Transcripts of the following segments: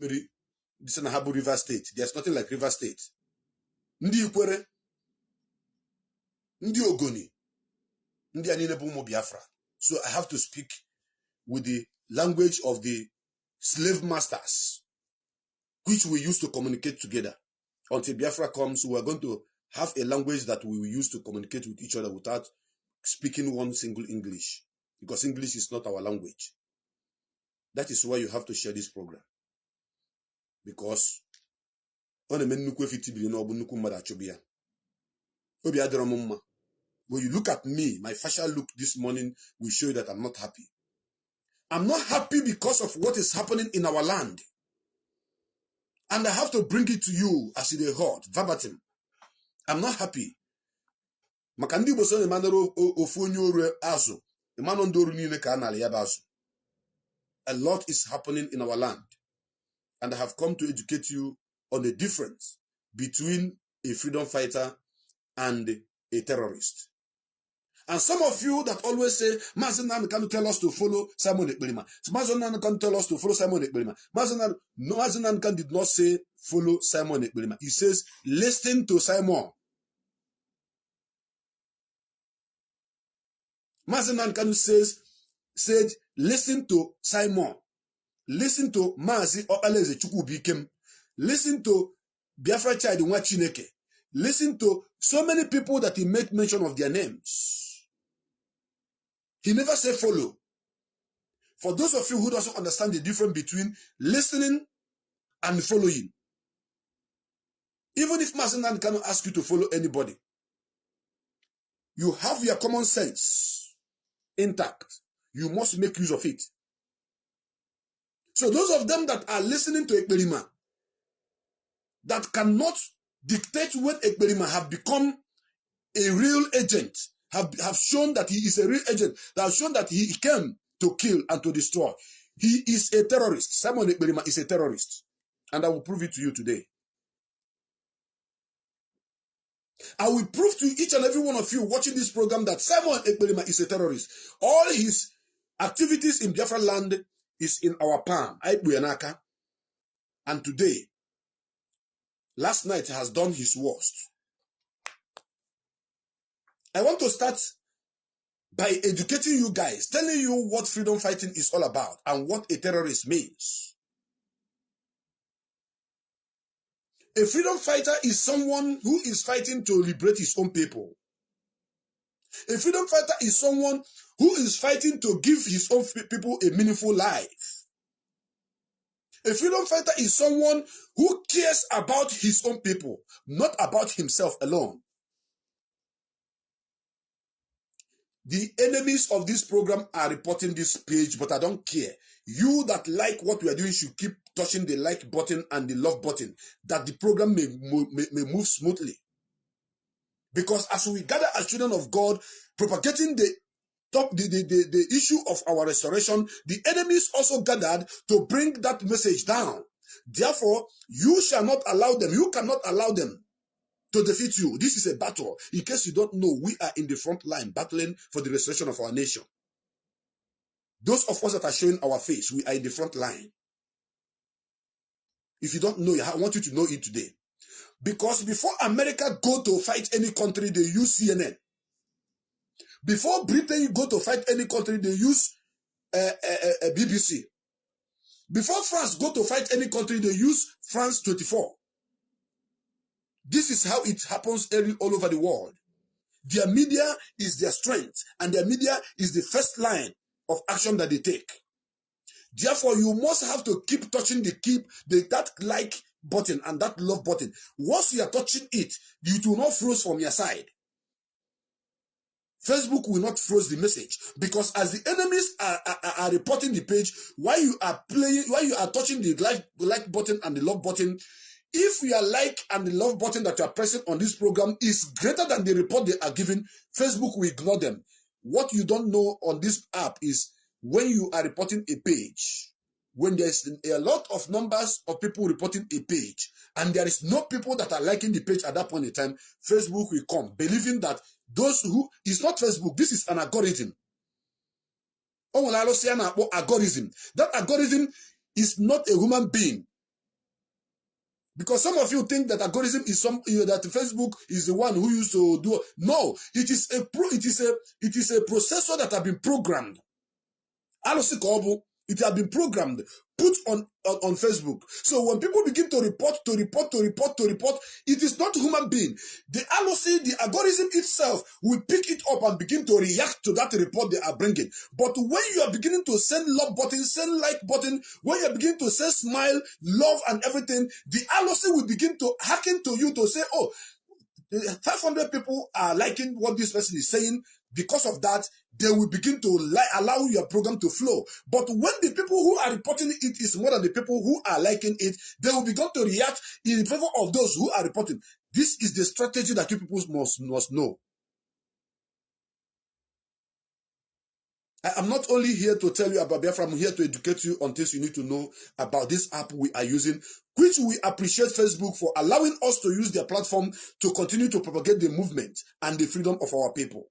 This is Nahabu River State. There's nothing like River State. Ndi Ikwere, Ndi Ogoni, Ndi Aninebu Biafra. So I have to speak with the language of the slave masters, which we use to communicate together. Until Biafra comes, we are going to have a language that we will use to communicate with each other without speaking one single English, because English is not our language. That is why you have to share this program. Because when you look at me, my facial look this morning will show you that I'm not happy. I'm not happy because of what is happening in our land. And I have to bring it to you as it is heard, verbatim. I'm not happy. Makandi boso emanero ofonyo azu. Emano ndoru niile ka na yabazu. A lot is happening in our land. And I have come to educate you on the difference between a freedom fighter and a terrorist. And some of you that always say, Mazi can tell us to follow Simon Ekberima. Mazi can tell us to follow Simon Ekberima. Mazi can did not say follow Simon Ekberima. He says, listen to Simon. Mazi can said, listen to Simon. Listen to Mazi or Aleze Chukwubikem. Listen to Biafra Child Nwachineke. Listen to so many people that he made mention of their names. He never said follow. For those of you who doesn't understand the difference between listening and following, even if Mazinan cannot ask you to follow anybody, you have your common sense intact. You must make use of it. So those of them that are listening to Ekberima, that cannot dictate when Ekberima have become a real agent, have shown that he is a real agent, that have shown that he came to kill and to destroy. He is a terrorist. Simon Ekberima is a terrorist. And I will prove it to you today. I will prove to each and every one of you watching this program that Simon Ekberima is a terrorist. All his activities in Biafra land is in our palm. And today, last night has done his worst. I want to start by educating you guys, telling you what freedom fighting is all about and what a terrorist means. A freedom fighter is someone who is fighting to liberate his own people. A freedom fighter is someone who is fighting to give his own people a meaningful life. A freedom fighter is someone who cares about his own people, not about himself alone. The enemies of this program are reporting this page, but I don't care. You that like what we are doing should keep touching the like button and the love button, that the program may move smoothly. Because as we gather as children of God, propagating the issue of our restoration, the enemies also gathered to bring that message down. Therefore, you shall not allow them, you cannot allow them to defeat you. This is a battle. In case you don't know, we are in the front line battling for the restoration of our nation. Those of us that are showing our face, we are in the front line. If you don't know, I want you to know it today. Because before America go to fight any country, they use CNN. Before Britain go to fight any country, they use BBC. Before France go to fight any country, they use France 24. This is how it happens all over the world. Their media is their strength, and their media is the first line of action that they take. Therefore, you must have to keep touching that like button and that love button. Once you are touching it, you will not freeze from your side. Facebook will not freeze the message, because as the enemies are reporting the page, while you are touching the like button and the love button, if your like and the love button that you are pressing on this program is greater than the report they are giving, Facebook will ignore them. What you don't know on this app is when you are reporting a page, when there's a lot of numbers of people reporting a page, and there is no people that are liking the page at that point in time, Facebook will come, believing that those who, it's not Facebook, this is an algorithm. Algorithm. That algorithm is not a human being. Because some of you think that algorithm is that Facebook is the one who used to do. No, it is a processor that have been programmed. It has been programmed, put on Facebook. So when people begin to report, it is not human being. The algorithm itself will pick it up and begin to react to that report they are bringing. But when you are beginning to send love button, send like button, when you are beginning to send smile, love and everything, the algorithm will begin to hearken to you to say, oh, 500 people are liking what this person is saying. Because of that, they will begin to allow your program to flow. But when the people who are reporting it is more than the people who are liking it, they will begin to react in favor of those who are reporting. This is the strategy that you people must know. I am not only here to tell you about Biafra, I'm here to educate you on things you need to know about this app we are using, which we appreciate Facebook for allowing us to use their platform to continue to propagate the movement and the freedom of our people.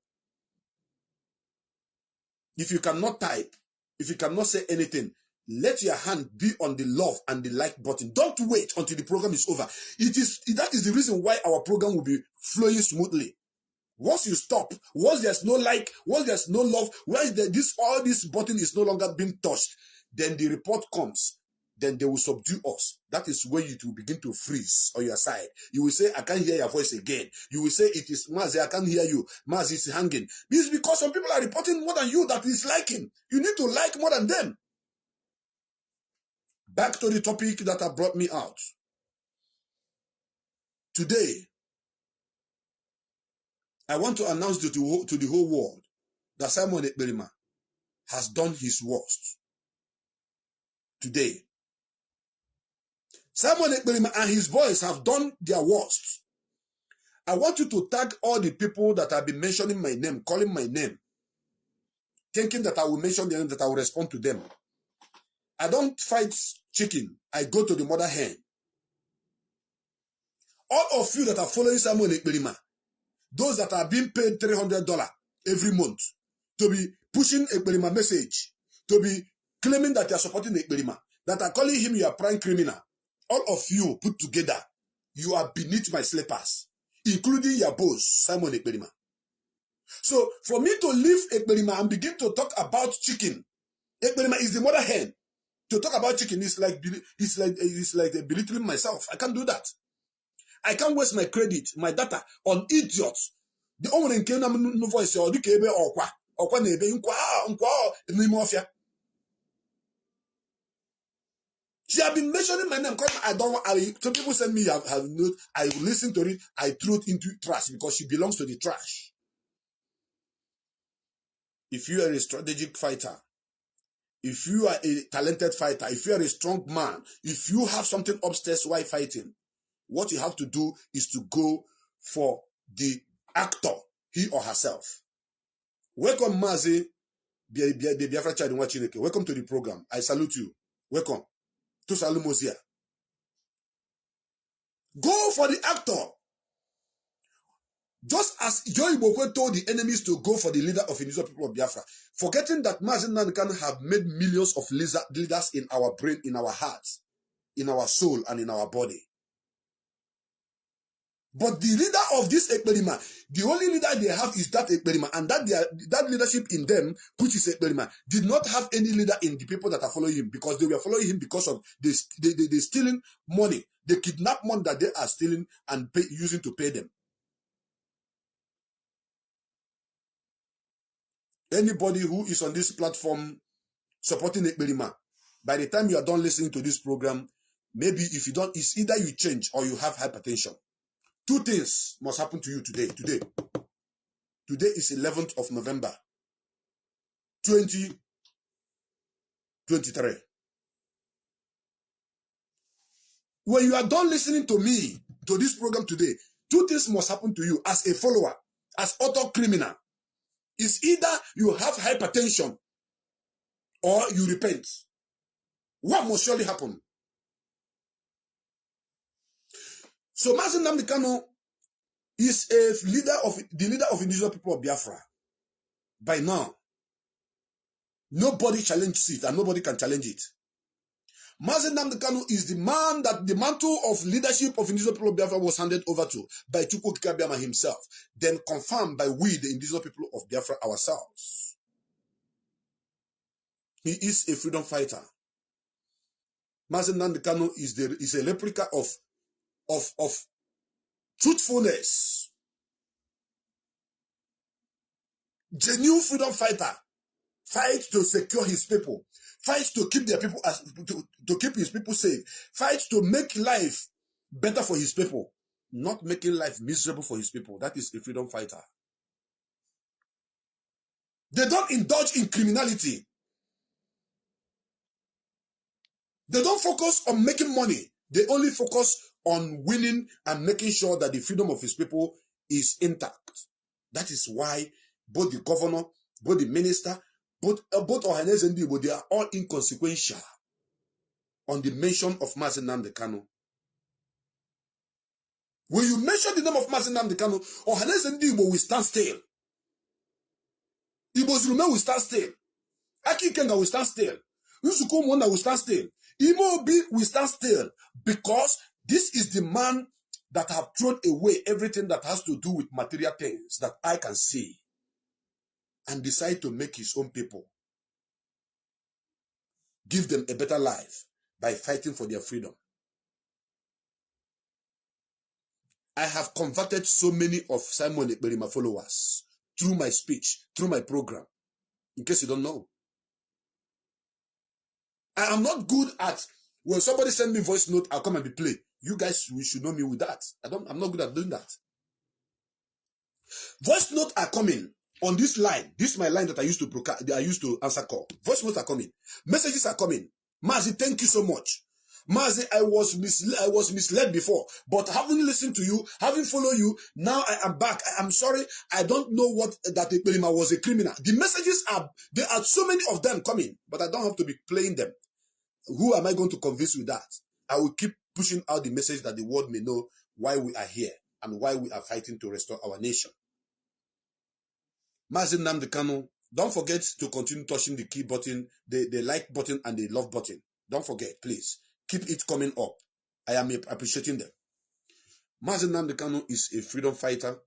If you cannot type, if you cannot say anything, let your hand be on the love and the like button. Don't wait until the program is over. That is the reason why our program will be flowing smoothly. Once you stop, once there's no like, once there's no love, once all this button is no longer being touched, then the report comes. Then they will subdue us. That is when you will begin to freeze on your side. You will say, I can't hear your voice again. You will say, it is Mazi, I can't hear you. Mazi is hanging. This is because some people are reporting more than you that is liking. You need to like more than them. Back to the topic that have brought me out. Today, I want to announce to the whole world that Simon Ekberima has done his worst. Today, Simon Ekberima and his boys have done their worst. I want you to tag all the people that have been mentioning my name, calling my name, thinking that I will mention them, that I will respond to them. I don't fight chicken. I go to the mother hen. All of you that are following Simon Ekberima, those that are being paid $300 every month to be pushing Ekberima message, to be claiming that you are supporting Ekberima, that are calling him your prime criminal, all of you put together, you are beneath my slippers, including your boss, Simon Ekberima. So for me to leave Ekberima and begin to talk about chicken, Ekberima is the mother hen. To talk about chicken is like belittling myself. I can't do that. I can't waste my credit, my data on idiots. The only no voice or the kebe or nebe she have been mentioning my name because some people send me I listen to it, I threw it into trash because she belongs to the trash. If you are a strategic fighter, if you are a talented fighter, if you are a strong man, if you have something upstairs while fighting, what you have to do is to go for the actor, he or herself. Welcome, Mazi, the Biafra child in Wachineke. Welcome to the program. I salute you. Welcome. To Salumozia. Go for the actor. Just as Joy Bokwe told the enemies to go for the leader of the Indigenous people of Biafra, forgetting that Mazi Nankan have made millions of leaders in our brain, in our hearts, in our soul, and in our body. But the leader of this Ekberima, the only leader they have is that Ekberima, and that leadership in them, which is Ekberima, did not have any leader in the people that are following him, because they were following him because of they stealing money. They kidnap money that they are stealing and using to pay them. Anybody who is on this platform supporting Ekberima, by the time you are done listening to this program, maybe if you don't, it's either you change or you have hypertension. Two things must happen to you today. Today is 11th of November, 2023. When you are done listening to me, to this program today, two things must happen to you as a follower, as auto criminal. It's either you have hypertension or you repent. What must surely happen? So Mazi Nnamdi Kanu is the leader of indigenous people of Biafra. By now, nobody challenges it and nobody can challenge it. Mazi Nnamdi Kanu is the man that the mantle of leadership of indigenous people of Biafra was handed over to by Chukwu Okike Abiama himself, then confirmed by we, the indigenous people of Biafra ourselves. He is a freedom fighter. Mazi Nnamdi Kanu is a replica of truthfulness. Genuine freedom fighter. Fight to secure his people. Fight to keep their people to keep his people safe. Fight to make life better for his people. Not making life miserable for his people. That is a freedom fighter. They don't indulge in criminality. They don't focus on making money. They only focus on winning and making sure that the freedom of his people is intact. That is why both the governor, both the minister, both Ohaneze and Igbo, they are all inconsequential on the mention of Mazi Nnamdi Kanu. When you mention the name of Mazi Nnamdi Kanu, Ohaneze and Igbo will stand still. Igbo's Rume will stand still. Aki Kenga will stand still. Yusuku Mwanda will stand still. Imo Obi will stand still, because this is the man that have thrown away everything that has to do with material things that I can see, and decide to make his own people, give them a better life by fighting for their freedom. I have converted so many of Simon Ekperima followers through my speech, through my program, in case you don't know. I am not good at, when somebody send me voice note, I'll come and be play. You guys, we should know me with that. I'm not good at doing that. Voice notes are coming on this line. This is my line that I used to answer call. Voice notes are coming. Messages are coming. Mazi, thank you so much. Mazi, I was misled before, but having listened to you, having followed you, now I am back. I am sorry. I don't know what that Ekperima was a criminal. The messages there are so many of them coming, but I don't have to be playing them. Who am I going to convince with that? I will keep pushing out the message that the world may know why we are here and why we are fighting to restore our nation. Mazi Nnamdi Kanu, don't forget to continue touching the key button, the like button and the love button. Don't forget, please. Keep it coming up. I am appreciating them. Mazi Nnamdi Kanu is a freedom fighter.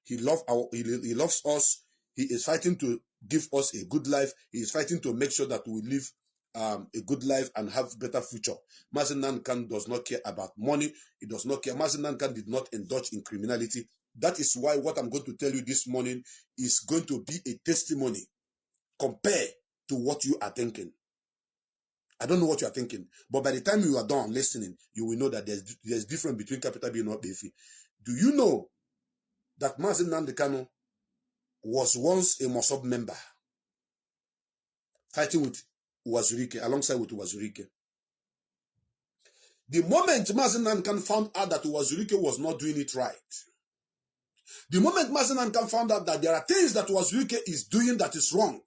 He loves us. He is fighting to give us a good life. He is fighting to make sure that we live a good life and have better future. Mazi Nnamdi Kanu does not care about money. He does not care. Mazi Nnamdi Kanu did not indulge in criminality. That is why what I'm going to tell you this morning is going to be a testimony compared to what you are thinking. I don't know what you are thinking, but by the time you are done listening, you will know that there's difference between capital B and not BFE. Do you know that Mazi Nnamdi Kanu was once a Mossab member, fighting with Uwazurike, alongside with Uwazurike? The moment Mazi Nnamdi Kanu found out that Uwazurike was not doing it right, the moment Mazi Nnamdi Kanu found out that there are things that Uwazurike is doing that is wrong,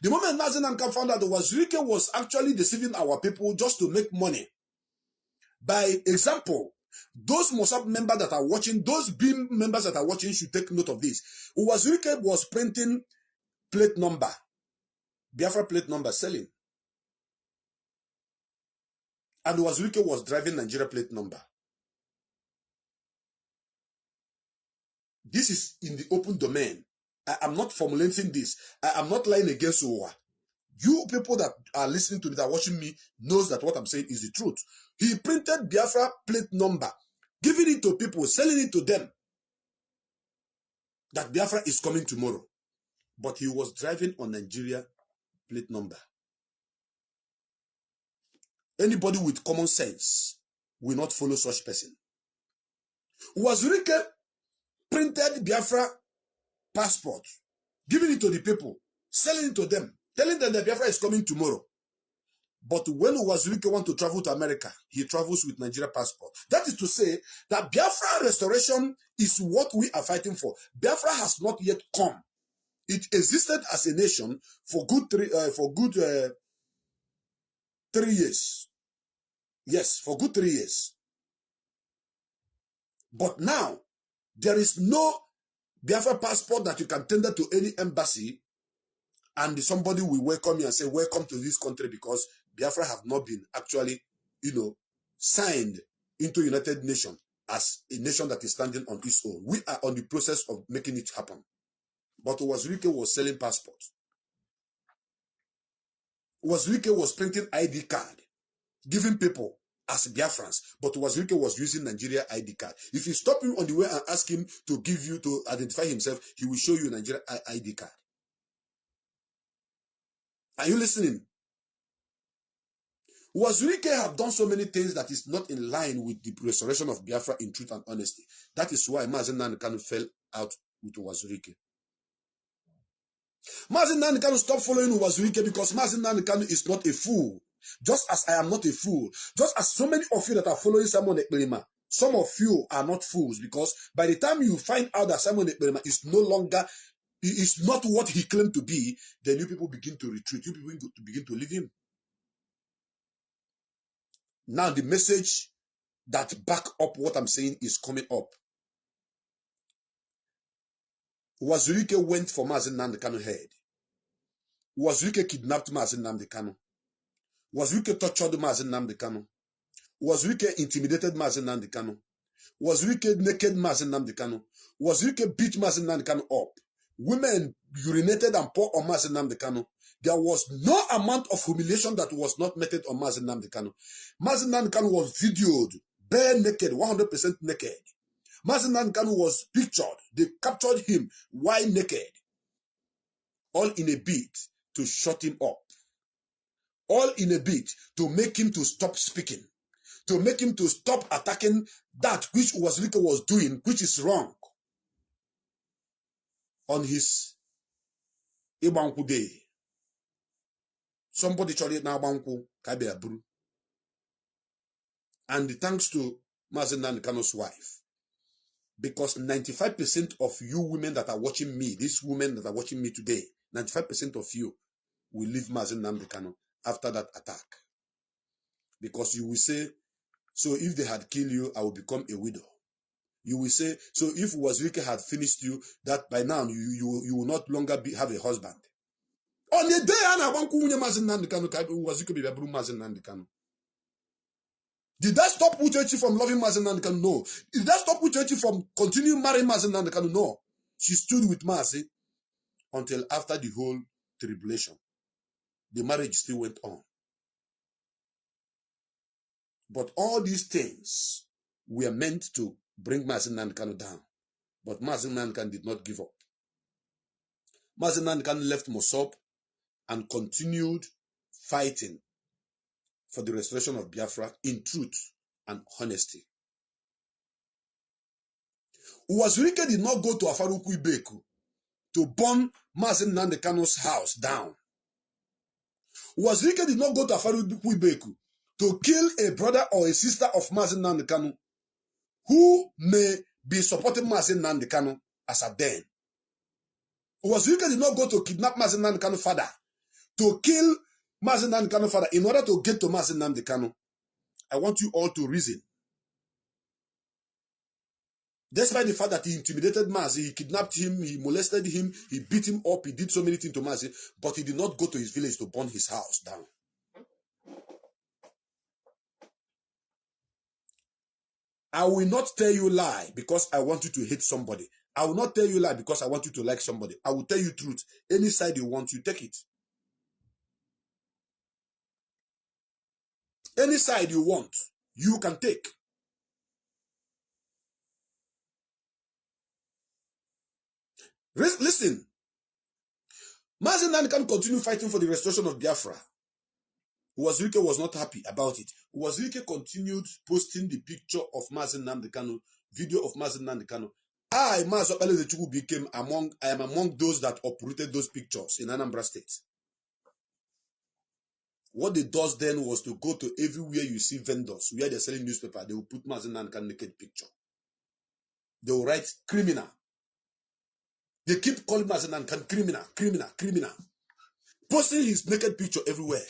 the moment Mazi Nnamdi Kanu found out that Uwazurike was actually deceiving our people just to make money. By example, those Mossab members that are watching, those BIM members that are watching should take note of this. Uwazurike was printing plate number, Biafra plate number, selling. And Uwazurike was driving Nigeria plate number. This is in the open domain. I am not formulating this. I am not lying against Uwa. You people that are listening to me, that are watching me, knows that what I'm saying is the truth. He printed Biafra plate number, giving it to people, selling it to them, that Biafra is coming tomorrow. But he was driving on Nigeria plate number. Anybody with common sense will not follow such person. Uwazurike printed Biafra passport, giving it to the people, selling it to them, telling them that Biafra is coming tomorrow. But when Uwazurike wants to travel to America, he travels with Nigeria passport. That is to say that Biafra restoration is what we are fighting for. Biafra has not yet come. It existed as a nation for good 3 years. Yes, for good 3 years. But now, there is no Biafra passport that you can tender to any embassy and somebody will welcome you and say, welcome to this country because Biafra have not been actually, signed into United Nations as a nation that is standing on its own. We are on the process of making it happen. But Wazirike was selling passports. Wazirike was printing ID card, giving people as Biafrans, but Wazirike was using Nigeria ID card. If you stop him on the way and ask him to give you, to identify himself, he will show you Nigeria ID card. Are you listening? Wazirike have done so many things that is not in line with the restoration of Biafra in truth and honesty. That is why Mazi Nnamdi Kanu fell out with Wazirike. Mazi Nnamdi Kanu stopped following Wazirike because Mazi Nnamdi Kanu is not a fool. Just as I am not a fool. Just as so many of you that are following Simon Ekperima, some of you are not fools, because by the time you find out that Simon Ekperima is no longer, he is not what he claimed to be, then you people begin to retreat. You people begin to leave him. Now the message that back up what I'm saying is coming up. Wazirike went for Mazi Nnamdi Kanu head. Wazirike kidnapped Mazi Nnamdi Kanu. Wazirike tortured Mazi Nnamdi Kanu. Wazirike intimidated Mazi Nnamdi Kanu. Wazirike naked Mazi Nnamdi Kanu. Wazirike beat Mazi Nnamdi Kanu up. Women urinated and poured on Mazi Nnamdi Kanu. There was no amount of humiliation that was not meted on Mazi Nnamdi Kanu. Mazi Nnamdi Kanu was videoed, bare naked, 100% naked. Mazi Nnamdi Kanu was pictured. They captured him while naked. All in a bid to shut him up. All in a bid to make him to stop speaking. To make him to stop attacking that which Wazirike was doing, which is wrong. On his Ibanku day. Somebody told it now Banku Kabia Bru. And thanks to Mazi Nnamdi Kanu's wife. Because 95% of you women that are watching me, these women that are watching me today, 95% of you will leave Mazi Nnamdi Kanu after that attack. Because you will say, so if they had killed you, I will become a widow. You will say, so if Wazirike had finished you, that by now you will not longer have a husband. On the day I want to Mazi Nnamdi Kanu, Wazirike be Mazi Nnamdi Kanu. Did that stop Uchechi from loving Mazi Nnamdi Kanu? No. Did that stop Uchechi from continuing marrying Mazi Nnamdi Kanu? No. She stood with Mazi until after the whole tribulation. The marriage still went on. But all these things were meant to bring Mazi Nnamdi Kanu down. But Mazi Nnamdi Kanu did not give up. Mazi Nnamdi Kanu left Mossop and continued fighting for the restoration of Biafra in truth and honesty. Wazirike did not go to Afaruku Ibeku to burn Mazi Nnamdi Kanu's house down. Wazirike did not go to Afaruku Ibeku to kill a brother or a sister of Mazi Nnamdi Kanu who may be supporting Mazi Nnamdi Kanu as a den. Wazirike did not go to kidnap Mazi Nnamdi Kanu's father, to kill Mazi Nnamdi Kanu's father in order to get to Mazi Nnamdi Kanu. I want you all to reason. Despite the fact that he intimidated Mazi, he kidnapped him, he molested him, he beat him up, he did so many things to Mazi, but he did not go to his village to burn his house down. I will not tell you lie because I want you to hate somebody. I will not tell you lie because I want you to like somebody. I will tell you truth. Any side you want, you take it. Any side you want, you can take. Listen. Mazi Nnamdi can continue fighting for the restoration of Biafra. Wazirike was not happy about it. Wazirike continued posting the picture of Mazi Nnamdi Kanu, video of Mazi Nnamdi Kanu. I am among those that uprooted those pictures in Anambra State. What they does then was to go to everywhere you see vendors, where they're selling newspaper, they will put Mazi Nnamdi Kanu naked picture. They will write criminal. They keep calling Mazi Nnamdi Kanu criminal, criminal, criminal. Posting his naked picture everywhere.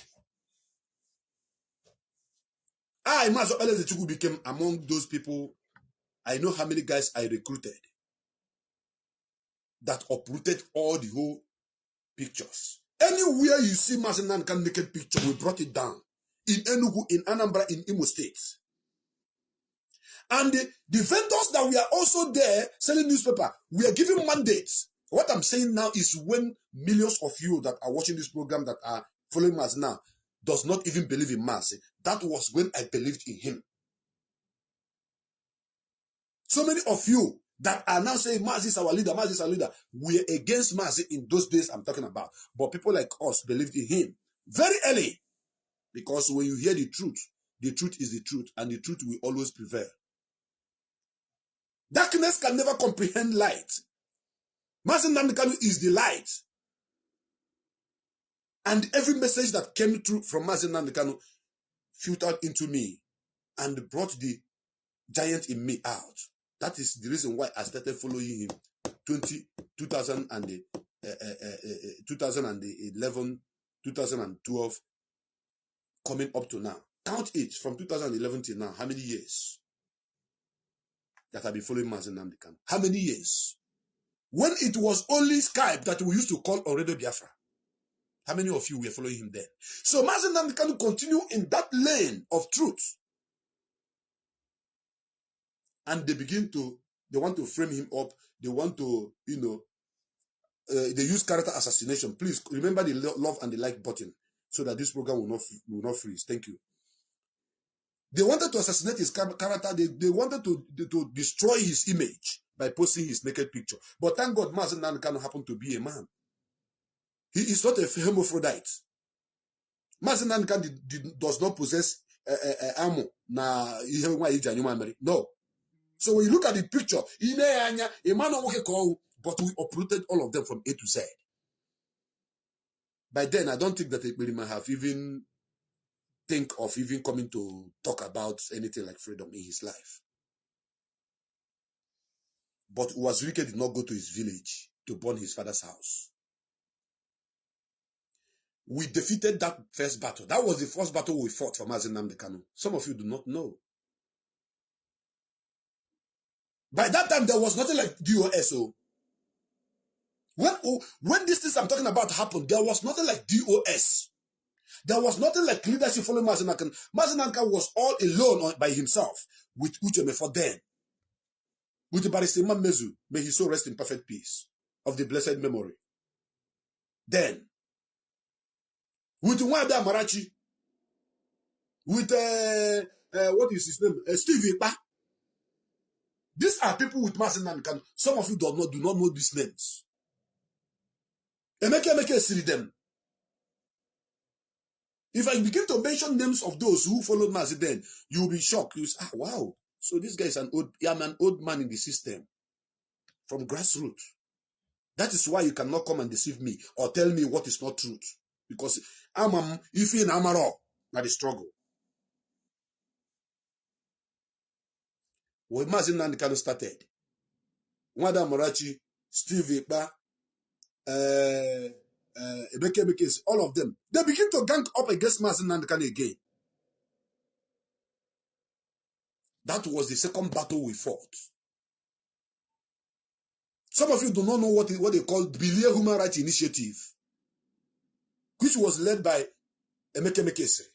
I, Mazi Nnamdi became among those people. I know how many guys I recruited that uprooted all the whole pictures. Anywhere you see Mazi Nnamdi Kanu naked picture, we brought it down. in Enugu, in Anambra, in Imo State. And the vendors that we are also there selling newspaper, we are giving mandates. What I'm saying now is when millions of you that are watching this program that are following us now does not even believe in Mazi. That was when I believed in him. So many of you that are now saying Mazi is our leader, Mazi is our leader. We are against Mazi in those days I'm talking about. But people like us believed in him very early. Because when you hear the truth is the truth, and the truth will always prevail. Darkness can never comprehend light. Mazi Nnamdi Kanu is the light. And every message that came through from Mazi Nnamdi Kanu filtered into me and brought the giant in me out. That is the reason why I started following him 2011, 2012, coming up to now. Count it from 2011 till now. How many years that I've been following Mazi Nnamdi Kanu? How many years? When it was only Skype that we used to call on Radio Biafra. How many of you were following him then? So Mazi Nnamdi Kanu continue in that lane of truth. And they want to frame him up. They want to, they use character assassination. Please remember the love and the like button so that this program will not freeze. Thank you. They wanted to assassinate his character. They wanted to destroy his image by posting his naked picture. But thank God, Mazi Nnamdi Kanu happened to be a man. He is not a hermaphrodite. Mazi Nnamdi Kanu does not possess ammo. No. So when you look at the picture, but we uprooted all of them from A to Z. By then, I don't think that Ekperima have even think of even coming to talk about anything like freedom in his life. But Wazirike did not go to his village to burn his father's house. We defeated that first battle. That was the first battle we fought for Mazi Nnamdi Kanu. Some of you do not know. By that time, there was nothing like DOSO. When these things I'm talking about happened, there was nothing like DOS. There was nothing like leadership following Mazi Nnamdi Kanu. Mazi Nnamdi Kanu was all alone by himself with Ucheme for them. With the Barrister Mezu, may he so rest in perfect peace of the blessed memory. Then, with Nwada Marachi, with what is his name? Steve Ipa. These are people with Mazi Nnamdi Kanu. Some of you do not know these names. Emeke see them. If I begin to mention names of those who followed Mazi then, you will be shocked. You will say, wow. So this guy is I'm an old man in the system. From grassroots. That is why you cannot come and deceive me or tell me what is not truth. Because if in Amaro, not the struggle. When Mazi Nnamdi Kanu started, Nwada Morachi, Steve Ekpa, Ebeke, all of them, they begin to gang up against Mazi Nnamdi Kanu again. That was the second battle we fought. Some of you do not know what they call Bilia Human Rights Initiative, which was led by Emeke Mekesiri.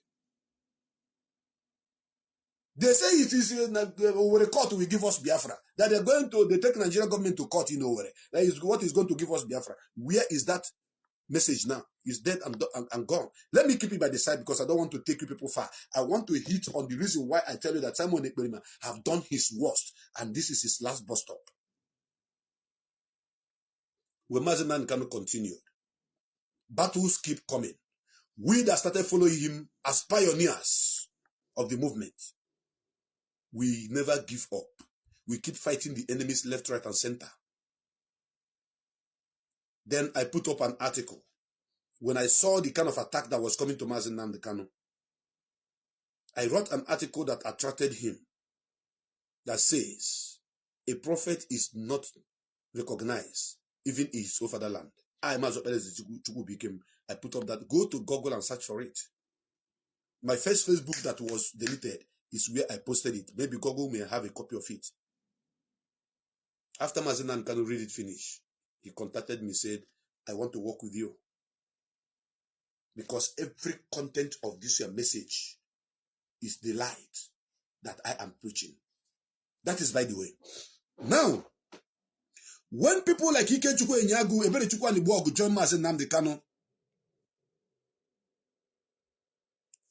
They say it is Owerri court will give us Biafra. That they take Nigerian government to court in Owerri. That is what is going to give us Biafra. Where is that message now? It's dead and gone. Let me keep it by the side because I don't want to take you people far. I want to hit on the reason why I tell you that Simon Ekperima have done his worst and this is his last bus stop. When Mazi Nnamdi Kanu continued, battles keep coming. We that started following him as pioneers of the movement, we never give up. We keep fighting the enemies left, right, and center. Then I put up an article. When I saw the kind of attack that was coming to Mazi Nnamdi Kanu, I wrote an article that attracted him that says, a prophet is not recognized even in his own fatherland. I put up that. Go to Google and search for it. My first Facebook that was deleted is where I posted it. Maybe Google may have a copy of it. After Mazi Nnamdi Kanu read it finish, he contacted me, said, I want to work with you. Because every content of this your message is the light that I am preaching. That is by the way. Now, when people like Ikechukwu Enyagu, Eberechukwu Anigbogu join Mazi Nnamdi Kanu,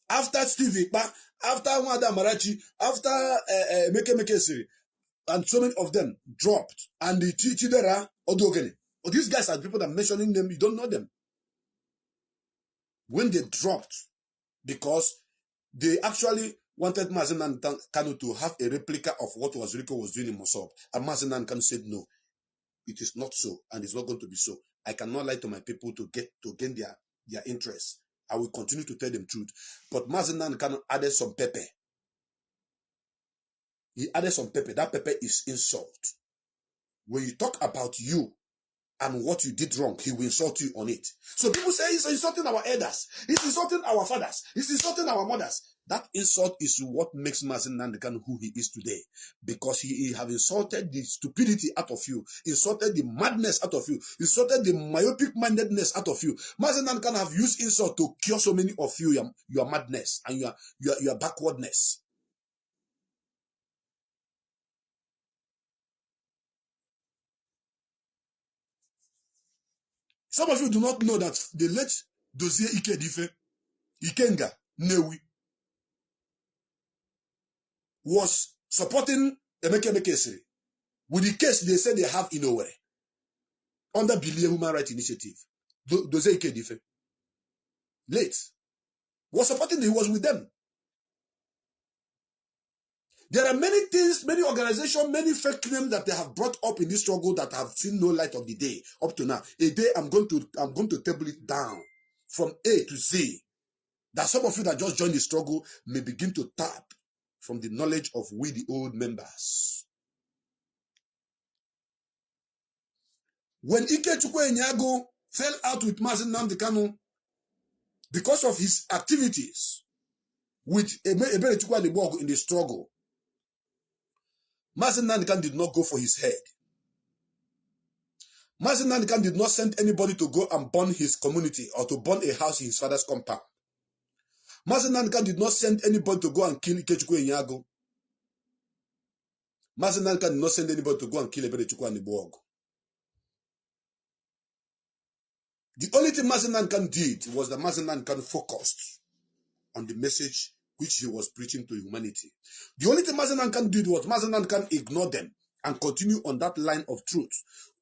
after Steve Ikpa, after Nwada Amarachi, after Meke Siri, and so many of them dropped, and the Chidera Odogene. Oh, these guys are people that are mentioning them, you don't know them. When they dropped, because they actually wanted Mazi Nnamdi Kanu to have a replica of what Waziriko was doing in Mossab, and Mazi Nnamdi Kanu said no. It is not so, and it's not going to be so. I cannot lie to my people to gain their interest. I will continue to tell them truth. But Mazi Nnamdi Kanu added some pepper. He added some pepper. That pepper is insult. When you talk about you and what you did wrong, he will insult you on it. So people say he's insulting our elders. He's insulting our fathers. He's insulting our mothers. That insult is what makes Mazi Nnamdi Kanu who he is today. Because he have insulted the stupidity out of you, insulted the madness out of you, insulted the myopic mindedness out of you. Mazi Nnamdi Kanu have used insult to cure so many of you, your madness and your backwardness. Some of you do not know that the late Dozie Ikedife, Ikenga Newi, was supporting Emeke Siri with the case they said they have in Owerri under Bilie Human Rights Initiative. Dozie Ikedife, late, was supporting, he was with them. There are many things, many organizations, many fake claims that they have brought up in this struggle that have seen no light of the day up to now. A day I'm going to table it down from A to Z, that some of you that just joined the struggle may begin to tap from the knowledge of we, the old members. When Ikechukwu Enyago fell out with Mazi Nnamdi Kanu because of his activities with Eberechukwu Anigbogu in the struggle, Mazi Nnamdi Kanu did not go for his head. Mazi Nnamdi Kanu did not send anybody to go and burn his community or to burn a house in his father's compound. Mazi Nnamdi Kanu did not send anybody to go and kill Ikechukwu Enyago. Mazi Nnamdi Kanu did not send anybody to go and kill Eberechukwu Anigbogu. The only thing Mazi Nnamdi Kanu did was that Mazi Nnamdi Kanu focused on the message which he was preaching to humanity. The only thing Mazi Nnamdi Kanu did was Mazi Nnamdi Kanu ignored them and continue on that line of truth,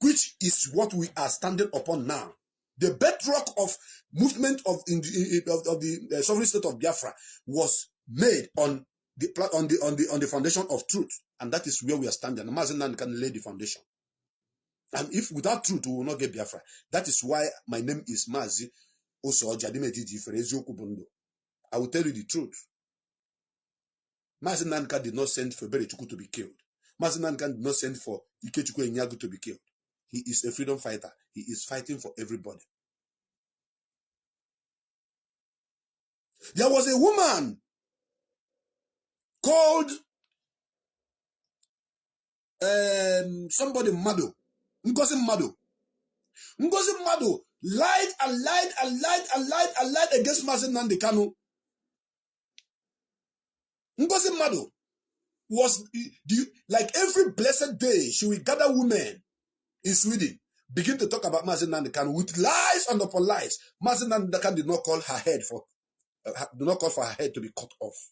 which is what we are standing upon now. The bedrock of movement of the sovereign state of Biafra was made on the foundation of truth, and that is where we are standing. And Mazi Nnamdi Kanu laid the foundation. And if without truth we will not get Biafra. That is why my name is Mazi Osoja Dimejiji Ferezoku Bundo. I will tell you the truth. Mazi Nnamdi Kanu did not send for Eberechukwu to be killed. Mazi Nnamdi Kanu did not send for Ikechukwu Enyago to be killed. He is a freedom fighter. He is fighting for everybody. There was a woman called somebody Mado. Ngozi Mado. Ngozi Mado lied and lied and lied and lied and lied against Mazi Nnamdi Kanu. Ngozi Mado was, like every blessed day, she will gather women in Sweden, begin to talk about Mazi Nnamdi Kanu with lies and upon lies. Mazi Nnamdi Kanu did not call for her head to be cut off.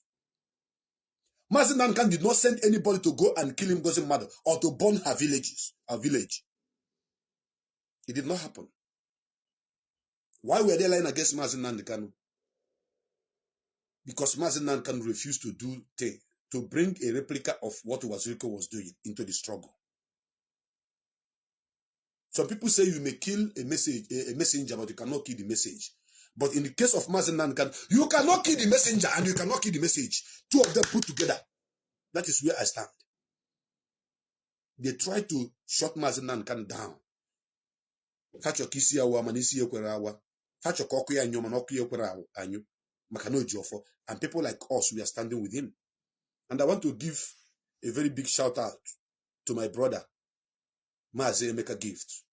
Mazi Nnamdi Kanu did not send anybody to go and kill Ngozi Mado or to burn her village. It did not happen. Why were they lying against Mazi Nnamdi Kanu? Because Mazi Nnamdi Kanu refused to bring a replica of what Waziriko was doing into the struggle. Some people say you may kill a messenger, but you cannot kill the message. But in the case of Mazi Nnamdi Kanu, you cannot kill the messenger and you cannot kill the message. Two of them put together. That is where I stand. They try to shut Mazi Nnamdi Kanu down. Facho kisi awa manisi yekwera awa. Facho koku ya nyo manoku yekwera anyo. Makano jofo. And people like us, we are standing with him. And I want to give a very big shout out to my brother, Mazi Emeka Gift.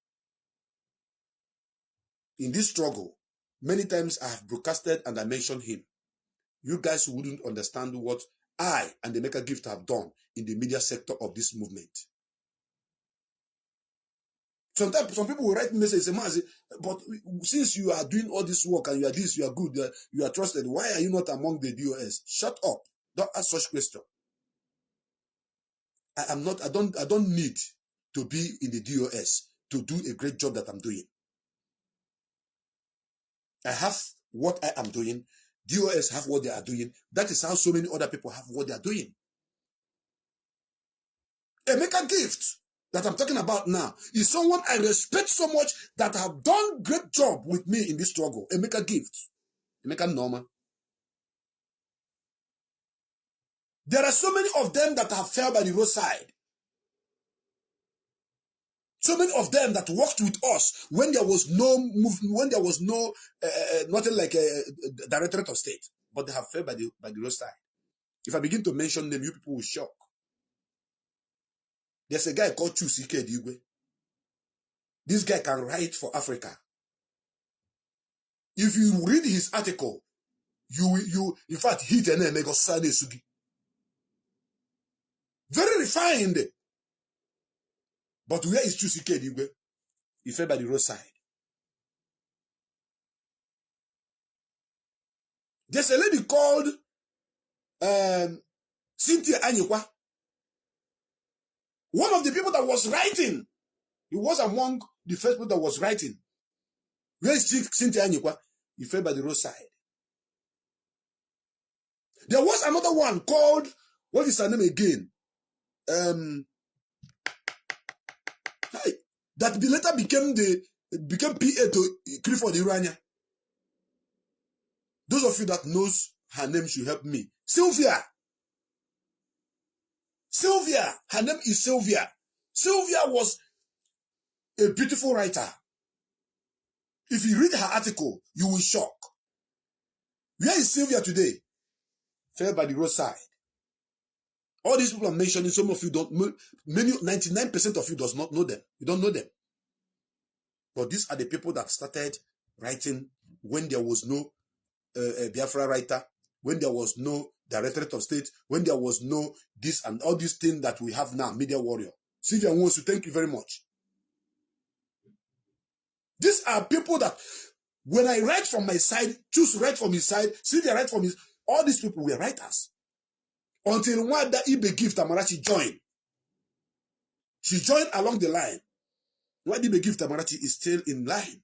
In this struggle, many times I have broadcasted and I mentioned him. you guys wouldn't understand what I and the Maker Gift have done in the media sector of this movement. Sometimes some people will write messages and say, but since you are doing all this work and you are this, you are good, you are trusted, why are you not among the DOS? Shut up. Don't ask such question. I don't need to be in the DOS to do a great job that I'm doing. I have what I am doing. DOS have what they are doing. That is how so many other people have what they are doing. A Maker Gift that I'm talking about now is someone I respect so much that have done great job with me in this struggle. A Maker Gift. A Maker Norma. There are so many of them that have fell by the roadside. So many of them that worked with us when there was no movement, when there was no nothing like a Directorate of State, but they have fell by the roadside. If I begin to mention them, you people will shock. There's a guy called Chusike Digwe. This guy can write for Africa. If you read his article, you in fact hit an ego Sade Sugi. Very refined. But where is Chusike Digwe? He fell by the roadside. There's a lady called Cynthia Anyikwa. One of the people that was writing. He was among the first people that was writing. Where is Cynthia Anyikwa? He fell by the roadside. There was another one called, what is her name again? That later became PA to Clifford Irania. Those of you that knows her name should help me. Sylvia. Her name is Sylvia. Sylvia was a beautiful writer. If you read her article, you will shock. Where is Sylvia today? Fell by the roadside. All these people I'm mentioning, some of you don't, 99% of you does not know them. You don't know them. But these are the people that started writing when there was no Biafra writer, when there was no Directorate of State, when there was no this and all these things that we have now, media warrior. Sylvia Nwosu, thank you very much. These are people that, when I write from my side, choose to write from his side, Sylvia write from his, all these people were writers. Until one that Ibe Gift Amarachi joined. She joined along the line. Why Ibe Gift Amarachi is still in line,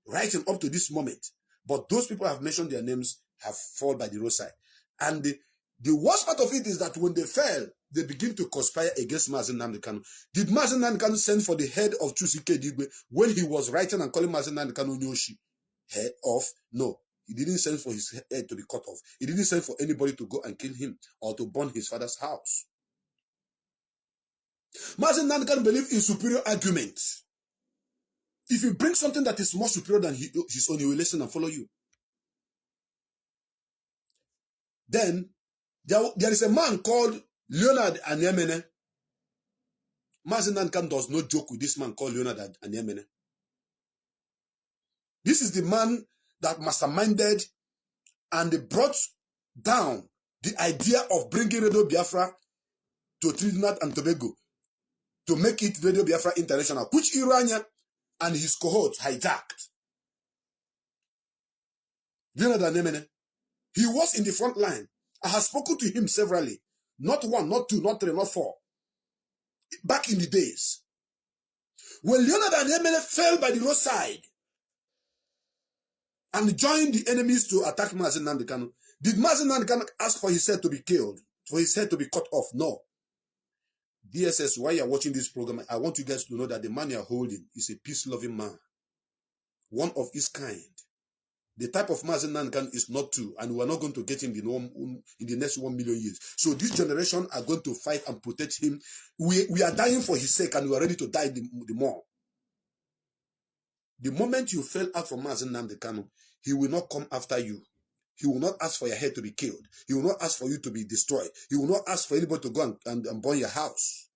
writing up to this moment. But those people have mentioned their names have fallen by the roadside. And the worst part of it is that when they fell, they begin to conspire against Mazi Nnamdi Kanu. Did Mazi Nnamdi Kanu send for the head of Chusike Digwe when he was writing and calling Mazi Nnamdi Kanu Nyoshi head off? No. He didn't send for his head to be cut off. He didn't send for anybody to go and kill him or to burn his father's house. Mazi Nnamdi Kanu believe in superior arguments. If you bring something that is more superior than his own, he will listen and follow you. Then, there is a man called Leonard Anyemene. Mazi Nnamdi Kanu does not joke with this man called Leonard Anyemene. This is the man that masterminded and brought down the idea of bringing Radio Biafra to Trinidad and Tobago to make it Radio Biafra International, which Irania and his cohorts hijacked. Leonard Anyemene, he was in the front line. I have spoken to him severally. Not one, not two, not three, not four. Back in the days. When Leonard Anyemene fell by the roadside and joined the enemies to attack Mazi Nnamdi Kanu, did Mazi Nnamdi Kanu ask for his head to be killed? For his head to be cut off? No. DSS, while you're watching this program, I want you guys to know that the man you're holding is a peace-loving man. One of his kind. The type of Mazi Nnamdi Kanu is not two, and we're not going to get him in the next 1 million years. So this generation are going to fight and protect him. We are dying for his sake, and we are ready to die the more. The moment you fell out from Mazi Nnamdi Kanu, he will not come after you. He will not ask for your head to be killed. He will not ask for you to be destroyed. He will not ask for anybody to go and burn your house.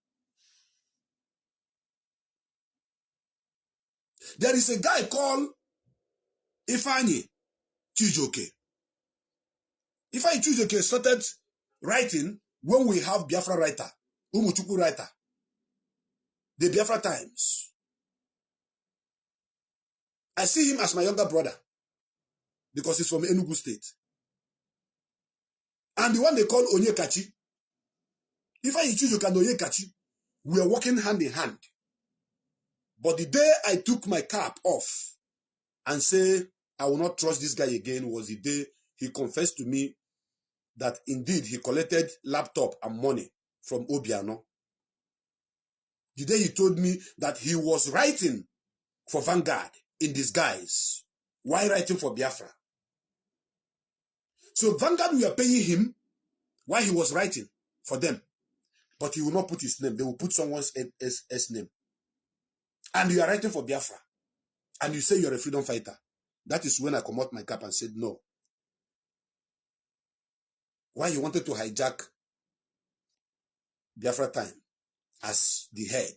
There is a guy called Ifeanyi Chijioke. If I choose a case, started writing when we have Biafra writer, Umuchukwu writer, the Biafra Times. I see him as my younger brother because he's from Enugu State. And the one they call Onyekachi. If I choose you can Onyekachi, we are working hand in hand. But the day I took my cap off and say, I will not trust this guy again, was the day he confessed to me that indeed he collected laptop and money from Obiano. The day he told me that he was writing for Vanguard in disguise. Why writing for Biafra? So Vanguard, we are paying him while he was writing for them. But he will not put his name. They will put someone's name. And you are writing for Biafra. And you say you're a freedom fighter. That is when I come out my cap and said no. Why he wanted to hijack Biafra Time as the head.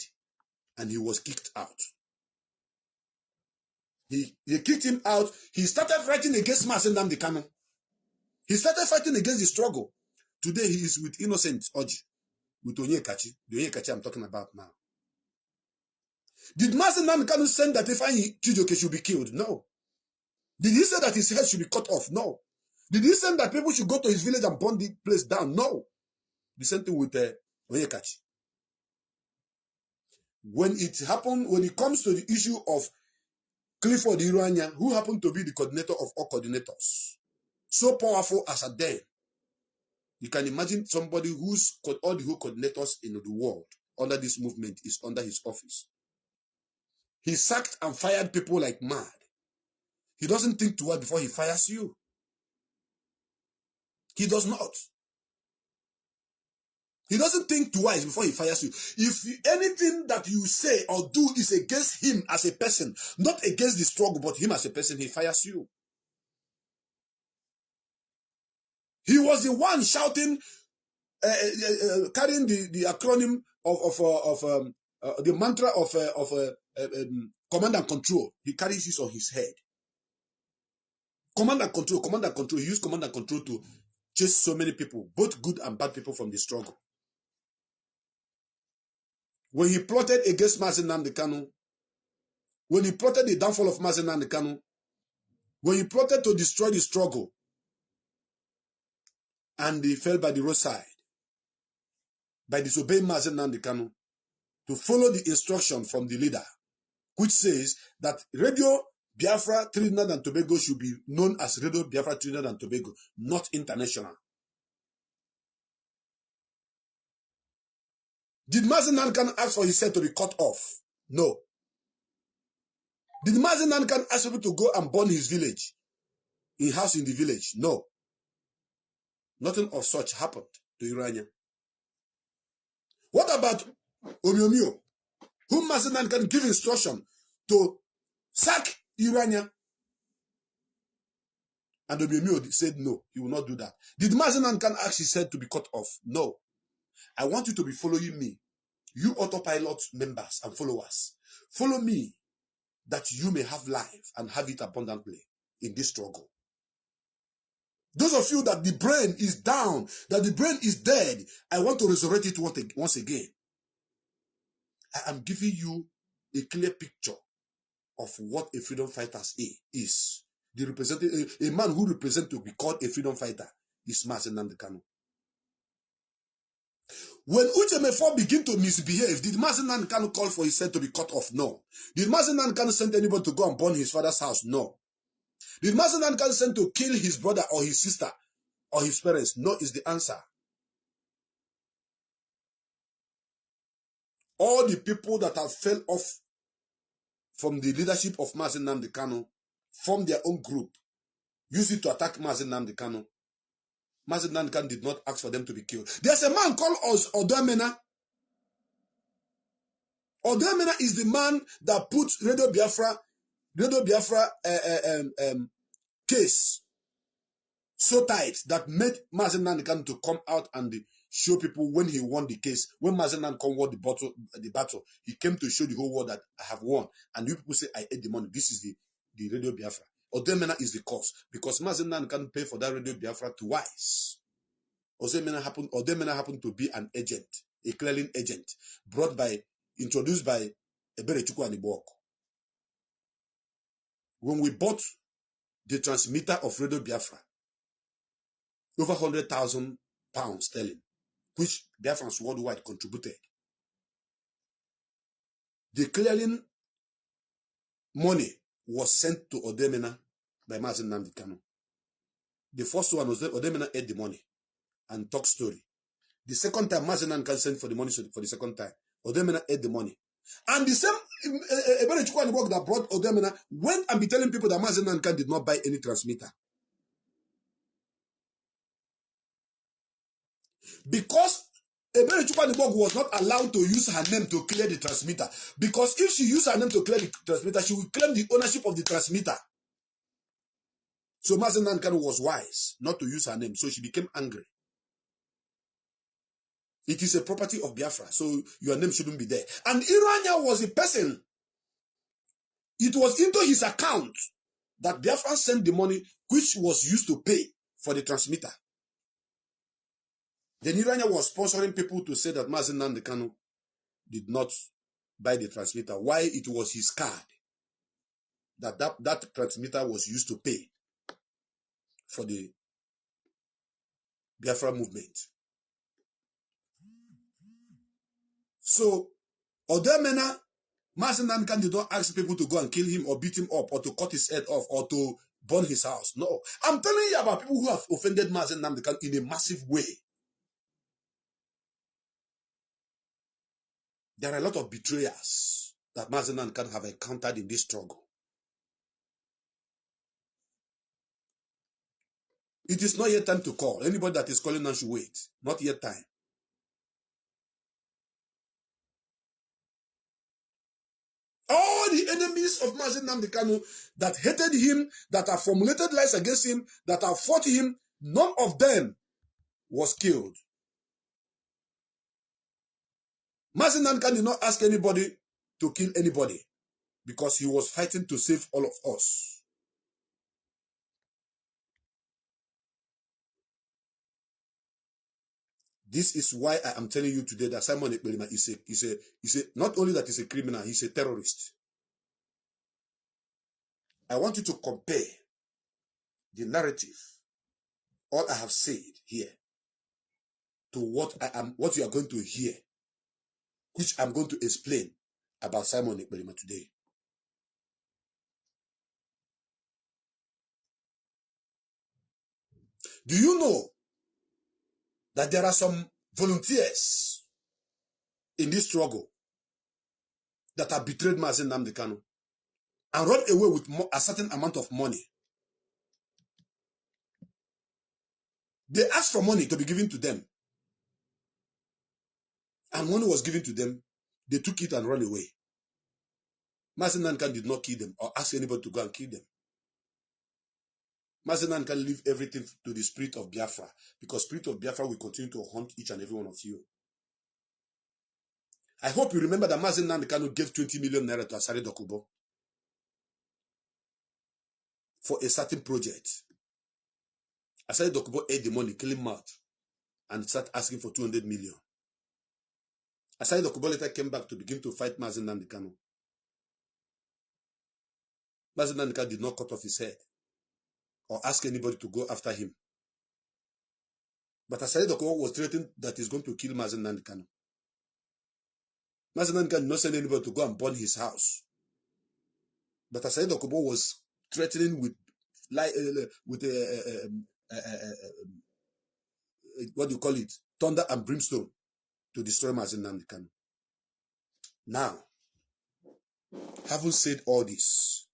And he was kicked out. They kicked him out. He started fighting against Mazi Nnamdi Kanu. He started fighting against the struggle. Today he is with Innocent Oji, with Onyekachi. The Onyekachi I'm talking about now. Did Mazi Nnamdi Kanu send that Ifeanyi Chijioke should be killed? No. Did he say that his head should be cut off? No. Did he say that people should go to his village and burn the place down? No. The same thing with Onyekachi. When it happened, when it comes to the issue of Clifford Iruanya, who happened to be the coordinator of all coordinators, so powerful as a then, you can imagine somebody who's got all the whole coordinators in the world under this movement is under his office. He sacked and fired people like mad. He doesn't think twice before he fires you. He does not. He doesn't think twice before he fires you. If anything that you say or do is against him as a person, not against the struggle, but him as a person, he fires you. He was the one shouting, carrying the acronym of the mantra of command and control. He carries this on his head. Command and control, command and control. He used command and control to chase so many people, both good and bad people, from the struggle. When he plotted against Mazi Nnamdi Kanu, when he plotted the downfall of Mazi Nnamdi Kanu, when he plotted to destroy the struggle, and he fell by the roadside, by disobeying Mazi Nnamdi Kanu, to follow the instruction from the leader, which says that Radio Biafra Trinidad and Tobago should be known as Radio Biafra Trinidad and Tobago, not international. Did Mazi Nnamdi Kanu ask for his head to be cut off? No. Did Mazi Nnamdi Kanu ask people to go and burn his village? In house in the village? No. Nothing of such happened to Irania. What about Omiomio, whom Mazi Nnamdi Kanu give instruction to sack Irania? And Omiomio said no, he will not do that. Did Mazi Nnamdi Kanu ask his head to be cut off? No. I want you to be following me. You autopilot members and followers. Follow me that you may have life and have it abundantly in this struggle. Those of you that the brain is down, that the brain is dead, I want to resurrect it once again. I am giving you a clear picture of what a freedom fighter is. A man who represents to be called a freedom fighter is Mazi Nnamdi Kanu. When Uchemefo begin to misbehave, did Mazi Nnamdi Kanu call for his head to be cut off? No. Did Mazi Nnamdi Kanu send anybody to go and burn his father's house? No. Did Mazi Nnamdi Kanu send to kill his brother or his sister or his parents? No is the answer. All the people that have fell off from the leadership of Mazi Nnamdi Kanu formed their own group, used it to attack Mazi Nnamdi Kanu. Mazi Nnamdi Kanu did not ask for them to be killed. There's a man called Odoemena. Odoemena is the man that put Radio Biafra case so tight that made Mazi Nnamdi Kanu to come out and show people when he won the case. When Mazi Nnamdi Kanu won the battle, he came to show the whole world that I have won. And you people say, I ate the money. This is the Radio Biafra. Odemena is the cause because Mazi Nnamdi Kanu pay for that Radio Biafra twice. Odemena happened to be an agent, a clearing agent, introduced by Eberechukwu and Ibok. When we bought the transmitter of Radio Biafra, over 100,000 pounds sterling, which Biafrans worldwide contributed. The clearing money was sent to Odemena by Mazi Nnamdi Kanu. The first one was that Odemena ate the money and talk story. The second time, Mazi Nnamdi Kanu sent for the money for the second time. Odemena ate the money. And the same Eberechukwu and Ibok that brought Odemena went and be telling people that Mazi Nnamdi Kanu did not buy any transmitter. Because Eberechukwu and Ibok was not allowed to use her name to clear the transmitter. Because if she used her name to clear the transmitter, she would claim the ownership of the transmitter. So Mazi Nnamdi Kanu was wise not to use her name. So she became angry. It is a property of Biafra, so your name shouldn't be there. And Iranya was a person. It was into his account that Biafra sent the money which was used to pay for the transmitter. Then Iranya was sponsoring people to say that Mazi Nnamdi Kanu did not buy the transmitter. Why? It was his card that transmitter was used to pay for the Biafra movement. So, Odemena, Mazi Nnamdi Kanu did not ask people to go and kill him or beat him up or to cut his head off or to burn his house. No. I'm telling you about people who have offended Mazi Nnamdi Kanu in a massive way. There are a lot of betrayers that Mazi Nnamdi Kanu have encountered in this struggle. It is not yet time to call. Anybody that is calling now should wait. Not yet time. All the enemies of Mazi Nnamdi Kanu that hated him, that have formulated lies against him, that have fought him, none of them was killed. Mazi Nnamdi Kanu did not ask anybody to kill anybody because he was fighting to save all of us. This is why I am telling you today that Simon Ekperima is not only that he's a criminal, he's a terrorist. I want you to compare the narrative, all I have said here, to what you are going to hear, which I'm going to explain about Simon Ekperima today. Do you know that there are some volunteers in this struggle that have betrayed Mazi Nnamdi Kanu and run away with a certain amount of money? They asked for money to be given to them. And money was given to them. They took it and ran away. Mazi Nnamdi Kanu did not kill them or ask anybody to go and kill them. Mazi Nnamdi Kanu leave everything to the spirit of Biafra, because spirit of Biafra will continue to haunt each and every one of you. I hope you remember that Mazi Nnamdi Kanu gave 20 million naira to Asare Dokubo for a certain project. Asare Dokubo ate the money, kill him out, and start asking for 200 million. Asare Dokubo later came back to begin to fight Mazi Nnamdi Kanu. Mazi Nnamdi Kanu did not cut off his head or ask anybody to go after him. But Asare Dokubo was threatened that he's going to kill Mazi Nnamdi Kanu. Mazi Nnamdi Kanu did not send anybody to go and burn his house. But Asare Dokubo was threatening with what do you call it? Thunder and brimstone to destroy Mazi Nnamdi Kanu. Now, having said all this,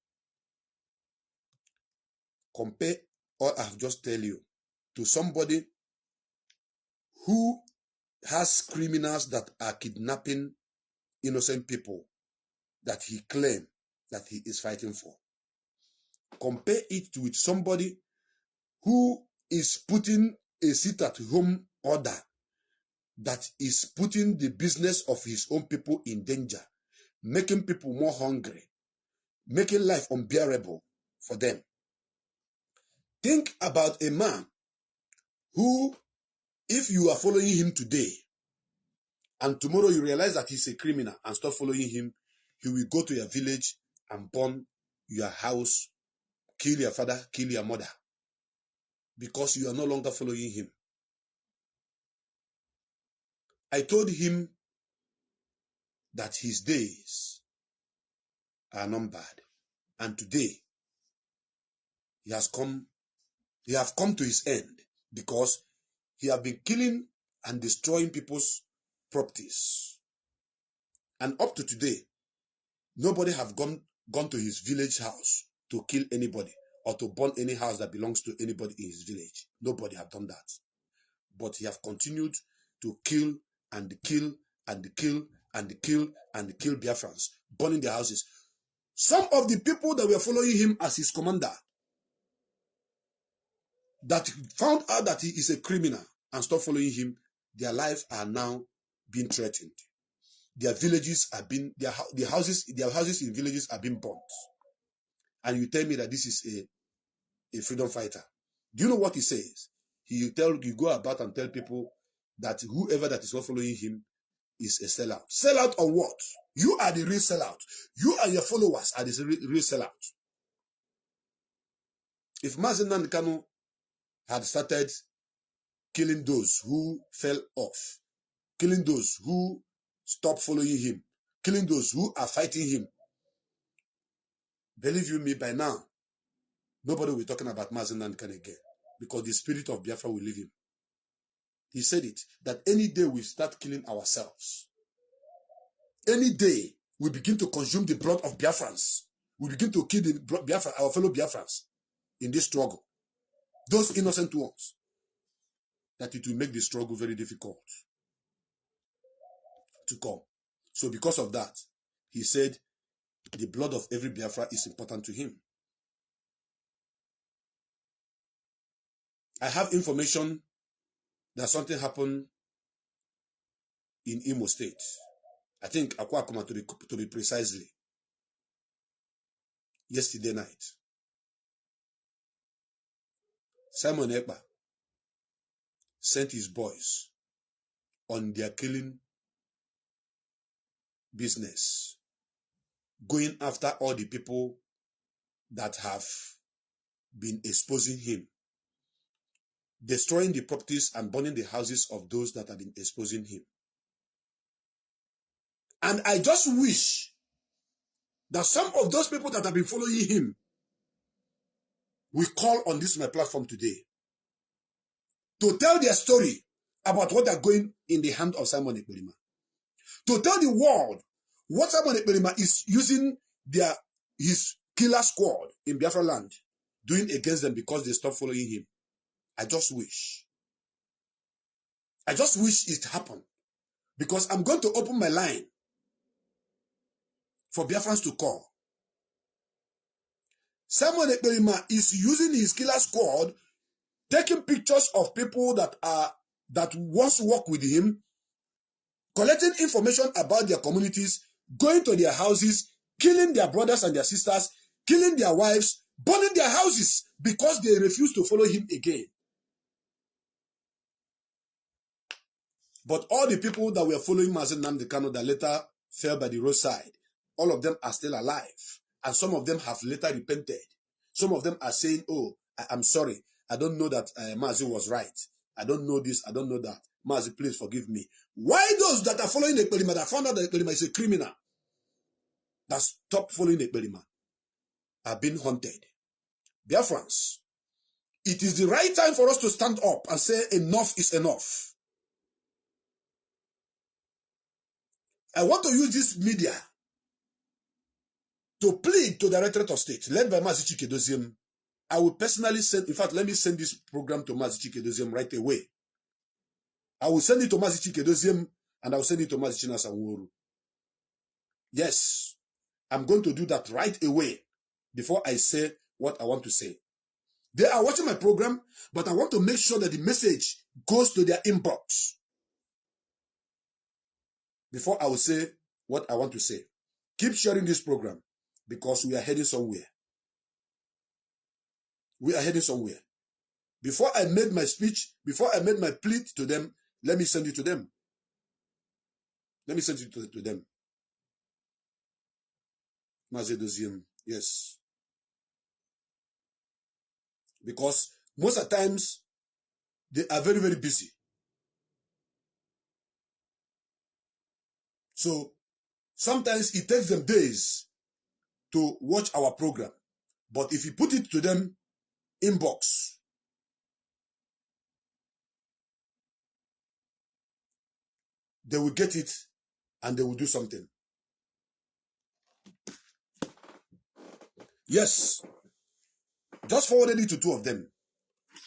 compare all I have just tell you to somebody who has criminals that are kidnapping innocent people that he claims that he is fighting for. Compare it with somebody who is putting a sit-at-home order that is putting the business of his own people in danger, making people more hungry, making life unbearable for them. Think about a man who, if you are following him today, and tomorrow you realize that he's a criminal and stop following him, he will go to your village and burn your house, kill your father, kill your mother, because you are no longer following him. I told him that his days are numbered. And today, he have come to his end because he have been killing and destroying people's properties. And up to today, nobody have gone to his village house to kill anybody or to burn any house that belongs to anybody in his village. Nobody have done that. But he have continued to kill and kill and kill and kill and kill Biafrans, burning their houses. Some of the people that were following him as his commander, that found out that he is a criminal and stopped following him, their lives are now being threatened. Their villages are being, their houses in villages are being burnt. And you tell me that this is a freedom fighter. Do you know what he says? You go about and tell people that whoever that is not following him is a sellout. Sellout on what? You are the real sellout. You and your followers are the real sellout. If Mazi Kanu had started killing those who fell off, killing those who stopped following him, killing those who are fighting him, believe you me, by now, nobody will be talking about Mazi Kanu again, because the spirit of Biafra will leave him. He said it, that any day we start killing ourselves, any day we begin to consume the blood of Biafrans, we begin to kill our fellow Biafrans in this struggle, those innocent ones, that it will make the struggle very difficult to come. So because of that, he said the blood of every Biafra is important to him. I have information that something happened in Imo State. I think Akwa Akuma to be precisely. Yesterday night. Simon Ekpa sent his boys on their killing business, going after all the people that have been exposing him, destroying the properties and burning the houses of those that have been exposing him. And I just wish that some of those people that have been following him will call on this my platform today to tell their story about what are going in the hand of Simon Ekperima. To tell the world what Simon Ekperima is using his killer squad in Biafra land doing against them because they stopped following him. I just wish it happened, because I'm going to open my line for Biafrans to call. Simon Ekperima is using his killer squad, taking pictures of people that once worked with him, collecting information about their communities, going to their houses, killing their brothers and their sisters, killing their wives, burning their houses because they refuse to follow him again. But all the people that were following Mazi Kanu that later fell by the roadside, all of them are still alive. And some of them have later repented. Some of them are saying, oh, I'm sorry. I don't know that Mazi was right. I don't know this. I don't know that. Mazi, please forgive me. Why those that are following Ekperima, that found out that Ekperima is a criminal, that stopped following Ekperima, are being haunted? Biafrans, it is the right time for us to stand up and say enough is enough. I want to use this media to plead to the Directorate of State, led by Mazi Chikedozie. I will personally send, in fact, let me send this program to Mazi Chikedozie right away. I will send it to Mazi Chikedozie and I will send it to Mazi Chinasa Nworu. Yes, I'm going to do that right away before I say what I want to say. They are watching my program, but I want to make sure that the message goes to their inbox before I will say what I want to say. Keep sharing this program because we are heading somewhere. We are heading somewhere. Before I made my speech, before I made my plea to them, let me send it to them. Let me send it to them. Mazi, yes. Because most of the times, they are very, very busy. So, sometimes it takes them days to watch our program. But if you put it to them inbox, they will get it and they will do something. Yes. Just forwarded it to 2 of them.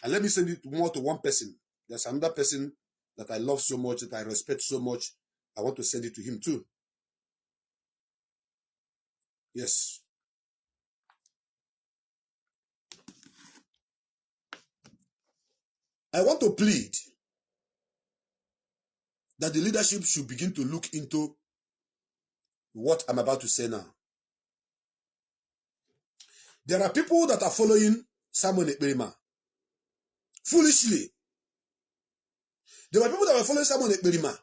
And let me send it more to 1 person. There's another person that I love so much, that I respect so much. I want to send it to him too. Yes. I want to plead that the leadership should begin to look into what I'm about to say now. There are people that are following Simon Ekperima foolishly. There were people that were following Simon Ekperima,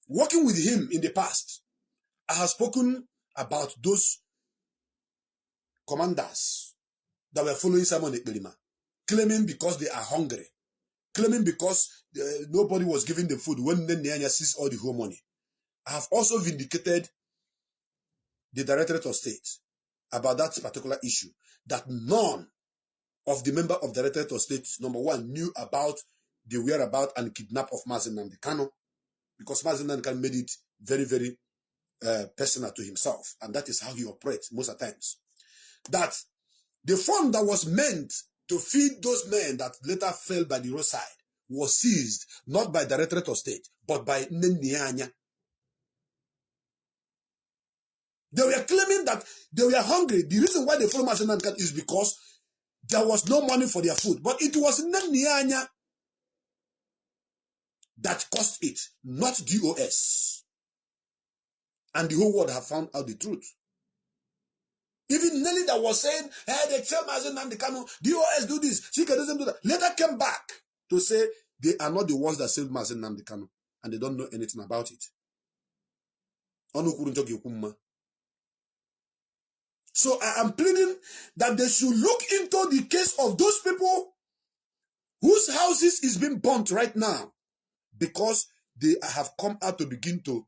working with him in the past. I have spoken about those commanders that were following Simon Ekperima, claiming because they are hungry, claiming because nobody was giving them food when Nyanya sees all the whole money. I have also vindicated the Directorate of State about that particular issue, that none of the member of the Directorate of State, number 1, knew about the whereabouts and kidnap of Mazi Nnamdi Kanu, because Mazi Nnamdi Kanu made it very, very personal to himself, and that is how he operates most of the times. That the fund that was meant to feed those men that later fell by the roadside was seized not by the Directorate of State, but by Nyanya. They were claiming that they were hungry. The reason why they followed Mazi Nnamdi Kanu is because there was no money for their food. But it was Nyanya that caused it, not DOS. And the whole world have found out the truth. Even Nelly that was saying, hey, they tell Mazi Nnamdi Kanu, DOS do this, Chika doesn't do that, later came back to say they are not the ones that saved Mazi Nnamdi Kanu, and they don't know anything about it. So I am pleading that they should look into the case of those people whose houses is being burnt right now, because they have come out to begin to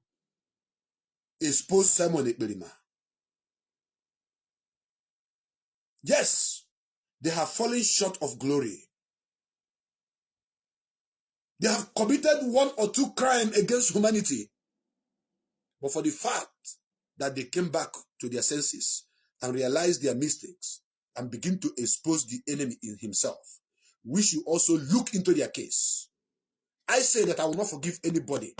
expose Simon Ekperima. Yes, they have fallen short of glory. They have committed 1 or 2 crimes against humanity. But for the fact that they came back to their senses and realized their mistakes and begin to expose the enemy in himself, we should also look into their case. I say that I will not forgive anybody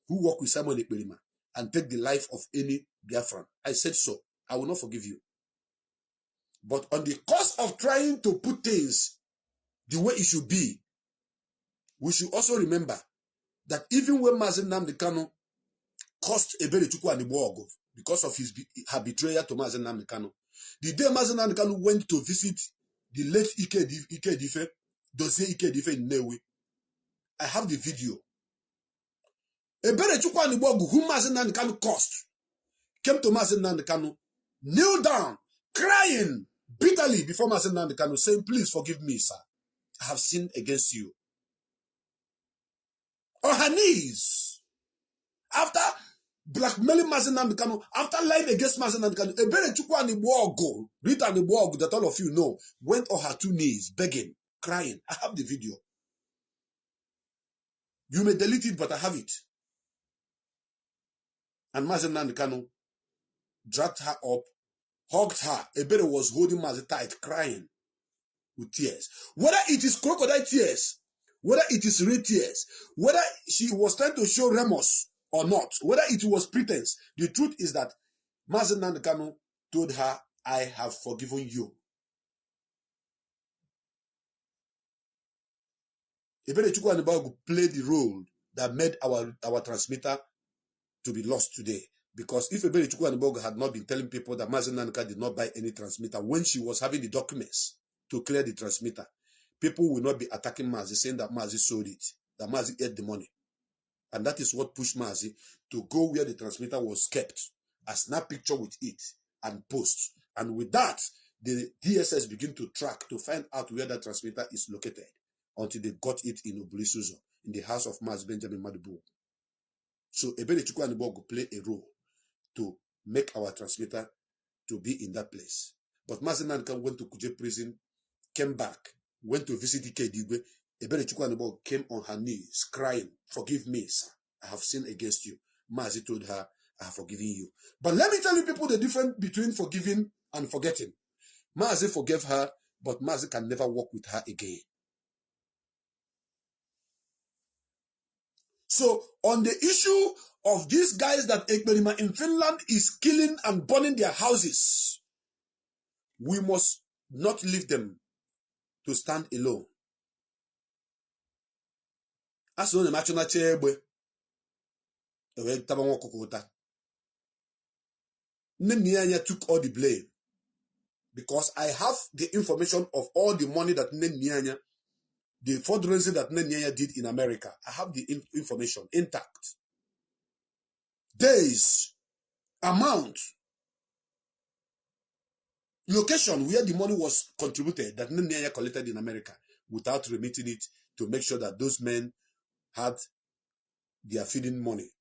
who work with Simon Ekperima and take the life of any Biafran. I said so. I will not forgive you. But on the cost of trying to put things the way it should be, we should also remember that even when Mazi Nnamdi Kanu cost Eberechukwu and Igbohogu because of her betrayal to Mazi Nnamdi Kanu, the day Mazi Nnamdi Kanu went to visit the late Ike Dozie Ike Edife in Nnewi, I have the video. Eberechukwu and Igbohogu, whom Mazi Nnamdi Kanu cost, came to Mazi Nnamdi Kanu, kneel down, crying bitterly before Mazi Nnamdi Kanu, saying, please forgive me, sir. I have sinned against you. On her knees, after blackmailing Mazi Nnamdi Kanu, after lying against Mazi Nnamdi Kanu, Eberechukwu and Igbohogu, Rita and Igbohogu, that all of you know, went on her 2 knees, begging, crying. I have the video. You may delete it, but I have it. And Mazi Nnamdi Kanu dragged her up, hugged her. Ebere was holding Mazi tight, crying with tears. Whether it is crocodile tears, whether it is real tears, whether she was trying to show remorse or not, whether it was pretense, the truth is that Mazi Nnamdi Kanu told her, I have forgiven you. Eberechukwu and Igbohogu played the role that made our transmitter to be lost today. Because if Eberechukwu and Igbohogu had not been telling people that Mazi Nnamdi Kanu did not buy any transmitter when she was having the documents to clear the transmitter, people will not be attacking Mazi, saying that Mazi sold it, that Mazi ate the money. And that is what pushed Mazi to go where the transmitter was kept, a snap picture with it, and post. And with that, the DSS begin to track to find out where that transmitter is located until they got it in Obulisuzo, in the house of Mazi Benjamin Madibu. So Ebele Chukwu play a role to make our transmitter to be in that place. But Mazi Nanka went to Kuje prison, came back, went to visit Ikedibwe. Ebele Chukwu came on her knees, crying, "Forgive me, sir. I have sinned against you." Mazi told her, "I have forgiven you." But let me tell you people the difference between forgiving and forgetting. Mazi forgave her, but Mazi can never work with her again. So on the issue of these guys that Ekberima in Finland is killing and burning their houses, we must not leave them to stand alone. As the national chair, Nenianya took all the blame because I have the information of all the money that Nenianya, the fundraising that Nenianya did in America. I have the information intact. Days, amount, location where the money was contributed that Nenianya collected in America without remitting it to make sure that those men had their feeding money.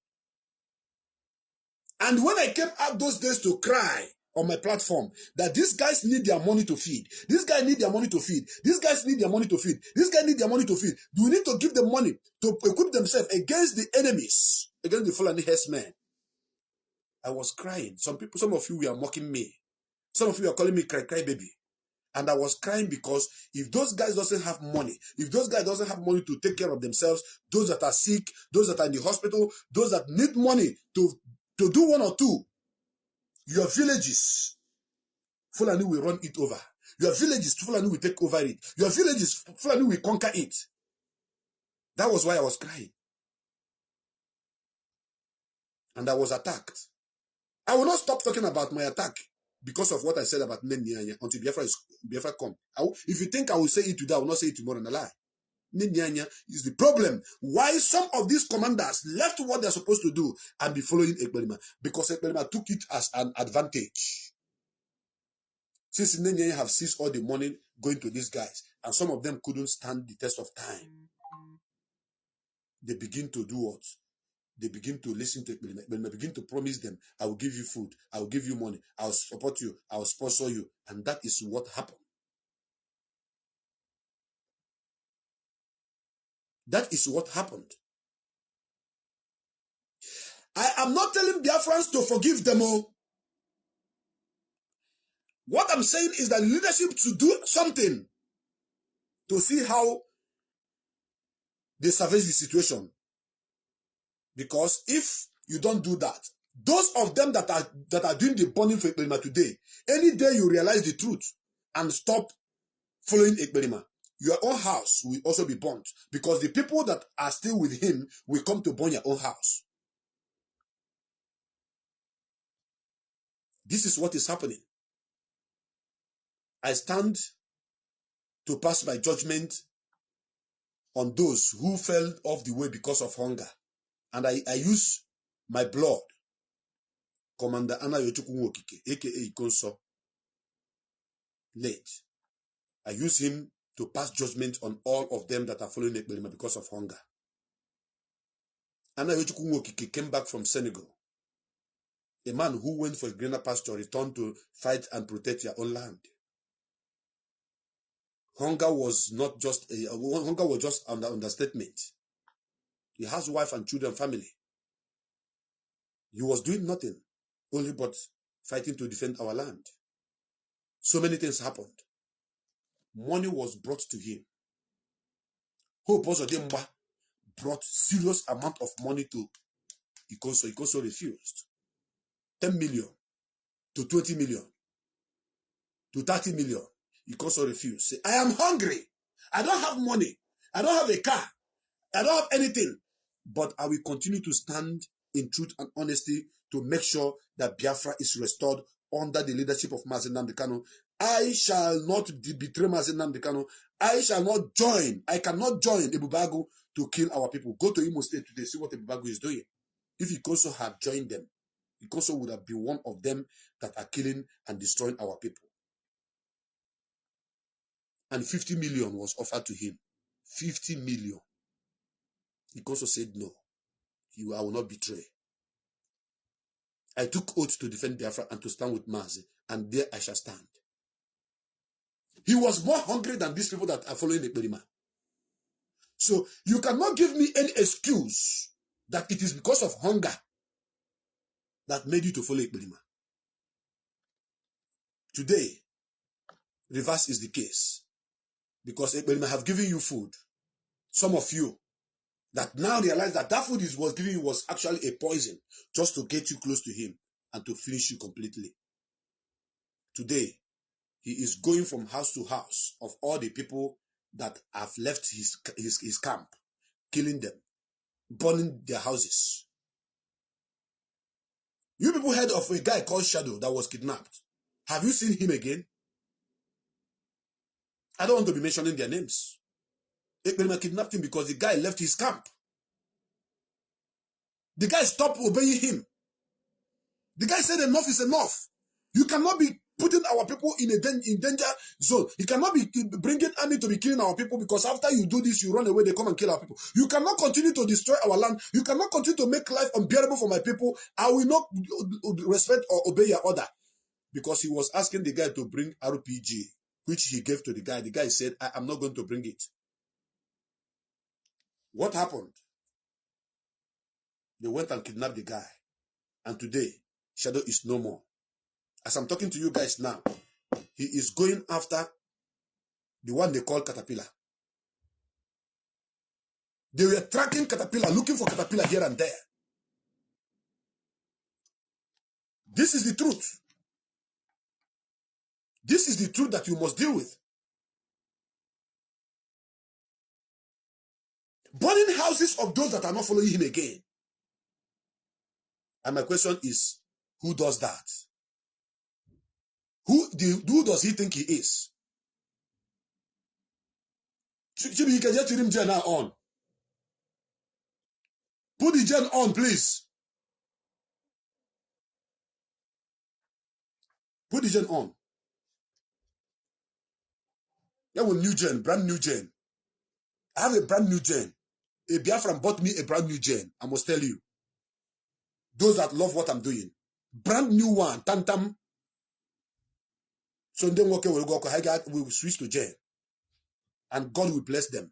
And when I came out those days to cry on my platform that these guys need their money to feed, these guys need their money to feed, these guys need their money to feed, these guys need their money to feed, do we need to give them money to equip themselves against the enemies, against the Fulani herdsmen? I was crying. Some people, some of you were mocking me. Some of you are calling me cry baby. And I was crying because if those guys doesn't have money, if those guys doesn't have money to take care of themselves, those that are sick, those that are in the hospital, those that need money to do one or two, your villages, Fulani will run it over. Your villages, Fulani will take over it. Your villages, Fulani will conquer it. That was why I was crying. And I was attacked. I will not stop talking about my attack because of what I said about Nenianya until Biafra come. If you think I will say it today, I will not say it tomorrow and a lie. Nenianya is the problem. Why some of these commanders left what they're supposed to do and be following Ekberima? Because Ekberima took it as an advantage. Since Nenianya have seized all the money going to these guys, and some of them couldn't stand the test of time, they begin to do what? They begin to listen to Ekberima. Ekberima begin to promise them, "I will give you food, I will give you money, I will support you, I will sponsor you." And that is what happened. That is what happened. I am not telling Biafrans to forgive them all. What I'm saying is that leadership should do something to see how they salvage the situation. Because if you don't do that, those of them that are doing the burning for Ekberima today, any day you realize the truth and stop following Ekberima, your own house will also be burnt. Because the people that are still with him will come to burn your own house. This is what is happening. I stand to pass my judgment on those who fell off the way because of hunger. And I use my blood, Commander Anna Yochukwu-Okike, aka Ikonso, late. I use him to pass judgment on all of them that are following Ekberima because of hunger. Anna Yochukwu-Okike came back from Senegal. A man who went for a greener pasture returned to fight and protect your own land. Hunger was not just hunger was just an understatement. He has wife and children, family. He was doing nothing, only but fighting to defend our land. So many things happened. Money was brought to him. Hope also brought serious amount of money to Ikonso. Ikonso refused. 10 million to 20 million to 30 million. Ikonso refused. Say, "I am hungry. I don't have money. I don't have a car. I don't have anything. But I will continue to stand in truth and honesty to make sure that Biafra is restored under the leadership of Mazi Nnamdi Kanu I shall not betray Mazi Nnamdi Kanu. I shall not join. I cannot join Ebubagu to kill our people. Go to Imo State today, see what Ebubagu is doing. If he also had joined them, he also would have been one of them that are killing and destroying our people. And 50 million was offered to him. 50 million. He also said no. I will not betray. I took oath to defend Biafra and to stand with Mazi, and there I shall stand. He was more hungry than these people that are following the Ekperima. So you cannot give me any excuse that it is because of hunger that made you to follow Ekperima. Today, reverse is the case. Because Ekperima have given you food. Some of you that now realize that that food was giving you was actually a poison just to get you close to him and to finish you completely. Today, he is going from house to house of all the people that have left his camp, killing them, burning their houses. You people heard of a guy called Shadow that was kidnapped. Have you seen him again? I don't want to be mentioning their names. Ekperima kidnapped him because the guy left his camp. The guy stopped obeying him. The guy said enough is enough. You cannot be putting our people in a danger zone. You cannot be bringing army to be killing our people because after you do this, you run away, they come and kill our people. You cannot continue to destroy our land. You cannot continue to make life unbearable for my people. I will not respect or obey your order. Because he was asking the guy to bring RPG, which he gave to the guy. The guy said, I am not going to bring it. What happened? They went and kidnapped the guy. And today, Shadow is no more. As I'm talking to you guys now, he is going after the one they call Caterpillar. They were tracking Caterpillar, looking for Caterpillar here and there. This is the truth. This is the truth that you must deal with. Burning houses of those that are not following him again. And my question is, who does that? Who does he think he is? Chibi, you can just turn him gen now on. Put the gen on, please. Put the gen on. That was new gen, brand new gen. I have a brand new gen. A Biafran bought me a brand new gen. I must tell you. Those that love what I'm doing. Brand new one. Tantam. So then okay, we'll go. We will switch to gen. And God will bless them.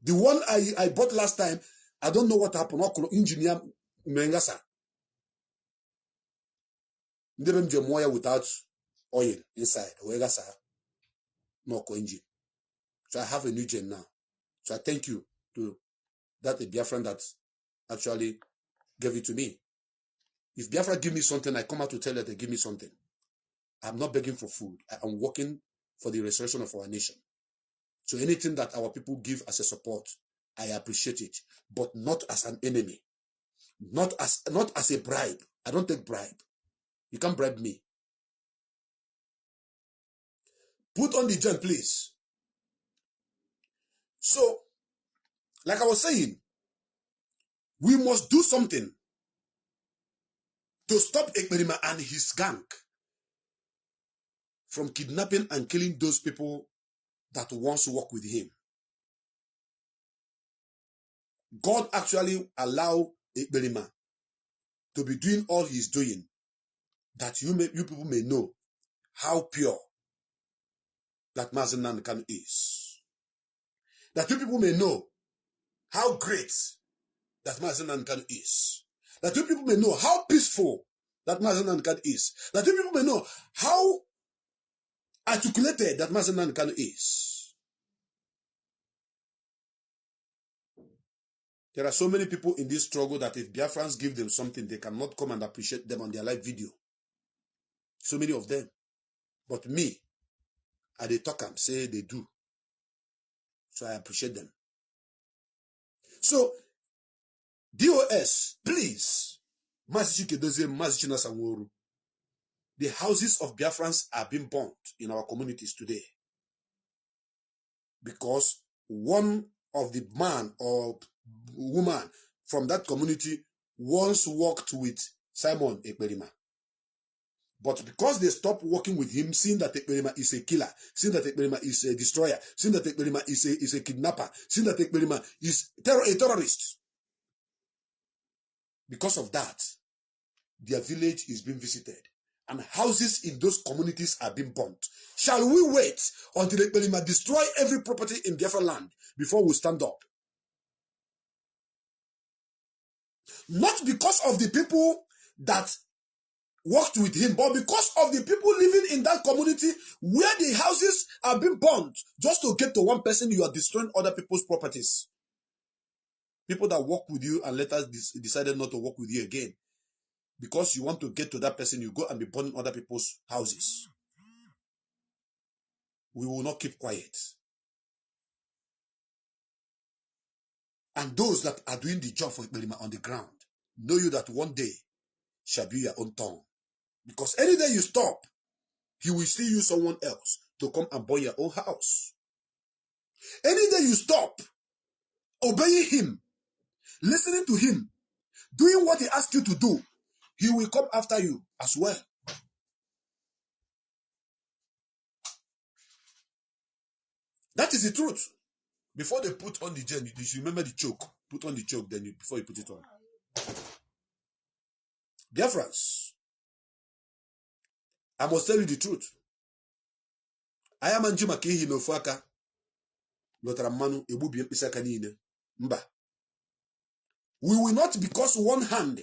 The one I bought last time, I don't know what happened. What engineer Mengasa. Ndebem jemoya without oil inside. No engine. So I have a new gen now. So I thank you to that Biafran that actually gave it to me. If Biafra give me something, I come out to tell that they give me something. I'm not begging for food. I am working for the restoration of our nation. So anything that our people give as a support, I appreciate it, but not as an enemy. Not as a bribe. I don't take bribe. You can't bribe me. Put on the gen, please. So, like I was saying, we must do something to stop Ekperima and his gang from kidnapping and killing those people that once worked with him. God actually allowed Ekperima to be doing all he's doing, that you people may know how pure that Mazi Nnamdi Kanu is. That you people may know how great that Mazi Nnamdi Kanu is. That you people may know how peaceful that Mazi Nnamdi Kanu is. That you people may know how articulated that Mazi Nnamdi Kanu is. There are so many people in this struggle that if Biafrans give them something, they cannot come and appreciate them on their live video. So many of them. But me, they talk and say they do. So I appreciate them. So, DOS, please, Mazi Chikedozie, Mazi Chinasa Nworu, the houses of Biafrans are being burnt in our communities today because one of the man or woman from that community once worked with Simon Ekperima. But because they stopped working with him, seeing that Ekperima is a killer, seeing that Ekperima is a destroyer, seeing that Ekperima is a kidnapper, seeing that Ekperima is a terrorist. Because of that, their village is being visited and houses in those communities are being burnt. Shall we wait until Ekperima destroy every property in Biafra land before we stand up? Not because of the people that worked with him, but because of the people living in that community where the houses are being burnt. Just to get to one person, you are destroying other people's properties. People that work with you and later decided not to work with you again. Because you want to get to that person, you go and be burning other people's houses. We will not keep quiet. And those that are doing the job for Ekperima on the ground, know you that one day shall be your own turn. Because any day you stop, he will still use someone else to come and burn your own house. Any day you stop obeying him, listening to him, doing what he asks you to do, he will come after you as well. That is the truth. Before they put on the gel, you should remember the choke. Put on the choke before you put it on. Dear friends, I must tell you the truth. I am Anjima Kehi no Fuaka. Lotaramanu Ebubi Pisaka niile. Mba. We will not, because one hand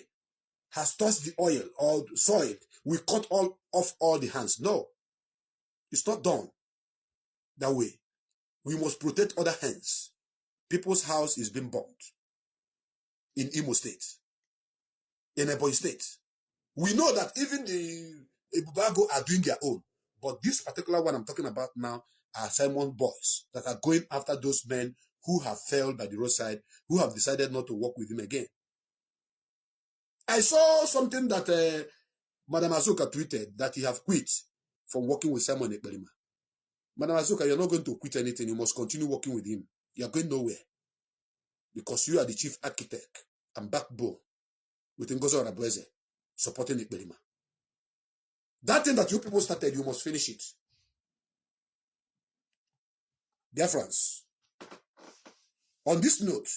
has touched the oil or soil, we cut off all the hands. No. It's not done that way. We must protect other hands. People's house is being burnt in Imo State, in Ebonyi State. We know that even the Ebubago are doing their own. But this particular one I'm talking about now are Simon boys that are going after those men who have failed by the roadside, who have decided not to work with him again. I saw something that Madam Azuka tweeted, that he have quit from working with Simon Ekperima. Madam Azuka, you're not going to quit anything. You must continue working with him. You're going nowhere. Because you are the chief architect and backbone with Ngozo Arabueze supporting Ekperima. That thing that you people started, you must finish it. Dear friends, on this note,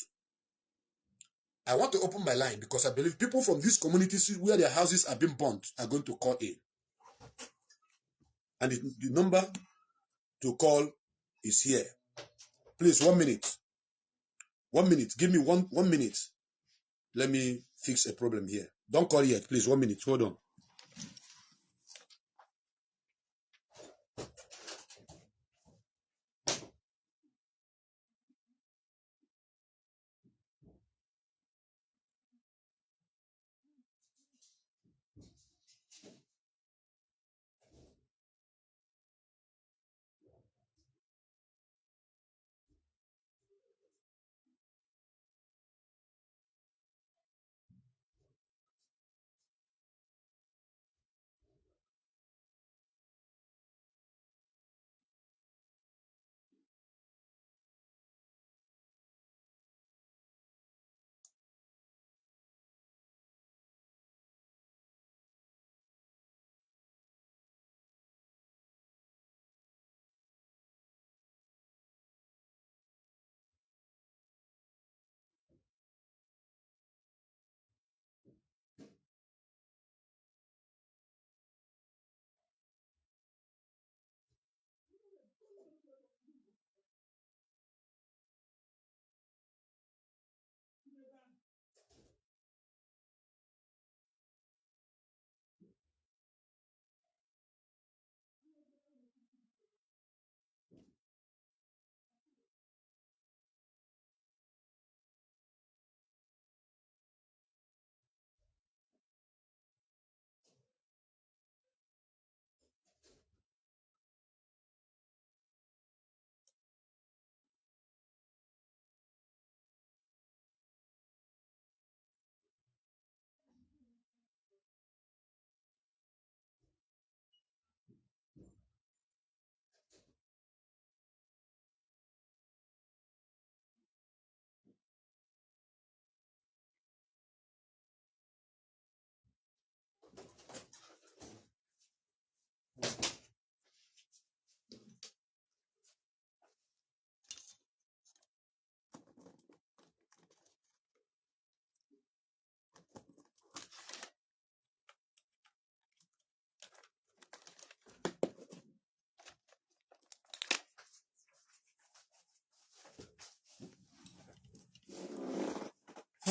I want to open my line because I believe people from these communities where their houses are being burnt are going to call in. And the number to call is here. Please, 1 minute. 1 minute. Give me one minute. Let me fix a problem here. Don't call yet, please. 1 minute. Hold on.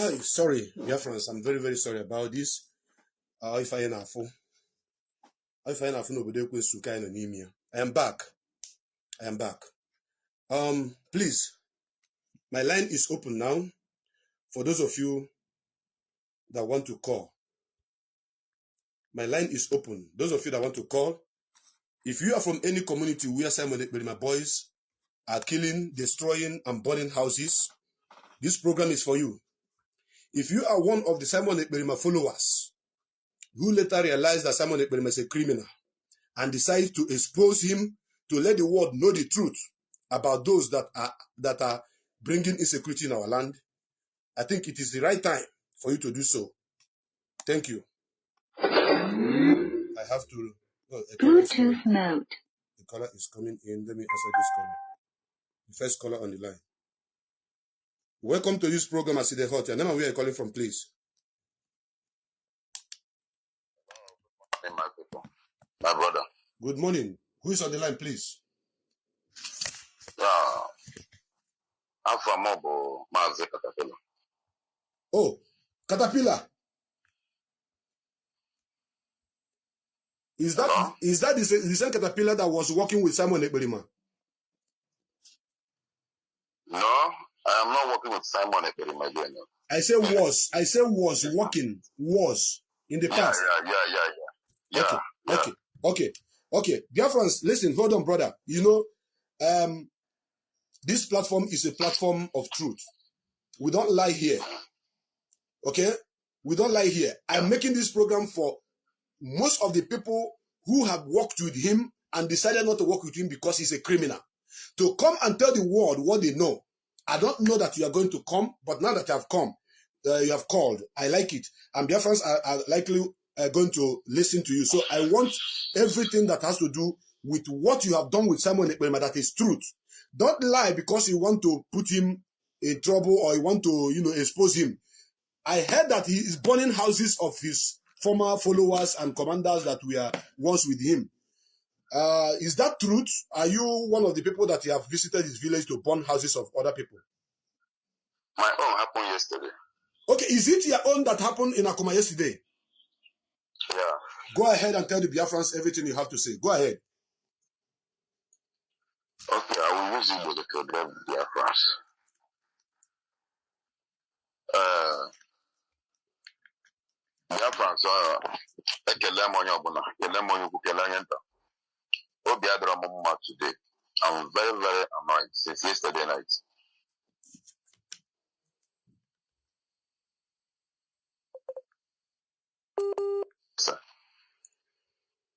Hi, sorry, dear friends. I'm very, very sorry about this. If I am back. I am back. Please, my line is open now for those of you that want to call. My line is open. Those of you that want to call, if you are from any community where Simon Ekberima boys are killing, destroying, and burning houses, this program is for you. If you are one of the Simon Ekberima followers who later realized that Simon Ekberima is a criminal and decides to expose him to let the world know the truth about those that are bringing insecurity in our land, I think it is the right time for you to do so. Thank you. I have to... Bluetooth mode. The caller is coming in. Let me answer this caller. The first caller on the line. Welcome to this program, Aside Hot. Your name and where you're calling from, please. My people. My brother. Good morning. Who is on the line, please? I'm from Mazi Caterpillar. Oh, Caterpillar. Is that the same Caterpillar that was working with Simon Ekberima? No, I am not working with Simon Ekberima again. I say was working in the past. Yeah. Okay. Dear friends, listen, hold on, brother. You know, this platform is a platform of truth. We don't lie here. Okay? We don't lie here. I'm making this program for most of the people who have worked with him and decided not to work with him because he's a criminal. To come and tell the world what they know. I don't know that you are going to come, but now that you have come, you have called. I like it. And dear friends are likely going to listen to you. So I want everything that has to do with what you have done with Simon Ekberima that is truth. Don't lie because you want to put him in trouble or you want to, expose him. I heard that he is burning houses of his former followers and commanders that were once with him. Is that truth? Are you one of the people that have visited his village to burn houses of other people? My own happened yesterday. Okay, is it your own that happened in Akuma yesterday? Yeah. Go ahead and tell the Biafrans everything you have to say. Go ahead. Okay, I will use it to tell the Biafrans. Biafrans, ekele m onye ọbụla, ekele m onye ukwu, ekele onye nta. Obi adịrọ m mma today. I'm very, very annoyed since yesterday night. Sir.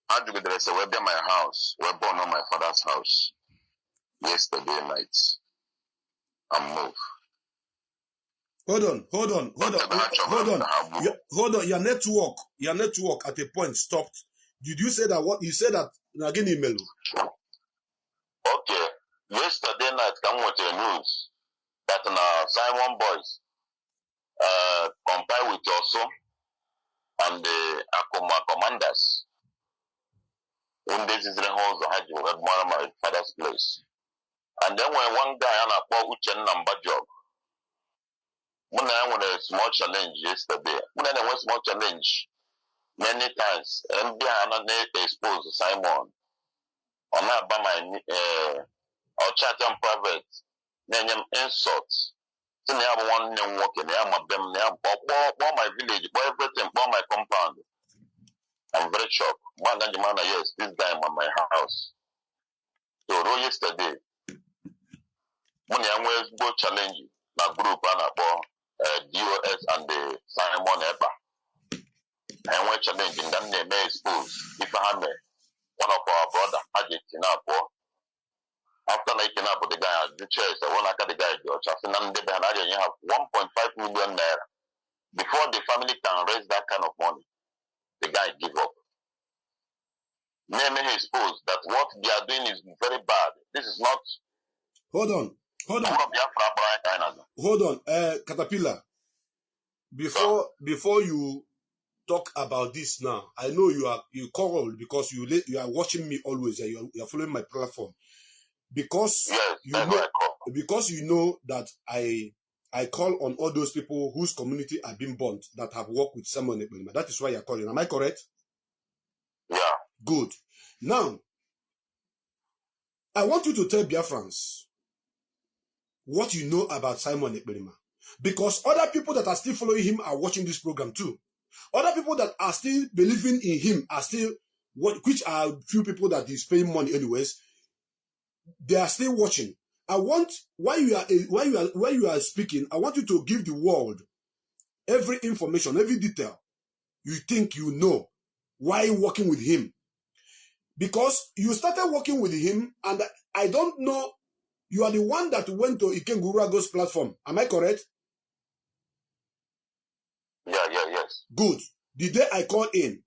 I do the rest of my house. We're born on my father's house yesterday night. And move. Hold on. Your network at a point stopped. Did you say that what you said that again email? Okay. Yesterday night come with the news that Simon boys compare with also and the Akuma commanders. When this is the house I had one of my father's place. And then when one guy on a poor Uchen number job, when I had a small challenge yesterday, when I had a small challenge many times, and they are not exposed to Simon. On that by my or chat and private, then insults. So they have one name working, they have them, they have all my village, everything, all my compound. I'm very shocked. One guy, yes, this guy on my house. So yesterday, when I was go challenge my group and DOS and the Simon Eba. I went challenging them, they may expose if I have one of our brother, Magic Tinapo. After making up with the guy at the church, I want to cut the guy, George. After you have 1.5 million naira. Before the family can raise that kind of money, the guy give up. Name exposed that what they are doing is very bad. This is not. Hold on, Caterpillar. Before you talk about this now, I know you called because you are watching me always. You are following my platform because yes, you know that I I call on all those people whose community are being burnt that have worked with Simon Ekperima. That is why you're calling. Am I correct? Yeah. Good. Now, I want you to tell Biafrans what you know about Simon Ekperima. Because other people that are still following him are watching this program too. Other people that are still believing in him are still, which are few people that is paying money anyways, they are still watching. I want, while you are speaking, I want you to give the world every information, every detail you think you know while working with him. Because you started working with him, and I don't know, you are the one that went to Ikengurago's platform. Am I correct? Yes. Good. The day I called in,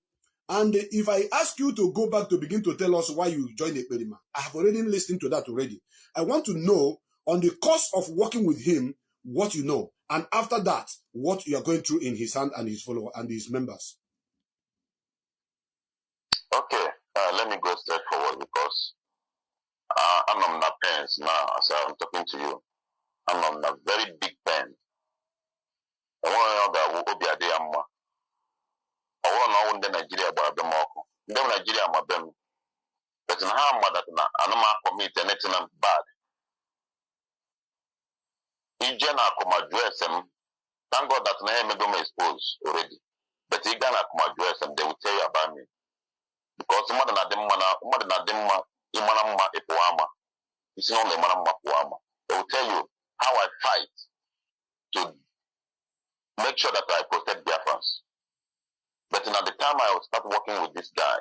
and if I ask you to go back to begin to tell us why you joined Ekperima, I have already listened to that already. I want to know, on the course of working with him, what you know, and after that, what you are going through in his hand and his followers and his members. Okay, let me go straight forward because I'm on the pens now as I'm talking to you. I'm on a very big pen. I want to know that I want to know Nigeria about them all. Them Nigeria about them. But in how much that I don't commit anything bad. In general, come address them. Thank God that I am going to expose already. But in Ghana, come address them. They will tell you about me. Because more than a demon, it's not the man. They will tell you how I fight to make sure that I protect Biafrans. But at the time I start working with this guy,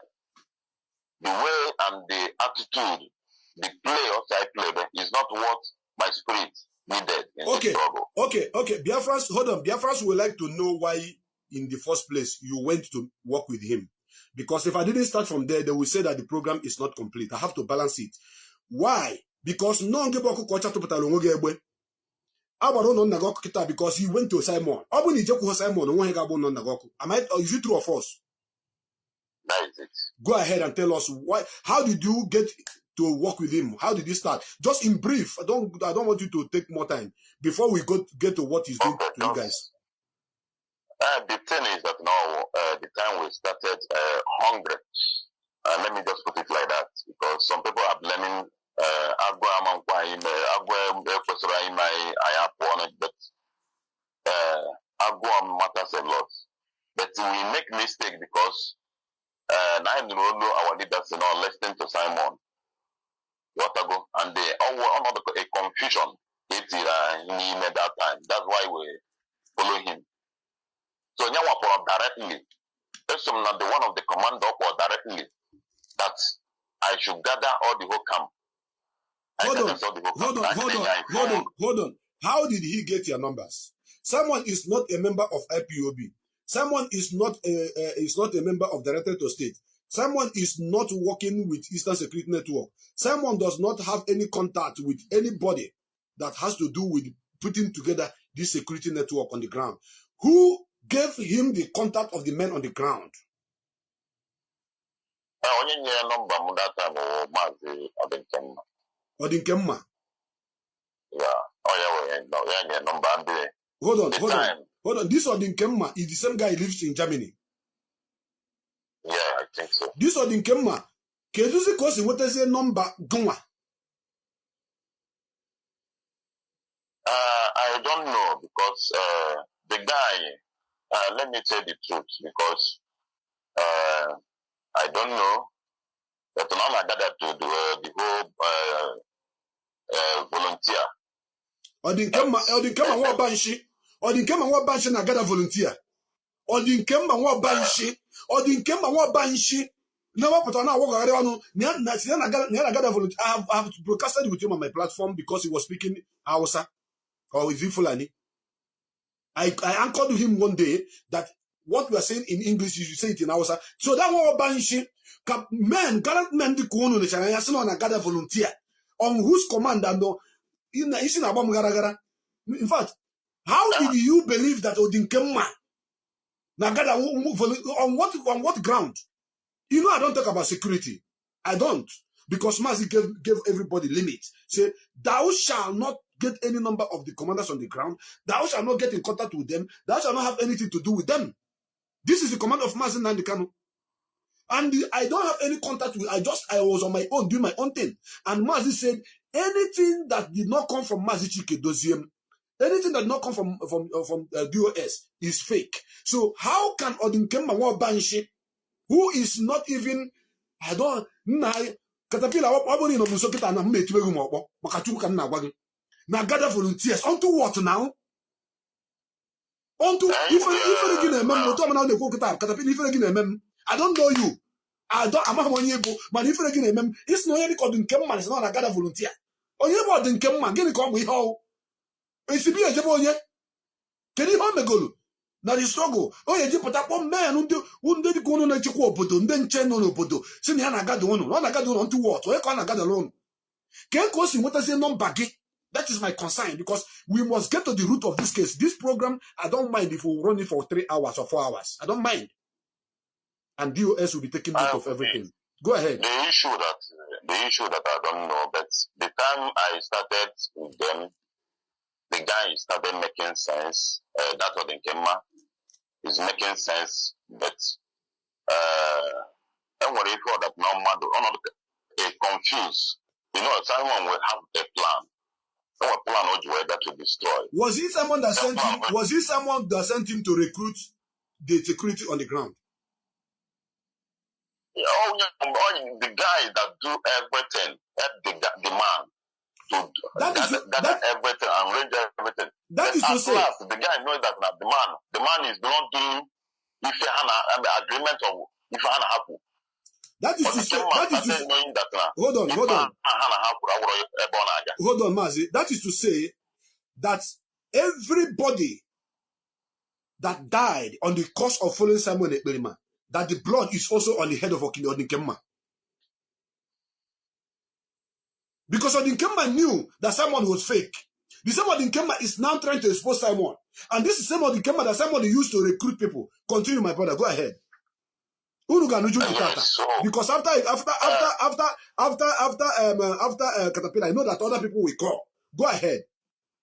the way and the attitude, the play also I played is not what my spirit needed in this struggle. Okay. Biafrans, hold on. Biafrans would like to know why, in the first place, you went to work with him. Because if I didn't start from there, they will say that the program is not complete. I have to balance it. Why? Because no because he went to Simon. Simon. Am I, is it true or false? That is it. Go ahead and tell us why. How did you get to work with him? How did you start? Just in brief. I don't want you to take more time before we get to what he's doing to you guys. The thing is that now, the time we started hungry. Let me just put it like that, because some people are blaming Agua matters a lot. But we make mistake because I don't know our leaders listening to Simon Watago, and they all a confusion in that time. That's why we follow him. So now directly, if I'm not the one of the command or directly, that I should gather all the whole camp. Hold on. How did he get your numbers? Someone is not a member of IPOB. Someone is not a member of Directorate of State. Someone is not working with Eastern Security Network. Someone does not have any contact with anybody that has to do with putting together this security network on the ground. Who gave him the contact of the men on the ground? Odinkemma. Yeah. Hold on. This Odinkemma is the same guy who lives in Germany. Yeah, I think so. This Odinkemma, keduzi kosi weteze number gwa? I don't know, because the guy, let me tell the truth, because I don't know, but now I gathered to do the whole volunteer. Odinkemma wa banshi na gather volunteer. Odinkemma wa banshi. Never put on our work around. I have broadcasted with him on my platform because he was speaking Hausa or is it Fulani. I anchored him one day that what we are saying in English, you should say it in Hausa. So that one banshi, gallant men the kuno the gather volunteer on whose command and in fact, how did you believe that Odinkemma Nagada on what ground? You know, I don't talk about security. I don't. Because Mazi gave everybody limits. Say, thou shalt not get any number of the commanders on the ground. Thou shalt not get in contact with them. Thou shalt not have anything to do with them. This is the command of Mazi Nnamdi Kanu. And I don't have any contact with, I was on my own, doing my own thing. And Mazi said, anything that did not come from Mazi Chike Doziem, anything that did not come from DOS is fake. So how can Odinkemma Wabanshi, who is not even, I don't know, Caterpillar, now gather volunteers. Onto what now? Onto if I don't know you. I'm not but if it's no any called Nkemman, it's not a gather volunteer. Oh, you about Nkemman, get it come with how it's to be a Jabonia. Can you hold the goal? Now the struggle. Oh, you put up one man who did go on a chico, then chen on Obodo. Send Hannah got one, I got on to what? Where can I got alone? Can't cause him what I say non baggy. That is my concern because we must get to the root of this case. This program, I don't mind if we run it for 3 hours or 4 hours. I don't mind. And DOS will be taking note of everything. Go ahead. The issue that I don't know, but the time I started with them, the guy started making sense. That was in Kema is making sense, but and what if that no confused? You know, someone will have a plan. Our plan that to destroy. Was he someone that sent him? Was he someone that sent him to recruit the security on the ground? Oh yeah, the guy that do everything, the man to gather everything and arrange everything. That is to say, the guy knows that the man is not doing if he had an agreement of if he had happen. That is to say, hold on, Mazi. That is to say that everybody that died on the course of following Simon Ekperima, that the blood is also on the head of Odinkemma. Because Odinkemma knew that Simon was fake. The same Odinkemma is now trying to expose Simon. And this is the same Odinkemma that Simon used to recruit people. Continue, my brother. Go ahead. Because after Caterpillar, I know that other people will call. Go ahead.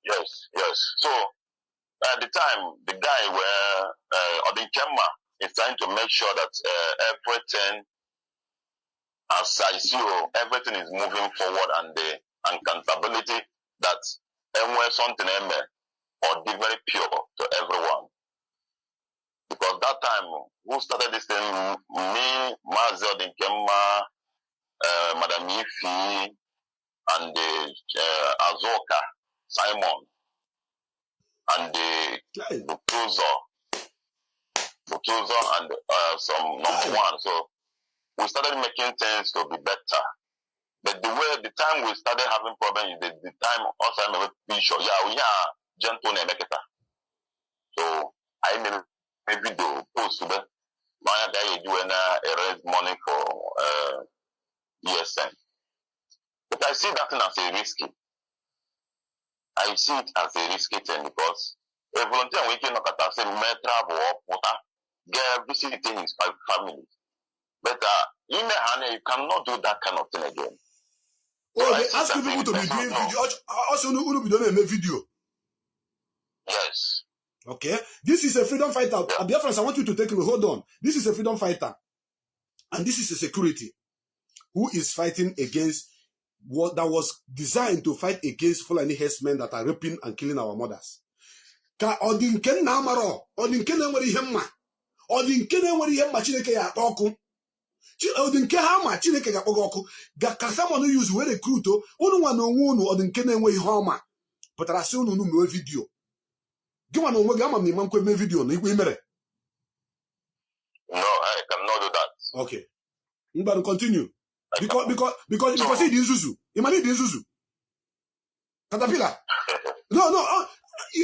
Yes. So at the time, the guy where Odinkemma is trying to make sure that everything, as I see, everything is moving forward and the accountability that when something or be very pure to everyone. Because that time, who started this thing? Me, Mazi Odinkemma, Madam Ifi, and Azoka, Simon, and the Butuzo, and some number one. So we started making things to be better. But the time we started having problems is the time also I'm be sure, we are gentle and make it. So I made a video post to them. My guy doing raise money for ESN. But I see that as a risky. I see it as a risky thing because a volunteer we can look at say may travel or water, get visiting his family. But in the hand you cannot do that kind of thing again. Oh, so they ask people to be doing video. Also, no be doing a video. Yes. Okay, this is a freedom fighter. Yeah. Dear friends, I want you to take a hold on. This is a freedom fighter, and this is a security who is fighting against what that was designed to fight against Fulani herdsmen that are raping and killing our mothers. Ka Odinken na amaro, Odinken enwere ihe mma, Odinken enwere ihe mma Chineke ya akpọ ọkụ. Odinken ha ma Chineke ga akpọ ọkụ. Ga ka someone use we recruit unu nwa na onwe unu Odinken enwe ihe ọma. Pụtara sị unu mee video. Give on over Gamma video. No, I cannot do that. Okay. But continue. Because he didn't Zuzu. Imani didn't Zuzu. Caterpillar. No.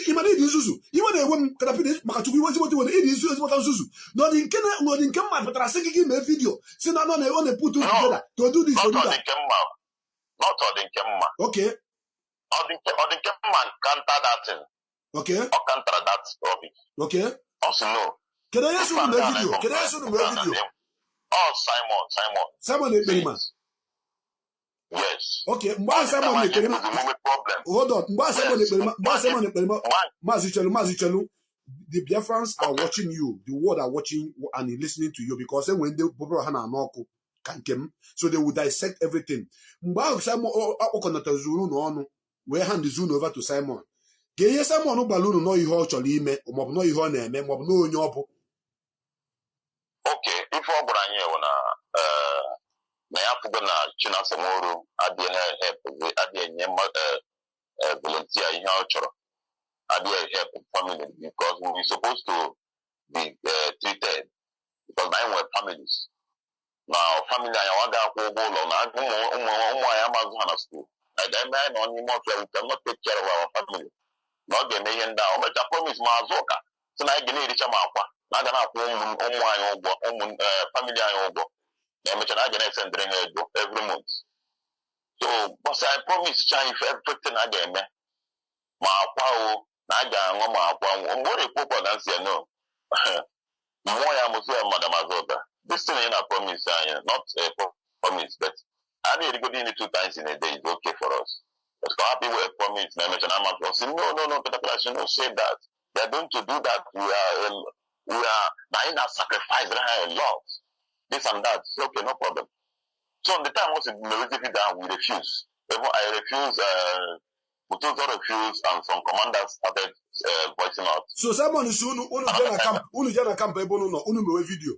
Imani didn't Zuzu. Even when Caterpillar Makatuki was what it is what Zuzu. No, in Kema, but I say give me a video. Say no, they want to put two together to do this. Not on the Kema. Okay. On the Kema counter that thing. Okay. Or counter that topic. Okay. Also no. Can I ask you the video? Can I ask you the video? Oh, Simon. Simon Ekperima. Yes. Okay, Simon hold on. Simon Mazi Chelu. The Biafrans are watching you. The world are watching and listening to you because when they so they will dissect everything. Simon we hand the Zulu over to Simon. Geye Simon balloon no ihe ọ chọrọ ime ma ọ bụ no ihe ọ na-eme ma ọ bụ no onye ọ bụ. Okay, if ọ gwara anyị na ya pụgo na Chinasemoro adịghị enye volunteer ihe ọ chọrọ, adịghị help family because we're supposed to be treated because na anyị nwere families. Now family anyị ọ ga-akwụ ụgwọ ụlọ na ụmụ anyị amazụ ha na school. Na ga-eme anyị nọ n'ime ọfịa, we cannot take care of our family. Na ọ ga-eme ihe ndị ahụ. O mecha promise ma azụ ụka si na anyị ga na-ericha ma akwa na a ga na-akwụ ụmụ anyị ụgwọ, family anyị ụgwọ. Na-emecha na a ga na-esendịrị ha ego every month. So bọsị anyị promise cha anyị everything a ga-eme ma akwa o na a ga-aṅụ ma akwa mgbe ọ na-ekwu ụkwa na nsị ya no mmụọ ya mụsị ya Madam Azụka. This thing in a promise, not a promise, but I need to go in 2 times in a day. It's okay for us. But for happy with a promise, no, Peter Clash, don't say that. They're going to do that. We are now in a sacrifice a lot. This and that. It's okay, no problem. So on the time was it down, we refuse. I refuse, Butuzo refused, and some commanders started voicing out. So someone is unu jana camp unu video.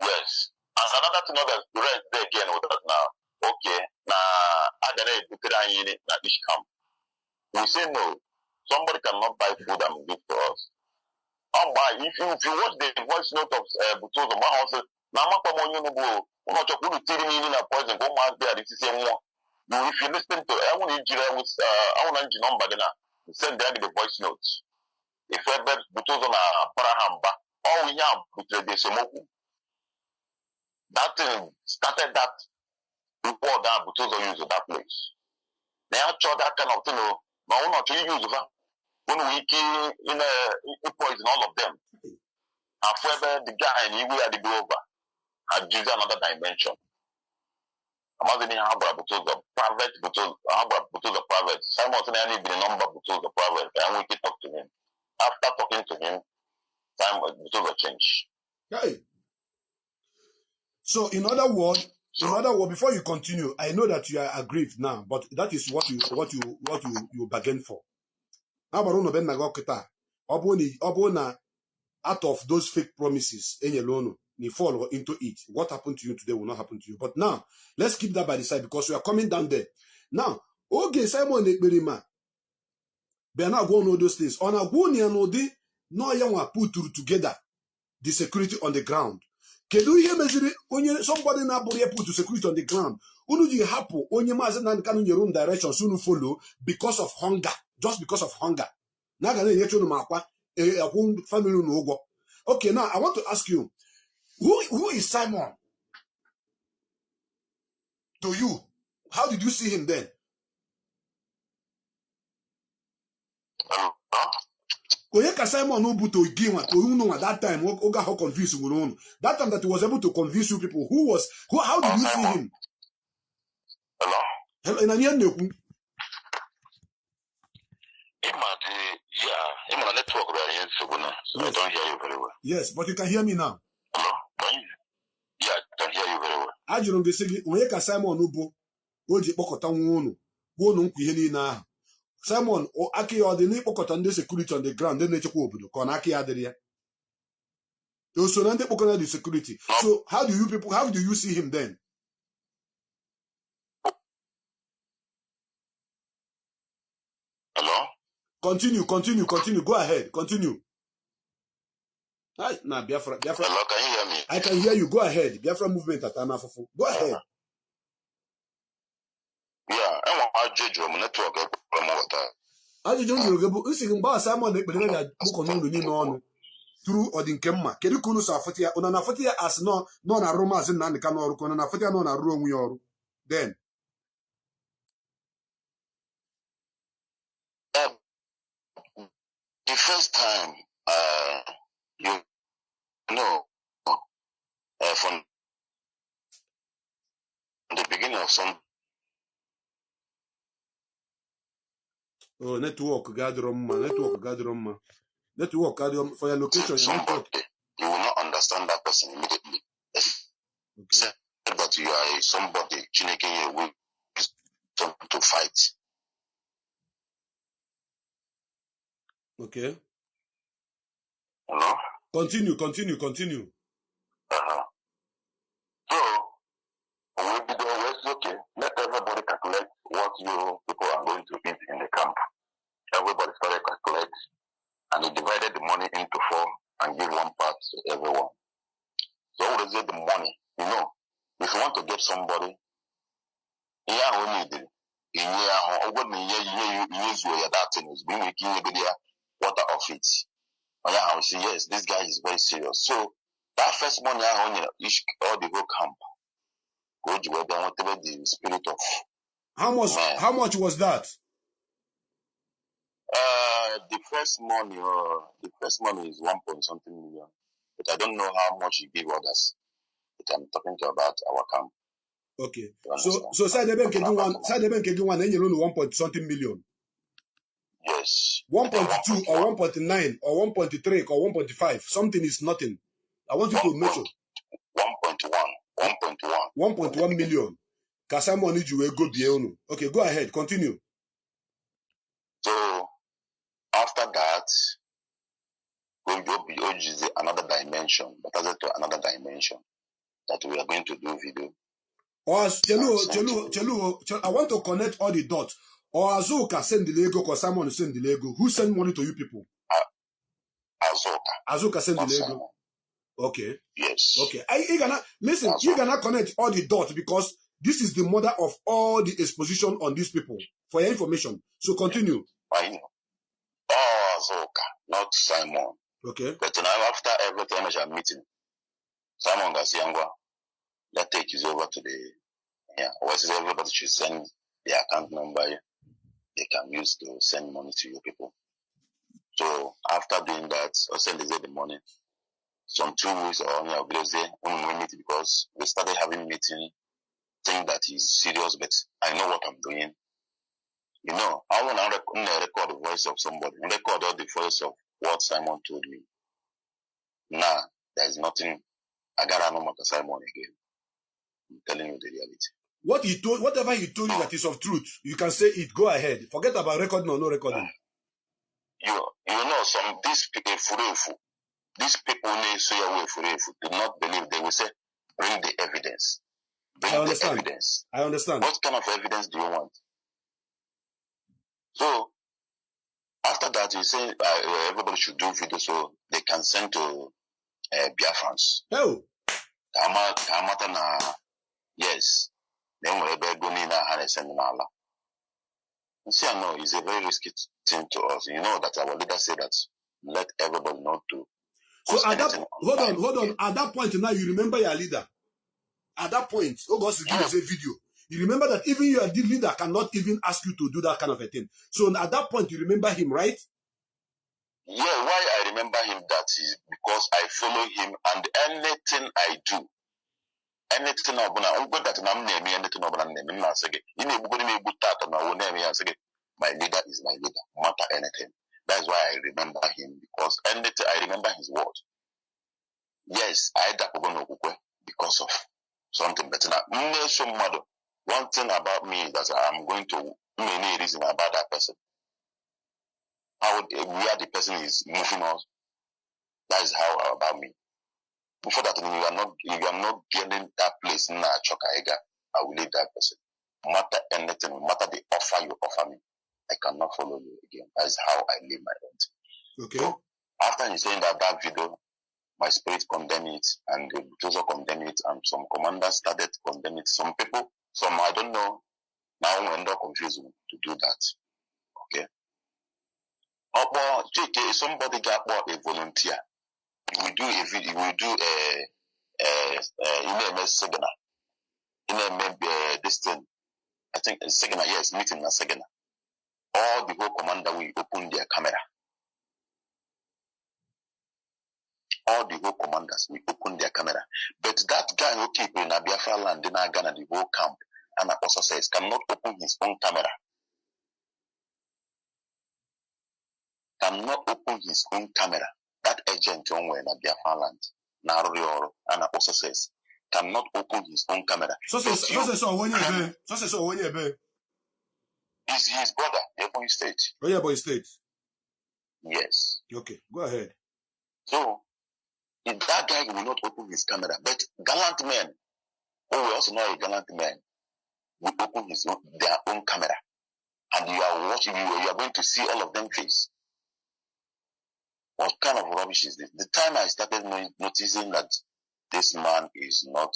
Yes. As another thing that right there again with that now. Okay. Now I gonna put in each camp. We say no. Somebody cannot buy food and give to us. If you watch the voice note of Butozo, my house now not to poison, go man there, this is if you listen to I want to number then send there the voice notes. If ever Butozo na Parahamba, all we have with the Somoku. That thing started that report that Butozo used that place. They actually that kind of thing, but we're not use that. When we kill poison all of them. And further the guy and we had to go over had used another dimension. Imagine how about Butozo private Butozo private. Simultaneously be the number Butozo private and we can talk to him. After talking to him, Butozo changed. Hey. So in other words, before you continue, I know that you are aggrieved now, but that is what you bargain for. How about out of those fake promises, you fall into it. What happened to you today will not happen to you. But now, let's keep that by the side because we are coming down there. Now, okay, Simon Ekberima, they are not going all those things. On a one no young put together the security on the ground. Kedu ihe meziri onye somebody na abụrụ put to security on the ground unu ji hapụ onye Mazi na nkanu nyere unu directions unu follow because of hunger, just because of hunger na ga na-enyecha unu makwa akwụ family unu ụgwọ. Okay, now I want to ask you, who is Simon to you? How did you see him then? Onye ka Simon no to give that time oga how confused unu. That time that he was able to convince you people, how did you see him? Hello, in anya nekwu. Yeah, my network right so I don't hear you very well. Yes, but you can hear me now. Hello? Yeah, I can hear you very well. Ajụrụ gị sị gị onye ka Simon bụ o ji kpọkọta nwa unu gwa unu nkwa ihe niile ahụ. Simon aka ya ọ dị n'ịkpọkọta ndị security on the ground ndị na-echekwa obodo ka ọ na aka ya adịrị ya? O so na ndị kpọkọta the security. So how do you see him then? Hello? Continue. Go ahead. Continue. Hi, nah, Biafra. Hello, can you hear me? I can hear you. Go ahead. Biafra movement at Anafufu. Go ahead. Yeah, I want to judge my network. Simon through or the Kemma. Kedukunu Safatia, Unanafatia as no a Romas in Nanikano, Konanafatia non a room your then. The first time, from the beginning of some Oh, network gathering, network gathering, network gathering for your location. Somebody, you will not understand that person immediately. Except that you are somebody Chineke will to fight. Okay. No? Continue. So, we did always okay. Let everybody calculate what you people are going to eat in the camp. Everybody started calculate, and he divided the money into 4 and give one part to everyone. So what is it? The money. You know, if you want to give somebody, what of it. I will say, yes, this guy is very serious. So that first money I own all the whole camp. Go to whatever the spirit of how much was that? The first money is 1.something million. But I don't know how much he gave others. But I'm talking to about our camp. Okay. So side even can do one, and you loan 1.something million. Yes. 1.2 or 1.9 or 1.3 or 1.5. Something is nothing. I want you to measure. 1.1 million. Kasamo need you go beyond. Okay, go ahead. Continue. So after that, going to be another dimension, but as to another dimension that we are going to do video. Or as Chelu, I want to connect all the dots. Or Azuka send the Lego because someone send the Lego. Who send money to you people? Azuka send the Lego. Okay. Yes. Okay. You're gonna connect all the dots because this is the mother of all the exposition on these people for your information. So continue. I know. Oh, Azuka, not Simon. Okay. But now after every time I meeting, Simon Gasiangwa, that take is over to the what is everybody should send the account number they can use to send money to you people. So after doing that, I send the money. Some 2 weeks or only of those days, because we started having meeting, think that he's serious, but I know what I'm doing. You know, I want to record the voice of somebody, record all the voice of what Simon told me. Nah, there is nothing. I gotta know about Simon again. I'm telling you the reality. Whatever he told you that is of truth, you can say it. Go ahead. Forget about recording or no recording. You know, these people do not believe. They will say, bring the evidence. I understand. What kind of evidence do you want? So after that, you say everybody should do video so they can send to Biafrans. Oh. Yes. Then wherever go in and send them Allah. You see, I know it's a very risky thing to us. You know that our leader said that let everybody know to. So at that hold on. At that point now, you remember your leader. At that point, August give us a video. You remember that even your leader cannot even ask you to do that kind of a thing. So at that point, you remember him, right? Yeah, why I remember him that is because I follow him and anything I do, anything I want, my leader is my leader, no matter anything. That's why I remember him because anything I remember his word. Yes, I because of something better. Now, one thing about me is that I'm going to many reason about that person. Where the person is moving on. That is how about me. Before that, you are not getting that place in Chokaiga. I will leave that person. No matter anything, no matter the offer you offer me, I cannot follow you again. That is how I live my own thing. Okay. So after you saying that video, my spirit condemned it, and the Butozo condemned it, and some commanders started condemning it. Some people, some I don't know, now I'm under confusion to do that. Okay. Somebody got a volunteer. We do a video, we do a signal. This thing, I think a signal, yes, meeting a signal. All the whole commander will open their camera. All the whole commanders will open their camera. But that guy who keep in Biafra land in Ghana, the whole camp, and also says cannot open his own camera. cannot open his own camera. That agent on when at Biafra land, Narurioro and Success cannot open his own camera. Success is his brother, Ebony State. Oh, yeah, Ebony State. Yes. Okay, go ahead. So, if that guy will not open his camera, but gallant men, we also know a gallant man, will open their own camera. And you are watching, you are going to see all of them face. What kind of rubbish is this? The time I started noticing that this man is not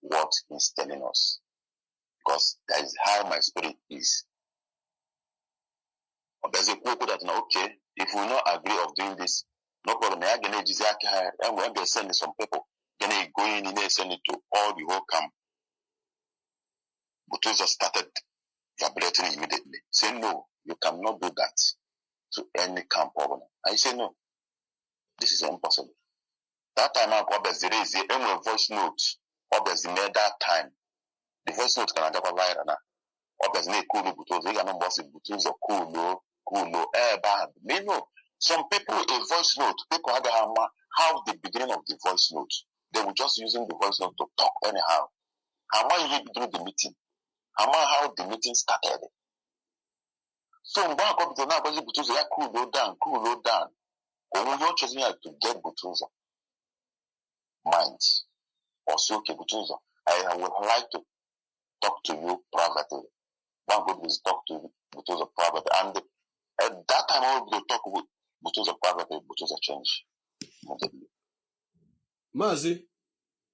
what he's telling us, because that is how my spirit is. There's a quote that, okay, if we not agree of doing this, no problem. I'm going to send some people. Then they go in and send it to all the whole camp. But just started vibrating immediately. Say, no, you cannot do that to any camp problem. I say, no, this is impossible. That time, I got the voice note. Obviously, made that time. The voice note can have a viral now. Obviously, cool, because they are not bossy, because of cool, bad. You know, some people, a voice note, people have the beginning of the voice note. They were just using the voice note to talk anyhow. And why you do the meeting? How the meeting started. So, back up to now, because they are cool, low down. Or you're choosing to get Butuza mind. Also, okay, Butuza, I would like to talk to you privately. One good is talk to Butuza privately. And at that time, I will talk with Butuza privately, Butuza change. Mazi,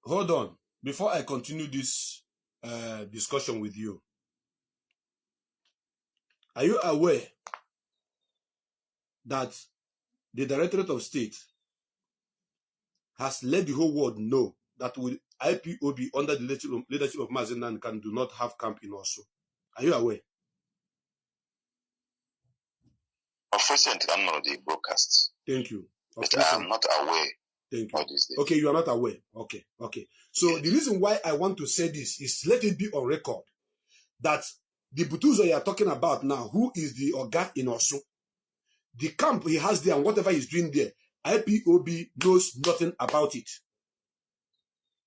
hold on. Before I continue this discussion with you, are you aware that the Directorate of State has let the whole world know that with IPOB under the leadership of Mazi Nankan do not have camp in Osu? Are you aware? Recently, I'm not the broadcast. Thank you. But I am not aware. Thank you. Of this thing. Okay, you are not aware. Okay. So yes. The reason why I want to say this is let it be on record that the Butuzo you are talking about now, who is the Oga in Osu, the camp he has there and whatever he's doing there, IPOB knows nothing about it.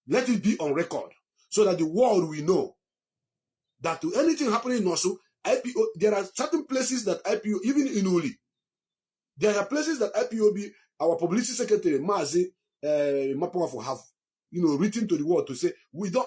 Let it be on record so that the world will know that to anything happening in Osu, IPO, there are certain places that IPO, even in Uli, there are places that IPOB, our publicity secretary, Mazi, Mapawafo have, written to the world to say,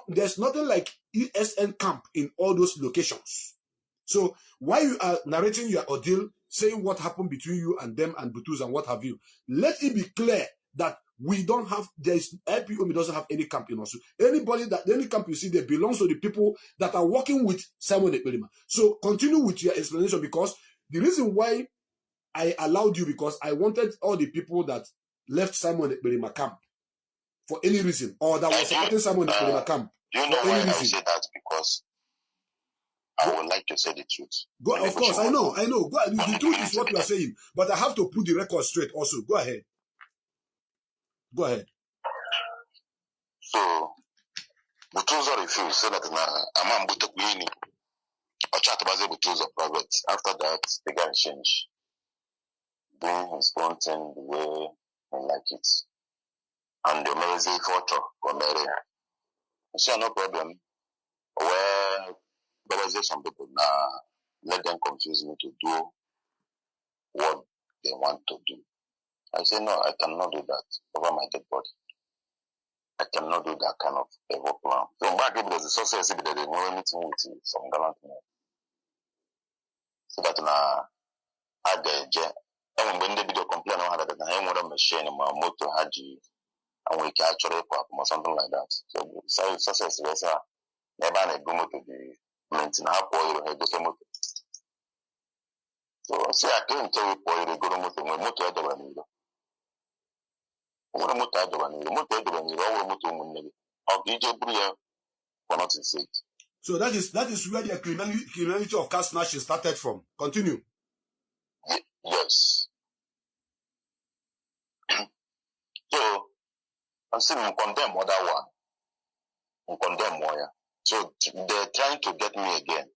there's nothing like ESN camp in all those locations. So while you are narrating your ordeal, saying what happened between you and them and Butus and what have you, let it be clear that IPOB doesn't have any camp in Osu. Any camp you see there belongs to the people that are working with Simon Ekperima. So continue with your explanation, because the reason why I allowed you, because I wanted all the people that left Simon Ekperima camp for any reason, or that was supporting Simon Ekperima camp for any reason. I will say that because I would like to say the truth. Of course, I know. Go ahead. The truth is what you are saying, but I have to put the record straight also. Go ahead. So, Butuzo refused, so that I'm Butukwini or Chatabaze Butuzo private. After that, the guy changed, doing his own thing the way I like it. And the Mazi photo for Mary. So, no problem. Where there was some people now, let them confuse me to do what they want to do. I say, no, I cannot do that over my dead body. I cannot do that kind of evil plan. So back then, there's a success that they were meeting with some gallant men. So that I and when they video complain on that, I want a machine in my motor had you, and we can actually pop or something like that. So success was never a good motor to be maintained up or a good motor. So I say, I can't tell you for a good motor when motor had the one. What a motor had the one, the motor had the one, all motor of DJ Bria for not in sight. So that is where the criminality of caste snatching started from. Continue. Yes. So I'm saying we condemn other one. We condemn more. So they're trying to get me again.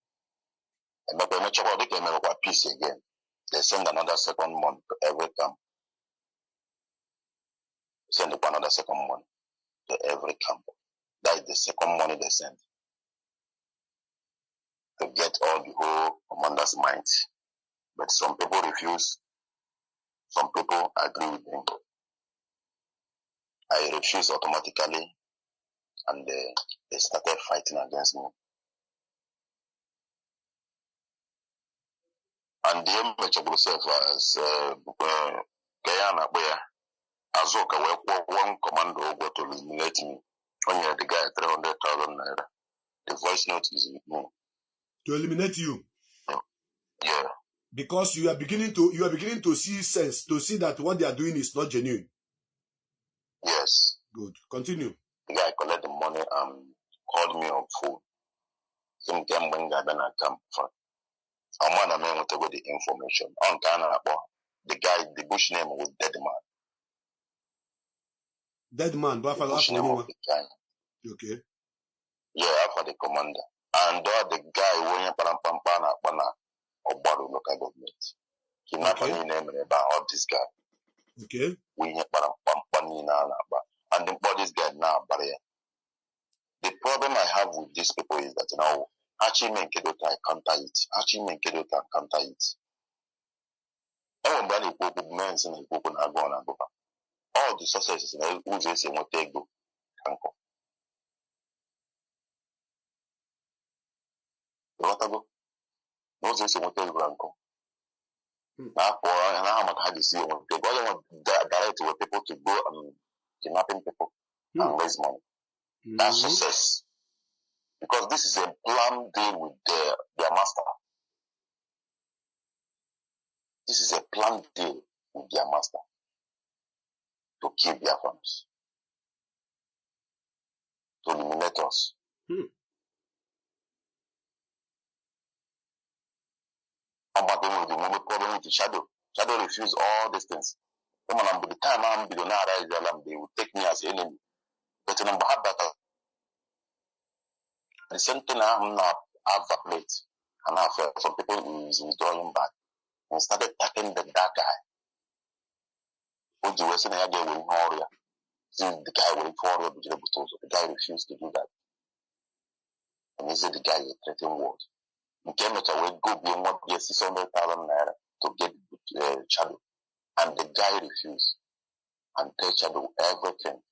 And but they make sure they can make peace again. they send another second money to every camp. Send another second money to every camp. That is the second money they send to get all the whole commander's might. But some people refuse. Some people agree with him. I refused automatically, and they started fighting against me. And the image of myself as Guyana, where Azoka were one commando over to eliminate me. When you had the guy 300,000 naira, the voice note is with me. To eliminate you? Yeah. Because you are beginning to see sense, to see that what they are doing is not genuine. Yes. Good. Continue. The guy collected the money and called me on phone. Some came when I come from. I'm one of them with the information. On Ghana, the guy, the bush name was Dead Man. Dead Man, the bush name of the guy. Okay. Yeah, after the commander. And the guy when you Obaru local government. Kidnapping name about this guy. Okay. We and the this guy now barrier. The problem I have with these people is that now Achimen Kedota counter it. Achimen Kedota counter it. All the successes in who's say what they go can go. What go? No say what they go. Now, and how much had you see what they go direct with people to go and kidnapping people and raise money. That's success. Because this is a planned deal with their master. This is a planned deal with their master to keep their funds, to eliminate us. I'm about to the moment problem with the shadow. Shadow refused all these things. By the time I'm billionaire, they will take me as enemy. But in that, the same thing I'm not evaporate. And I felt some people who is withdrawing back and started attacking that guy. What you were saying, I did with Moria. The guy went forward, the guy refused to do that. And he said the guy is a threatening word. He came out away, go beyond what 600,000 naira to get Shadow. And the guy refused and tell Shadow everything.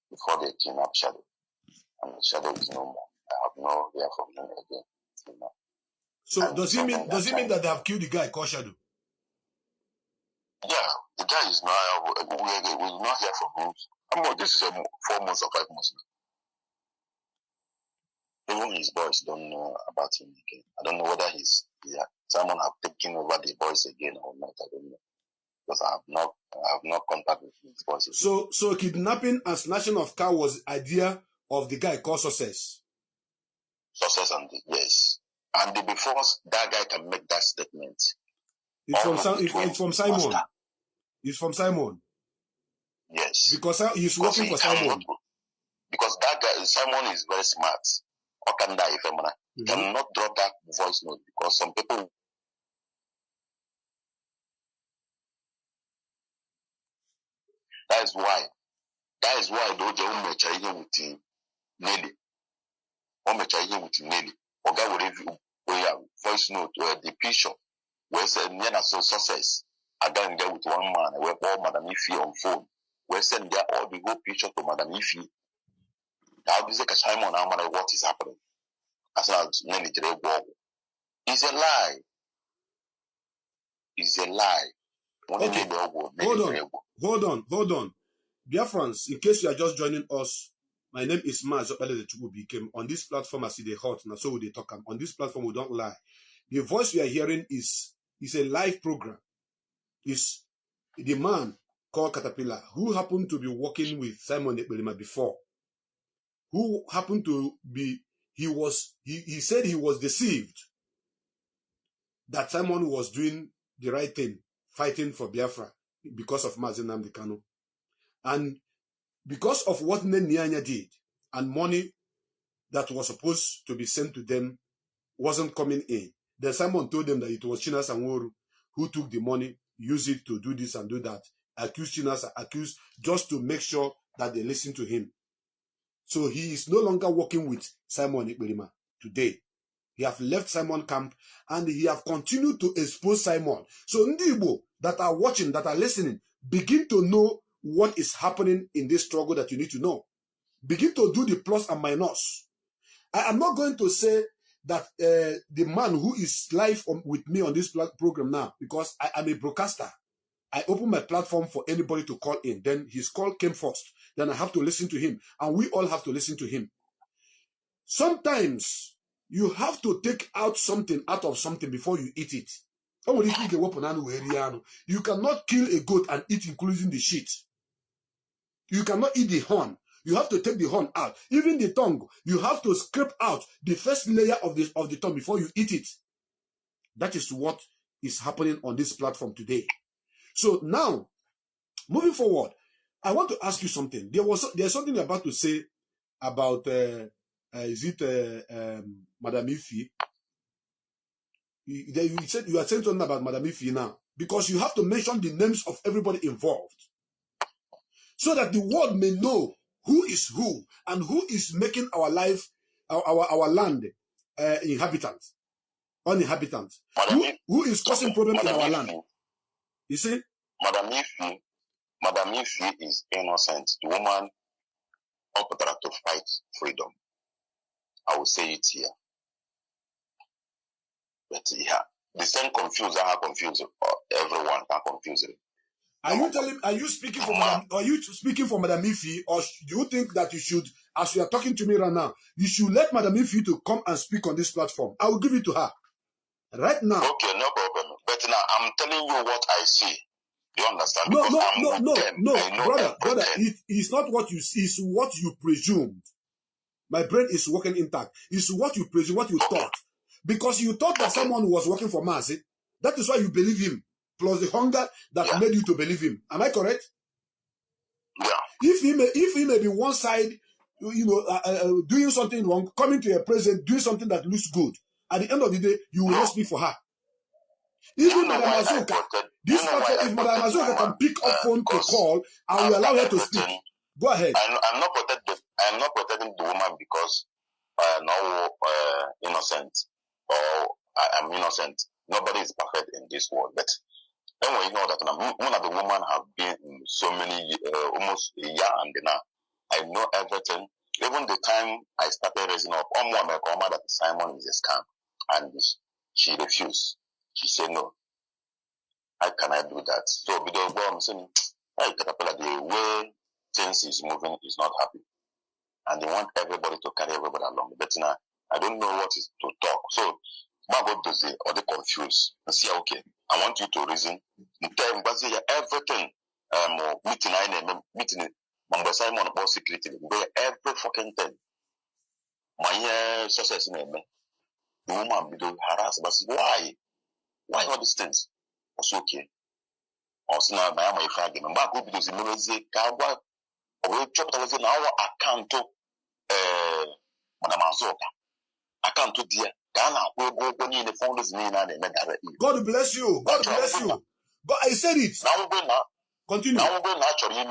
Before they kidnap Shadow. And Shadow is no more. I have no hear from him again. So and does it mean that they have killed the guy called Shadow? Yeah, the guy is not. We will not hear from him. This is 4 months or 5 months now. Even his boys don't know about him again. I don't know whether someone have taken over the boys again or not. I don't know, because I have not contact with his boys again. So kidnapping and snatching of car was the idea of the guy called Success. Success and yes, and before that guy can make that statement, it's from Simon. Master. It's from Simon. Yes, because he's working for Simon. Because that guy Simon is very smart. He cannot drop that voice note because some people. That is why those who make here with Nelly, Oga will review voice note or the picture where said Nana so success. I done there with one man, I went all Madam Ifi on phone. We send there all the whole picture to Madam Ifi. How do you say Simon how matter what is happening? As Nelly it's a lie. It's a lie. Okay. Hold on. Dear friends, in case you are just joining us, my name is Mazi. On this platform, I see the hot, and so they talk. On this platform, we don't lie. The voice we are hearing is a live program. It's the man called Caterpillar, who happened to be working with Simon Ekberima before. Who happened to be, he said he was deceived that Simon was doing the right thing, fighting for Biafra because of Mazi Nnamdi Kanu. And because of what Nyanya did and money that was supposed to be sent to them wasn't coming in. Then Simon told them that it was Chinasa Nworu who took the money, used it to do this and do that, accused Chinasa, accused, just to make sure that they listen to him. So he is no longer working with Simon Ikberima today. He have left Simon camp and he have continued to expose Simon. So Ndi Igbo that are watching, that are listening, begin to know what is happening in this struggle that you need to know. Begin to do the plus and minus. I am not going to say that the man who is live with me on this program now, because I am a broadcaster, I open my platform for anybody to call in. Then his call came first. Then I have to listen to him. And we all have to listen to him. Sometimes you have to take out something out of something before you eat it. You cannot kill a goat and eat including the shit. You cannot eat the horn. You have to take the horn out. Even the tongue, you have to scrape out the first layer of the tongue before you eat it. That is what is happening on this platform today. So now, moving forward, I want to ask you something. There's something you're about to say about Madam Ifi? You said you are saying something about Madam Ifi now, because you have to mention the names of everybody involved, so that the world may know who is who and who is making our life, our land, uninhabitant. Who is causing problems in our land? You see, Madam Ifi is innocent. The woman opted to fight freedom. I will say it here. But yeah, the same confused. I have confused everyone. Are confused. Are you speaking for Madam? Are you speaking for Madam Ifi, or do you think that you should, as you are talking to me right now, you should let Madam Ifi to come and speak on this platform? I will give it to her right now. Okay, no problem. But now I'm telling you what I see. You understand? No, brother. It's not what you see. It's what you presumed. My brain is working intact. It's what you presume, what you thought, because you thought that someone was working for Mazi. That is why you believe him. Plus the hunger that made you to believe him. Am I correct? Yeah. If he may be one side, doing something wrong, coming to a president, doing something that looks good, at the end of the day, you will not speak for her. Even Madam Azuka, if Madam Azuka can pick up phone to call, I will allow her to speak. Go ahead. I'm not protecting the woman because I am not innocent, or I am innocent. Nobody is perfect in this world, but anyway, you know that one of the women have been in so many, almost a year and now. I know everything. Even the time I started raising up, that Simon is a scam, and she refused. She said no. How can I do that? So because I'm saying, the way things is moving is not happy, and they want everybody to carry everybody along. But now I don't know what is to talk. So my God does it, or they confused and say, okay, I want you to reason. Everything. Meeting. Mamba Simon about security. Every fucking thing. My success name. The woman be doing harass, but why? Why all these things? Also okay. Also now my friend again. Mamba go because the kawa or chop was in our account to Madam Azoka. Account to dear. God bless you. God bless you. But I said it. Continue. Now we're naturally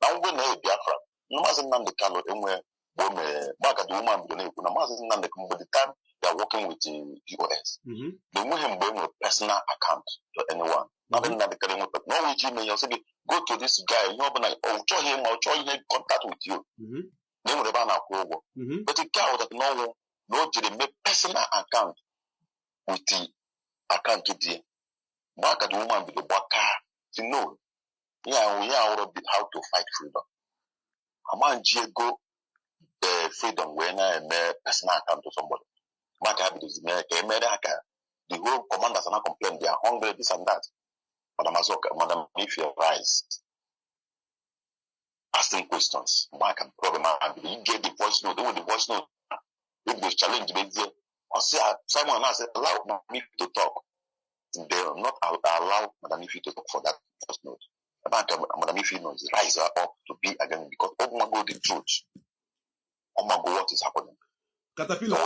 now we're not Biafra. No matter the color and where back at the woman by the time they are working with the US. They want him bring a personal account to anyone. Nothing that the no with Gmail, you say go to this guy, you know, like show him or show him contact with you. Then we ban but the guy that no to make personal account with the account to the back at the woman with the baka to know. Yeah, we are already how to fight freedom. A man go freedom when I make personal account to somebody. The whole commanders are not complaining, they are hungry, this and that. Madam Azoka, Madam, if you rise, asking questions, Mark and problem, you get the voice note, the voice note. If they challenge me, or say, Simon has allow me to talk. They will not allow Madam Ifi to talk for that voice note. Madam Ifi knows rise up to be again because oh my God, the truth. Oh my God, what is happening? Caterpillar.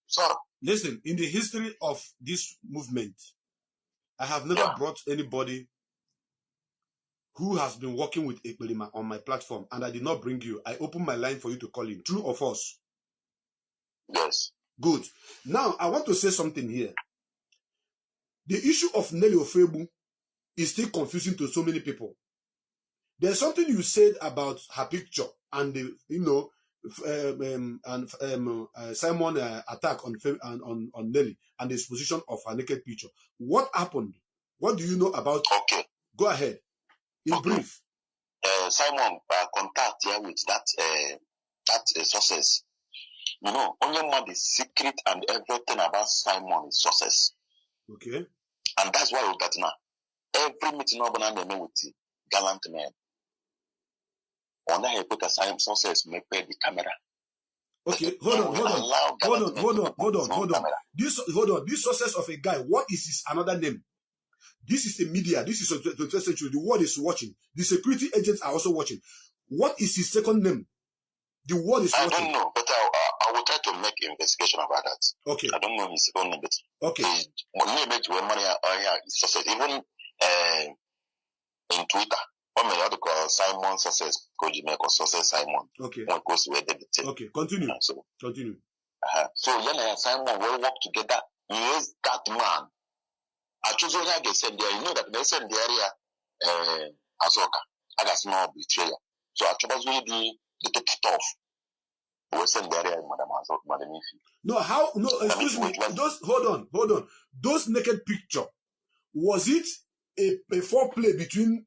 So, listen, in the history of this movement, I have never brought anybody who has been working with Ekpelima on my platform, and I did not bring you. I opened my line for you to call in. True or false? Yes. Good. Now, I want to say something here. The issue of Nelly Ofebu is still confusing to so many people. There's something you said about her picture and the, Simon attack on Nelly and the exposition of her naked picture. What happened? What do you know about? Okay. Go ahead. In brief. Simon contact here with that sources. You know, only man the secret and everything about Simon is sources. Okay. And that's why we got now. Every meeting over now they with the gallant men. On that he put a Simon sources may pay the camera. Okay, hold on. This sources of a guy, what is his another name? This is the media. This is the 21st century. The world is watching. The security agents are also watching. What is his second name? The world is watching. I don't know, but I will try to make investigation about that. Okay. I don't know his second name, but okay. Even in Twitter, one may have to call Simon Success, Success Simon. Okay. Okay, continue. So, continue. So, Simon will work together. He is that man. I choose only I send there. You know that they send the area Azoka. I got small betrayal. So I chose really the take it off. We send the area Madam Ifi. No, how? No, excuse me. Those hold on. Those naked picture, was it a foreplay between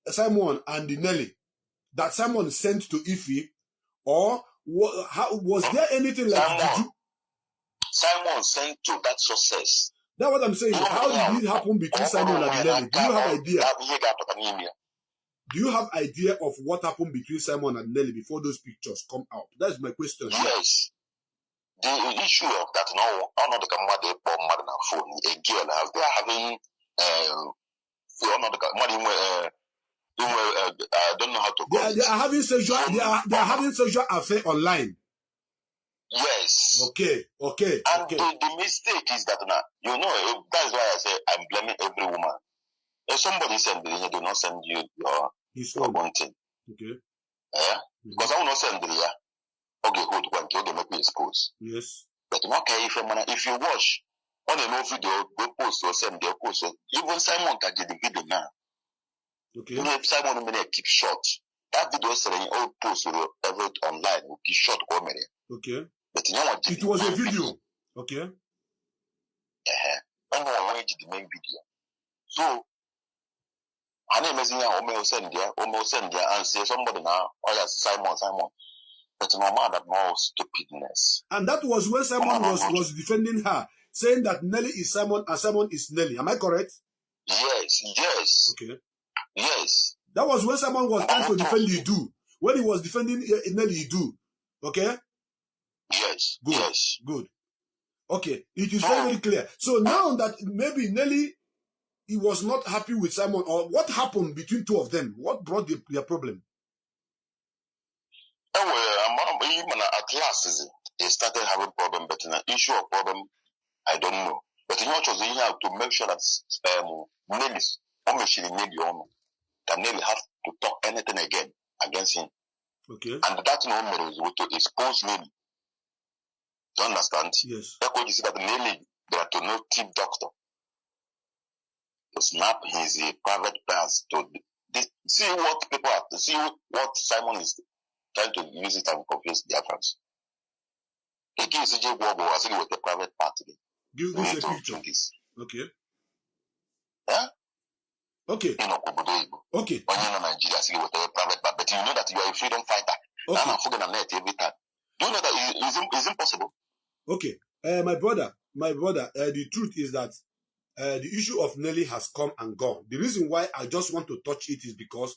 Simon and the Nelly that Simon sent to Ifi, or was there anything like Simon sent to that sources? That's what I'm saying. How did it happen between Simon and Nelly? Do you have idea? Do you have idea of what happened between Simon and Nelly before those pictures come out? That's my question. Yes. The issue of that now, I know the camera they put mother na phone. A girl they are having I don't know how to call it. They are having sexual. They are having sexual affair online. Yes. Okay. And the mistake is that now, that's why I say I'm blaming every woman. If somebody send it, they do not send you your own thing. Okay. Yeah? Because I will not send it here. Okay, good one. Okay, make me expose. Yes. But okay, if you watch on a no video, go post or send their post. Even Simon can get the video now. Okay. If Simon may keep short, that video is saying all posts or ever online will keep short. Okay. But you know what? It was a video. Okay. I want to the main video. So, I name is here, almost send there, and say somebody now, oh yes, Simon. But no matter that more stupidness. And that was when Simon was defending her, saying that Nelly is Simon and Simon is Nelly. Am I correct? Yes. Okay. Yes. That was when Simon was trying to defend Idu. When he was defending Nelly Idu. Okay? Yes. Good. Yes. Good. Okay. It is very clear. So now that maybe Nelly, he was not happy with Simon, or what happened between two of them? What brought their problem? Even at last, they started having problem, but in an issue of problem, I don't know. But you know what you have to make sure that Nelly, that Nelly have to talk anything again against him. Okay. And that number is to expose Nelly. Do you understand? Yes. That's why you see that Nelly, they are to know team doctor. To snap his private parts to see what people have to see what Simon is trying to use it and confuse their fans. He gives CJ Bobo as with a private party. Give this a picture. Okay. Yeah? Okay. Okay. When you're in Nigeria, see with a private party. But you know that you are a freedom fighter. Okay. I'm fucking a net every time. Do you know that it's impossible? Okay. My brother, the truth is that the issue of Nelly has come and gone. The reason why I just want to touch it is because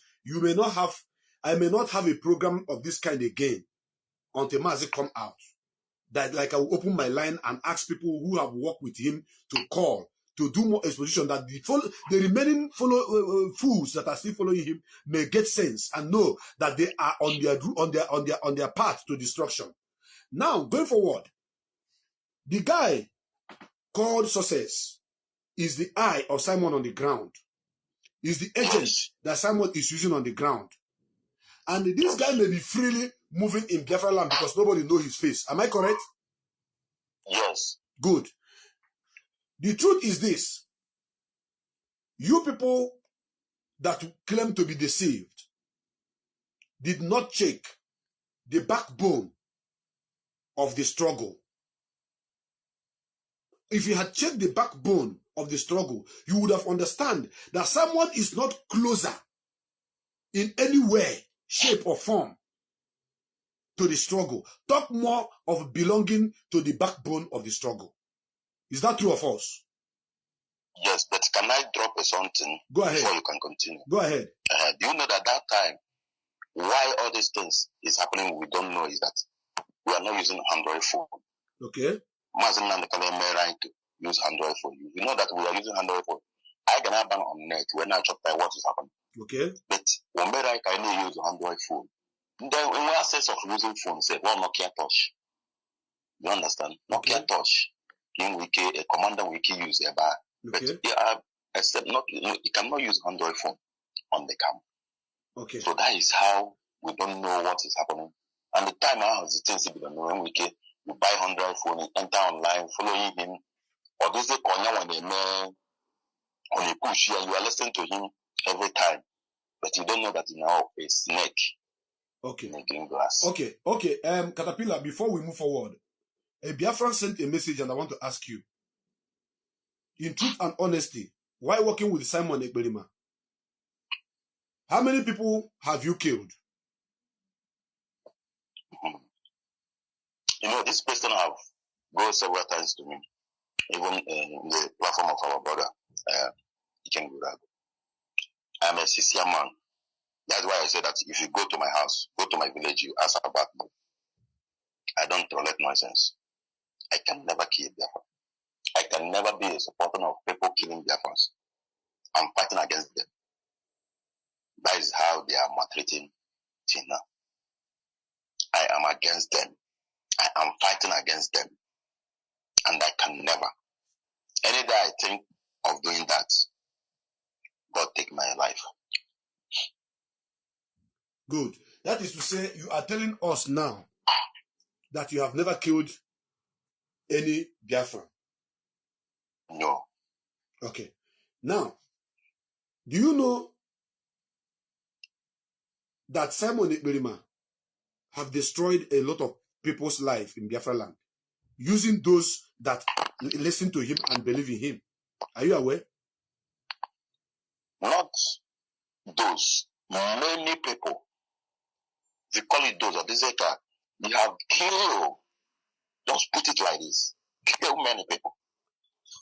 I may not have a program of this kind again until Mazi come out. That like I will open my line and ask people who have worked with him to call to do more exposition, that the remaining fools that are still following him may get sense and know that they are on their path to destruction. Now, going forward, the guy called Success is the eye of Simon on the ground. Is the agent that Simon is using on the ground. And this guy may be freely moving in Biafra land because nobody knows his face. Am I correct? Yes. Good. The truth is this. You people that claim to be deceived did not check the backbone of the struggle. If you had checked the backbone of the struggle, you would have understood that someone is not closer in any way, shape, or form to the struggle. Talk more of belonging to the backbone of the struggle. Is that true of us? Yes, but can I drop something? Go ahead. Before you can continue? Go ahead. Do you know that time, why all these things is happening, we don't know, is that we are not using Android phone. Okay. Mazi right to use Android phone. You know that we are using Android phone. I can have on net when I check what is happening. Okay. But when I can use Android phone, then when we access of using phone, say, well, Nokia touch. You understand? Nokia touch. In wiki, a commander wiki use a bar. Okay. But except not, you cannot use Android phone on the camp. Okay. So that is how we don't know what is happening. And the time I was the things we don't know when we buy Android phone, enter online, following him, or this day when they man on a push here, you are listening to him every time, but you don't know that he now a snake. Okay. In the green grass. Okay. Okay. Caterpillar, before we move forward, a Biafran sent a message and I want to ask you, in truth and honesty, why working with Simon Ekberima? How many people have you killed? You know, this person have gone several times to me, even in the platform of our brother, I'm a CCR man. That's why I say that if you go to my house, go to my village, you ask about me. I don't tolerate nonsense. I can never kill Biafra. I can never be a supporter of people killing Biafrans. I'm fighting against them. That is how they are maltreating Tina. I am against them. I am fighting against them. And I can never. Any day I think of doing that, God take my life. Good. That is to say, you are telling us now that you have never killed any Biafran. No. Okay. Now, do you know that Simon Ekberima have destroyed a lot of people's life in Biafra land using those that listen to him and believe in him? Are you aware? Not those. Many people. They call it those. Or this they have killed. Just put it like this. Kill many people.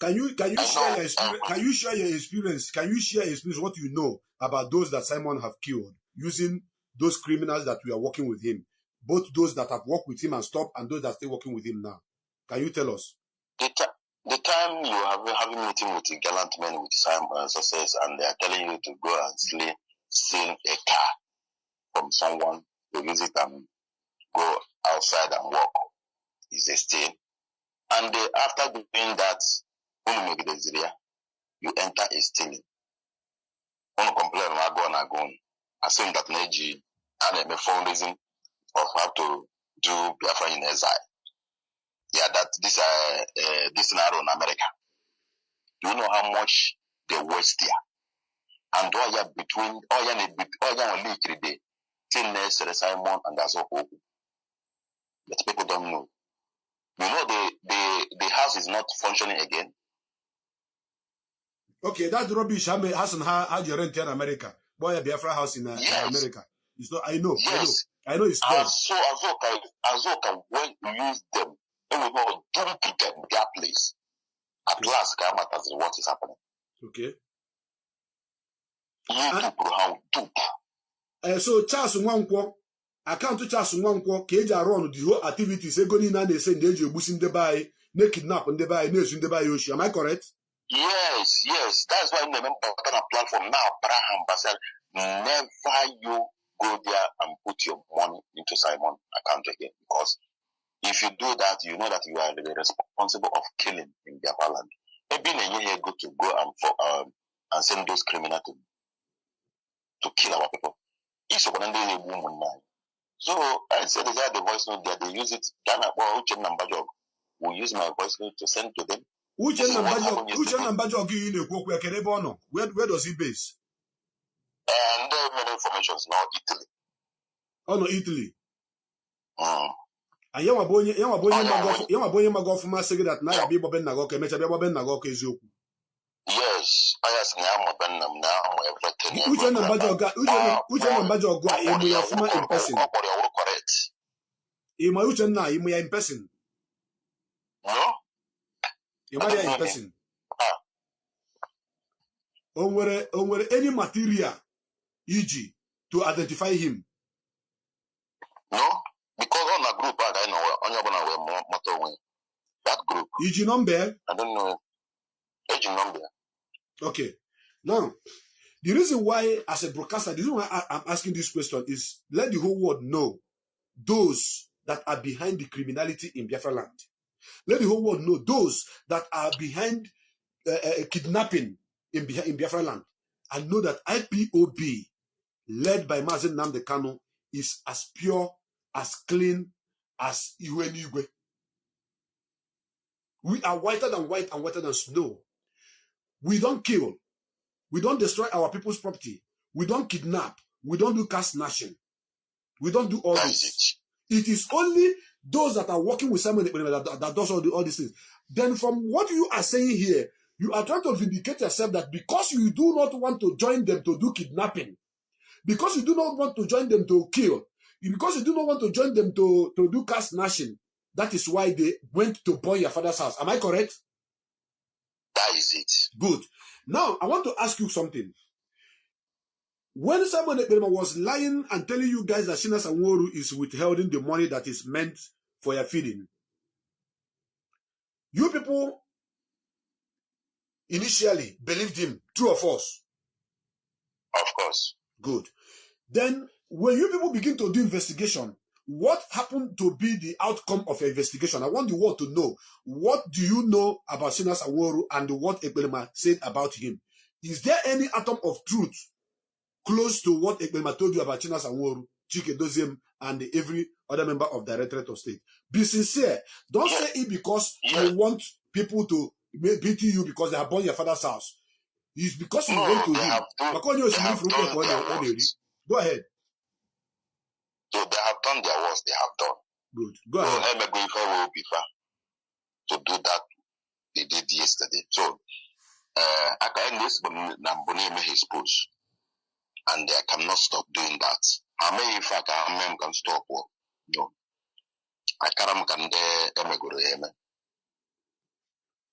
Can you share your experience? Can you share your experience? Can you share what you know about those that Simon have killed using those criminals that we are working with him? Both those that have worked with him and stopped and those that are still working with him now. Can you tell us? The time you have having meeting with the gallant men with Simon Success and they are telling you to go and steal a car from someone to use it and go outside and walk is a steal. And after doing that, you enter a stealing. One complain go. Assume that Neji and a fundraising of how to do Biafra in exile. Yeah, that this narrow in America. Do you know how much they waste here? And all you between all you leak today, till Simon and that's all open. But people don't know. You know the house is not functioning again. Okay, that rubbish hasn't had your rent in America. Boy, a Biafra house in America. It's not, I know. Yes. I know it's there. Azoka, when you use them, they will not dump them their place. At last, come out as what is happening. Okay. So Charles Nwankwo, account to Charles Nwankwo, Keja run the whole activities, going in and they say they will send the buy, they kidnap and they buy, they buy Yoshi. Am I correct? Yes. That's why I remember on a platform now, Abraham Basel, never you go there and put your money into Simon account again. Because if you do that, you know that you are responsible of killing in Biafra land. Maybe you go to go and send those criminals to kill our people. So I said they have the voice note there, they use it. We use my voice note to send to them. Where does he base? And many information is now Italy. Oh no, Italy. And yawa bonye magofuma say that na ya bi boben nagoke mecha bi boben nagoke eziokwu. Yes, I ask now everything. Which one Nambajo Ogwa emu ofuma in person? Correct. Ima emu ya in person. No? Ima ya in person. Onwere any material EG to identify him? No, because on a group I know on that group. EG number? I don't know. EG number. Okay. Now, the reason why, as a broadcaster, the reason why I'm asking this question is let the whole world know those that are behind the criminality in Biafra land. Let the whole world know those that are behind kidnapping in Biafra land. And know that IPOB, led by Mazi Nnamdi Kanu, is as pure, as clean as Iwe. We are whiter than white and whiter than snow. We don't kill. We don't destroy our people's property. We don't kidnap. We don't do caste snatching. We don't do all this. It is only those that are working with Simon that does all these things. Then from what you are saying here, you are trying to vindicate yourself that because you do not want to join them to do kidnapping, because you do not want to join them to kill, because you do not want to join them to do caste snatching, that is why they went to burn your father's house. Am I correct? That is it. Good. Now, I want to ask you something. When Simon Ekperima was lying and telling you guys that Shina Sanwo-Olu is withholding the money that is meant for your feeding, you people initially believed him, true or false? Of course. Good. Then, when you people begin to do investigation, what happened to be the outcome of your investigation? I want the world to know. What do you know about Shina Sanwo-Olu and what Ekperima said about him? Is there any atom of truth close to what Ekperima told you about Shina Sanwo-Olu, Chike Doziem, and every other member of Directorate of State? Be sincere. Don't say it because you want people to beat you because they have burned your father's house. It's because you went to him. Go ahead. So they have done their worst. They have done. Good. Go ahead. To do that they did yesterday. So I can this his post. And I cannot stop doing that. I may in fact I can stop work. No. I can't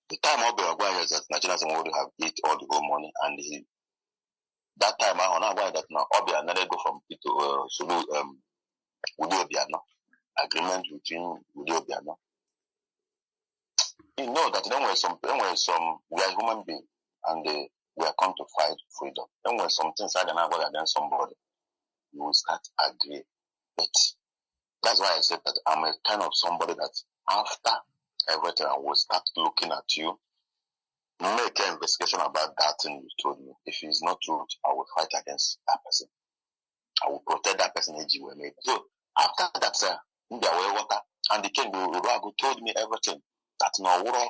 the time I'll be aware that Nigeria would have eat all the whole money and that time I want to that now I'll be another go from it to Sulu Udiobiano. Agreement between Udiobiano. You know that then we are human beings and we are come to fight freedom. Then when something side and I go against somebody, you will start agree. But that's why I said that I'm a kind of somebody that after everything I will start looking at you, make an investigation about that thing you told me. If it's not true, I will fight against that person. I will protect that person anyway. So after that, sir, and the king told me everything. That no water,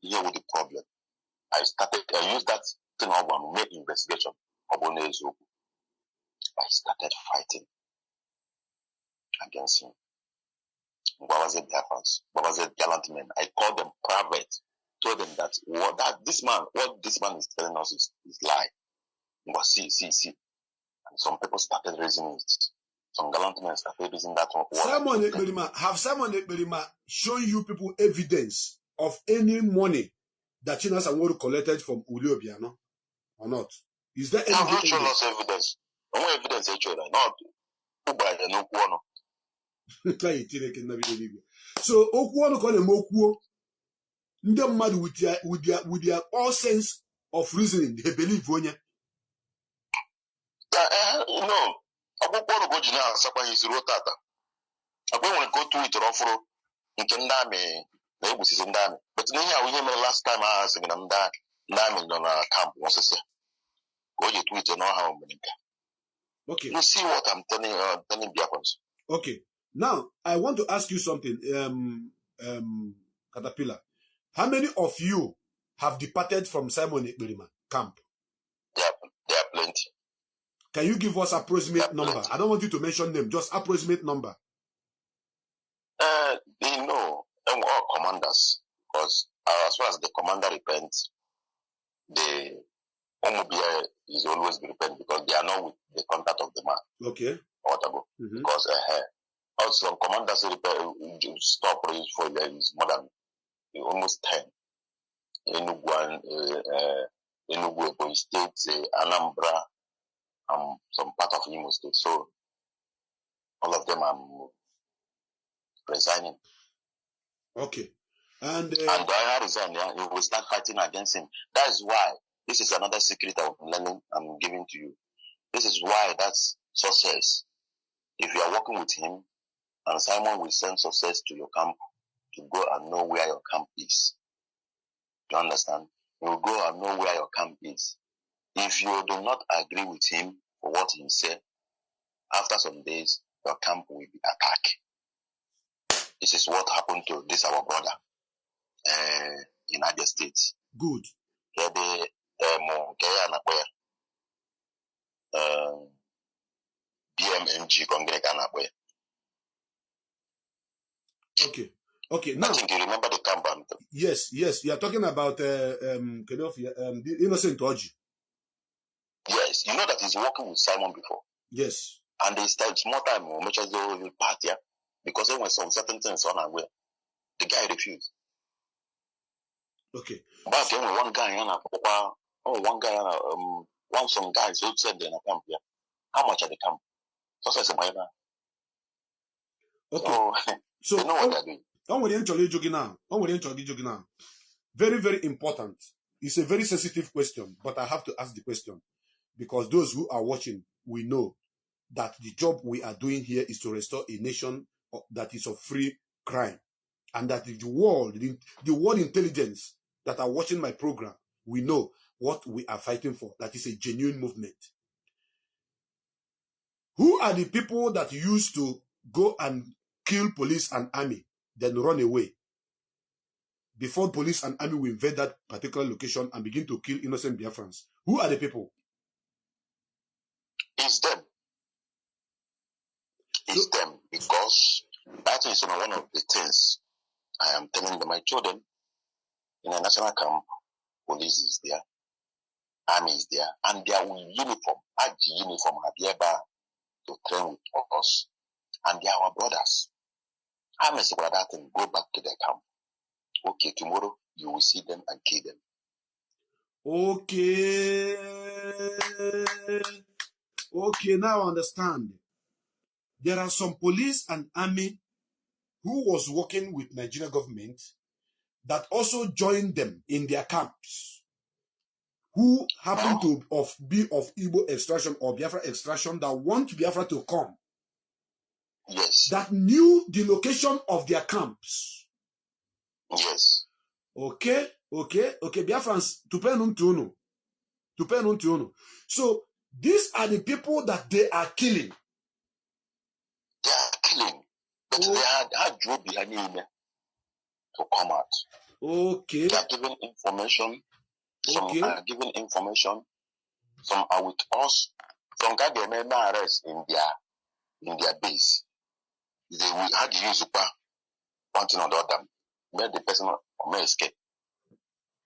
here with the problem. I used that thing to make investigation. I started fighting against him. What was it gallant men? I called them private, told them that what this man is telling us is lie. But see. And some people started raising it. Some gallant men started raising that one. Have Simon Ekperima shown you people evidence of any money that Shina Sanwo-Olu collected from Uliobiano or not? Is there any evidence? Have not shown us evidence. No evidence actually. Not So Okuono call him Okuo. Them mad with their all sense of reasoning, they believe onye. No. Akwụkwọ ọrụ ji na-asakwa his rotata. Akwa nwere ka otu witere ọfụrụ nke ndị amị na-egbusisi ndị amị. But n'ihe ahụ ihe mere last time ahụ sị gị na ndị amị nọ na camp osisi. Ka o ji tweet n'ọha omume nke. Okay. You see what I'm telling Biafrans. Okay. Now I want to ask you something, Caterpillar. How many of you have departed from Simon Ekperima camp? There are plenty. Can you give us approximate number? Plenty. I don't want you to mention them, just approximate number. They know all commanders, because as far as the commander repents, the Omobia is always repent because they are not with the contact of the man. Okay. Because also commanders stop for is more than almost 10. Enugu, Ebonyi State, Anambra, some part of Imo State. So all of them are resigning. Okay. And I resign, yeah, you will start fighting against him. That is why this is another secret I'm giving to you. This is why that's success. If you are working with him, and Simon will send success to your camp to go and know where your camp is. Do you understand? You will go and know where your camp is. If you do not agree with him for what he said, after some days, your camp will be attacked. This is what happened to this our brother in Abia State. Good. BMMG Congress. Okay. Okay. Now, I think you remember the camp. Yes. You are talking about the innocent Oji. Yes, you know that he's working with Simon before. Yes. And they start small time which is the party because there were some certain things on our way. The guy refused. Okay. But then one guy some guys who said they're in a camp here. How much are the camp? So says my okay. So you know what they're doing. Very, very important. It's a very sensitive question, but I have to ask the question because those who are watching, we know that the job we are doing here is to restore a nation that is of free crime, and that the world intelligence that are watching my program, we know what we are fighting for. That is a genuine movement. Who are the people that used to go and kill police and army, then run away? Before police and army will invade that particular location and begin to kill innocent Biafrans. Who are the people? It's them. It's them, because that is one of the things I am telling them. My children in a national camp, police is there, army is there, and they are with uniform. Add uniform to train with us, and they are our brothers. I'm a brother and go back to their camp. Okay, tomorrow you will see them and kill them. Okay. Okay, now I understand. There are some police and army who was working with Nigerian government that also joined them in their camps, who happen to be of Igbo extraction or Biafra extraction that want Biafra to come. Yes. That knew the location of their camps. Yes. Okay. Biafrans, tupenuntuno. So these are the people that they are killing. They are killing, but they had job behind him to come out. Okay. They are giving information. Some are giving information. Some are with us. Some guys they may arrest in their base. They will had to use one thing or the other. Let the person may escape.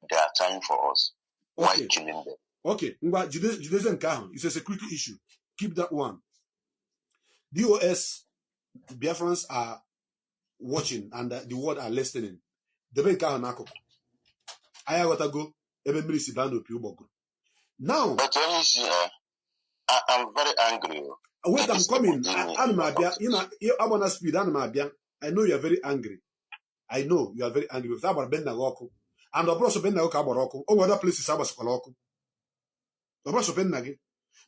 They are trying for us. Why killing them? Okay. It's a security issue. Keep that one. DOS Biafrans are watching and the world are listening. Now, but when you see, I'm very angry. Wait, I'm coming. I want to speed. I know you are very angry. I know you are very angry. And Obroso Benna Kabaroko, or other places I was Koloko. Obroso Bennagi.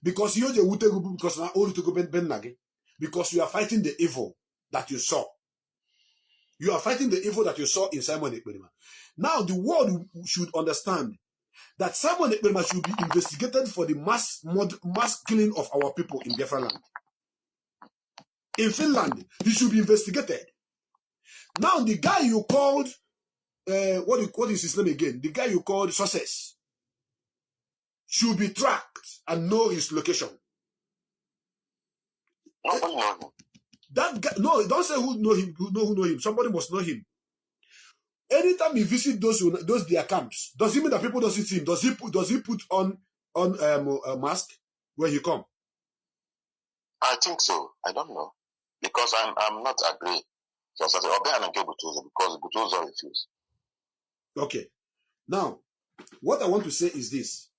Because you're the Wutegu, because now all to go Bennagi. Because you are fighting the evil that you saw. You are fighting the evil that you saw in Simon Ekberima. Now the world should understand that Simon Ekberima should be investigated for the mass killing of our people in Biafra land. In Finland, he should be investigated. Now the guy you called, what is his name again? The guy you called Success should be tracked and know his location. Nobody knows him. That guy, no, don't say who know him. Who know him. Somebody must know him. Anytime he visit those their camps, does it mean that people don't see him? Does he put on a mask when he come? I think so. I don't know because I'm not agree. So I said, because Butuzo refused. Okay. Now, what I want to say is this: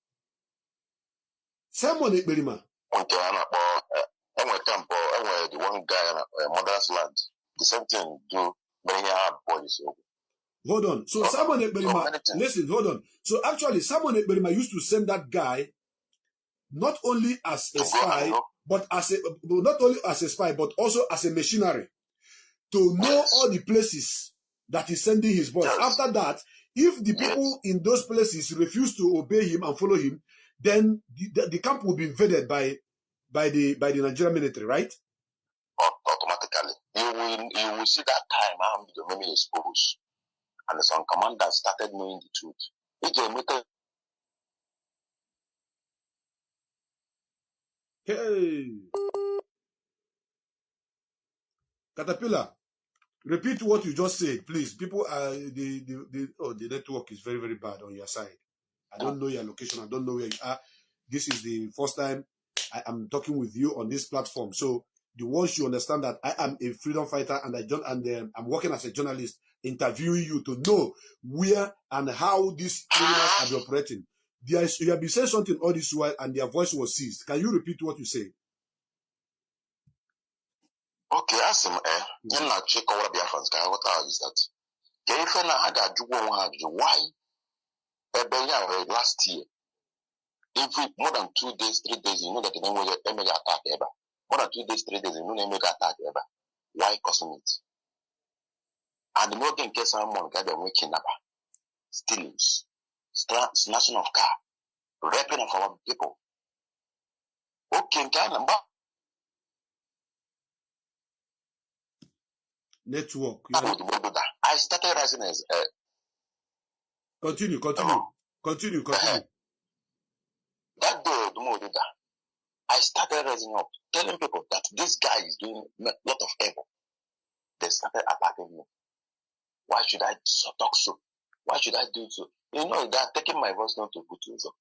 Simon Ekberima. The one guy mother's land. The same thing do many hard boys. Hold on. So Simon Ekberima, listen, hold on. So actually, Simon Ekberima used to send that guy not only as a spy, but not only as a spy, but also as a machinery to know all the places that he's sending his boys. Yes. After that, if the people in those places refuse to obey him and follow him, then the camp will be invaded by the Nigerian military, right? Automatically. You will see that time the enemy is exposed. And some commanders started knowing the truth. Hey. Caterpillar, repeat what you just said, please. People are the network is very, very bad on your side. I don't know your location. I don't know where you are. This is the first time I am talking with you on this platform. So the world should understand that I am a freedom fighter and I'm working as a journalist, interviewing you to know where and how these criminals are operating. You have been saying something all this while and their voice was seized. Can you repeat what you said? Okay, ask him, you know, check over the Biafrans. What is that? Why? Last year, every more than 2 days, 3 days, you know that the enemy attack ever. More than 2 days, 3 days, you know the enemy attack ever. Why causing it? And the more than case someone got them waking up, stealings, snatching of car, raping of our people. Okay, network. I started rising as continue. That day, the more that I started rising up, telling people that this guy is doing a lot of evil. They started attacking me. Why should I talk so? Why should I do so? You know, they are taking my voice note to Butuzo.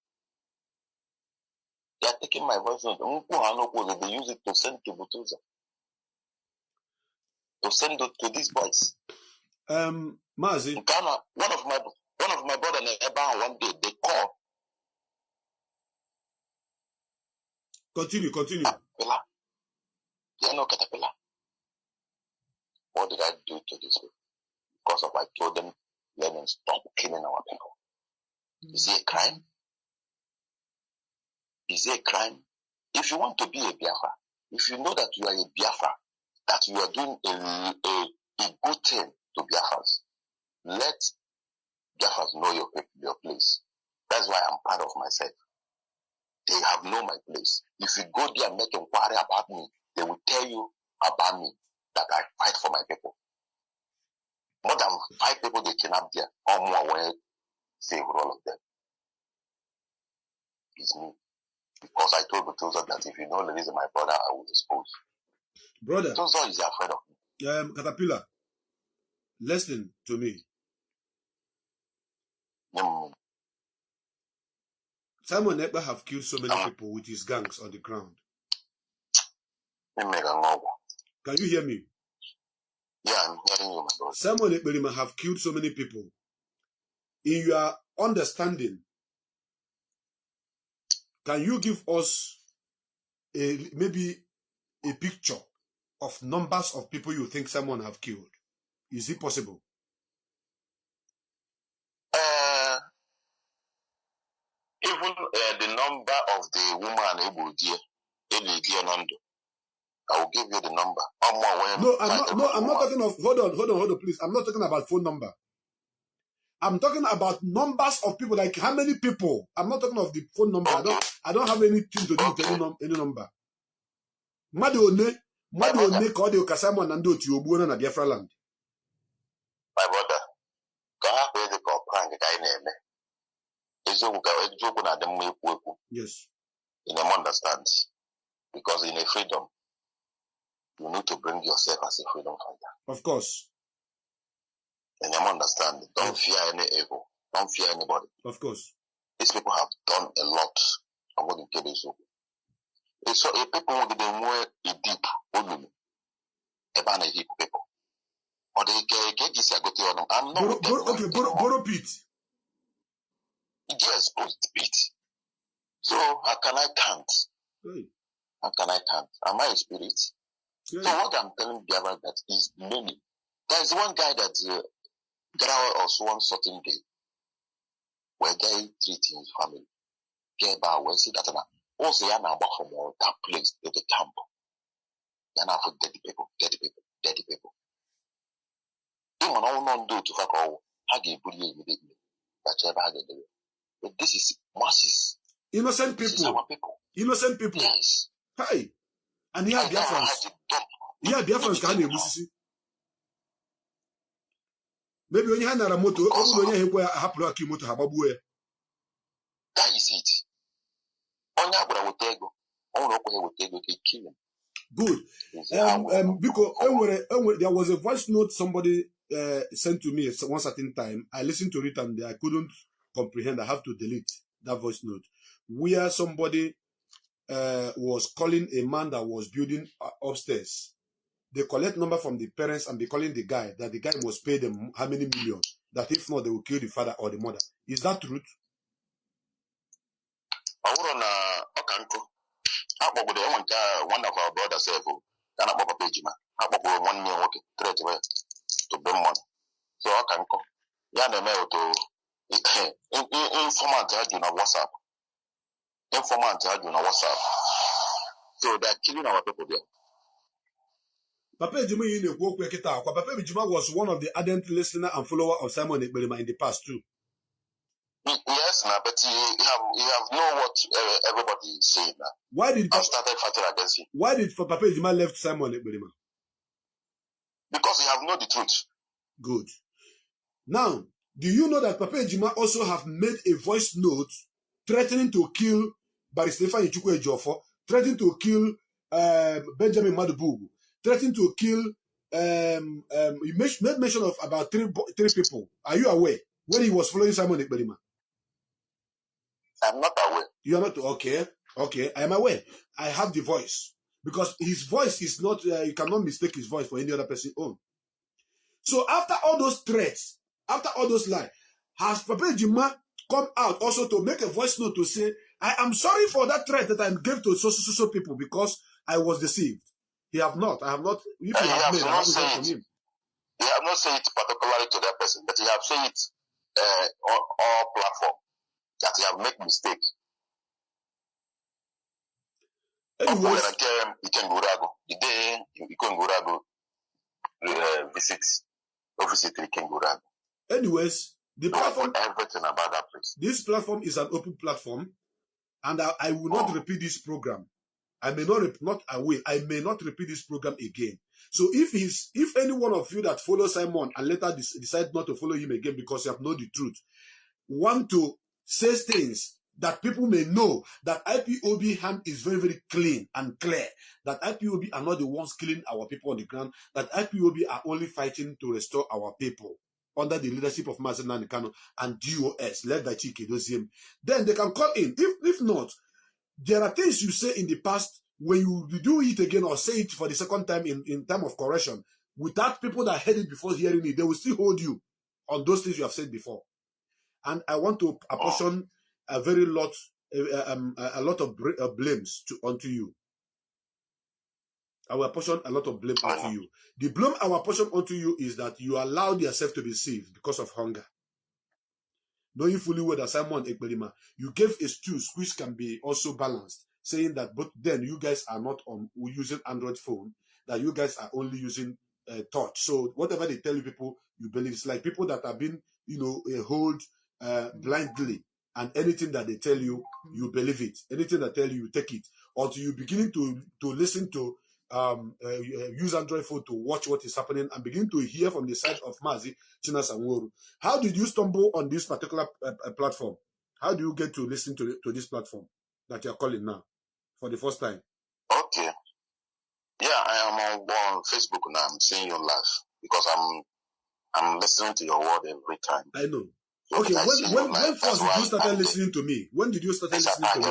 They are taking my voice note. They use it to send to Butuzo. To send it to these boys. Mazi. Ghana, one of my brother one day they call. Continue. Caterpillar. You know Caterpillar. What did I do to these people? Because of I told them, let them stop killing our people. Is it a crime? Is it a crime? If you want to be a Biafra, if you know that you are a Biafra, that you are doing a good thing to Biafras, let Biafras know your place. That's why I'm proud of myself. They have known my place. If you go there and make inquiry about me, they will tell you about me, that I fight for my people. More than 5 people they kidnapped there, or more will save all of them. It's me. Because I told Butuzo that if you don't release my brother, I will dispose. Brother. Butuzo is afraid of me. Caterpillar, listen to me. Simon Ekpa have killed so many people with his gangs on the ground. Can you hear me? Yeah, I'm hearing you, my brother. Simon Ekberima have killed so many people. In your understanding, can you give us maybe a picture of numbers of people you think someone have killed? Is it possible? Even the number of the woman able dear, I will give you the number. No, I'm not talking of, hold on, please. I'm not talking about phone number. I'm talking about numbers of people, like how many people. I'm not talking of the phone number. Okay. I don't have anything to do with any number. Madu one called the Okasamon and do to you na Biafra land. My brother, God pay the prank guy name. Yes. You never understand. Because in a freedom, you need to bring yourself as a freedom fighter. Of course. You never understand. Don't fear any evil. Don't fear anybody. Of course. These people have done a lot. I'm going to tell you so. So if people want to be more deep, only about a deep people. Or they get this, I go to them. I'm not okay, borrow pit. Yes, pit. So how can I count? Hey. How can I count? Am I a spirit? Hey. So what I'm telling you about that is many. There's one guy that got out of one certain day where guy treating his family. Get by where see that also yana about from that place to the camp. Yana for dead people. Even all non do to fuck all. How do you put you with it? But this is masses. Innocent people. This is our people. Innocent people. Yes. Hi. And here their friends. Here their friends can you see? Maybe when you hand a motor, when you have a happy lucky motor, have a boy. That is it. Good. Because there was a voice note somebody sent to me at one certain time. I listened to it and I couldn't comprehend. I have to delete that voice note. Where somebody was calling a man that was building upstairs. They collect number from the parents and be calling the guy that the guy must pay them how many millions. That if not, they will kill the father or the mother. Is that truth? One of our brothers said, "Can I pop a page, man? I pop 1 million working straight away to bring money." So I can go. Yeah, the mail to informant had you on WhatsApp. Informant had you on WhatsApp. So they're killing our people there. Papa Ejima was one of the ardent listener and follower of Simon Ekberima in the past too. Yes, but you have know what everybody is saying now. Why did started fighting against him? Why did Papa Ejima left Simon Ekberima? Because he have known the truth. Good. Now, do you know that Papa Ejima also have made a voice note threatening to kill Barrister Ichukwu Ejiofor, threatening to kill Benjamin Madubugu, threatening to kill he made mention of about three people. Are you aware when he was following Simon Ekberima? I'm not aware. You are not? Okay. Okay, I am aware. I have the voice. Because his voice is not, you cannot mistake his voice for any other person's own. So after all those threats, after all those lies, has Papa Ejima come out also to make a voice note to say, I am sorry for that threat that I gave to so people because I was deceived. He have not. I have not. If you have made, I haven't heard from him. He have not said it particularly to that person, but he have said it on all platforms that he have made mistakes. Anyways, the day Ikengurago visits Ikengurago. Anyways, the platform, everything about that place. This platform is an open platform, and I will not repeat this program. I may not repeat this program again. So if any one of you that follow Simon and later decide not to follow him again because you have known the truth, want to say things that people may know that IPOB hand is very, very clean and clear, that IPOB are not the ones killing our people on the ground, that IPOB are only fighting to restore our people under the leadership of Mazi Kano and DOS, led by Chike Doziem, then they can call in. If not, there are things you say in the past, when you do it again or say it for the second time in time of correction, without people that heard it before hearing it, they will still hold you on those things you have said before. And I want to apportion a lot of blames onto you. I will apportion a lot of blame onto you. The blame I will apportion onto you is that you allowed yourself to be saved because of hunger. knowing fully well that Simon Ekperima, you gave excuse which can be also balanced, saying that but then you guys are not using Android phone, that you guys are only using touch. So whatever they tell you, people, you believe. It's like people that have been, hold blindly, and anything that they tell you, you believe it. Anything that tell you, you take it. Until you beginning to listen to use Android phone to watch what is happening and begin to hear from the side of Mazi, Chinas and Woru. How did you stumble on this particular platform? How do you get to listen to this platform that you're calling now for the first time? Okay. Yeah, I am on Facebook now. I'm seeing you live because I'm listening to your word every time. I know. So okay, when first did you start listening to me? When did you start listening to me?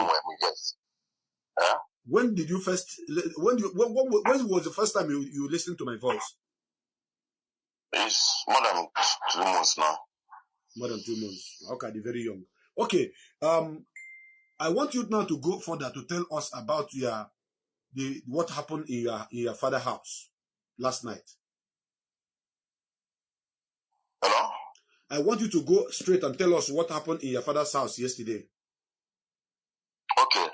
When did you first? When was the first time you listened to my voice? It's more than 2 months now. More than 2 months. Okay, they're very young. Okay. I want you now to go further to tell us about what happened in your father's house last night. Hello? I want you to go straight and tell us what happened in your father's house yesterday. Okay.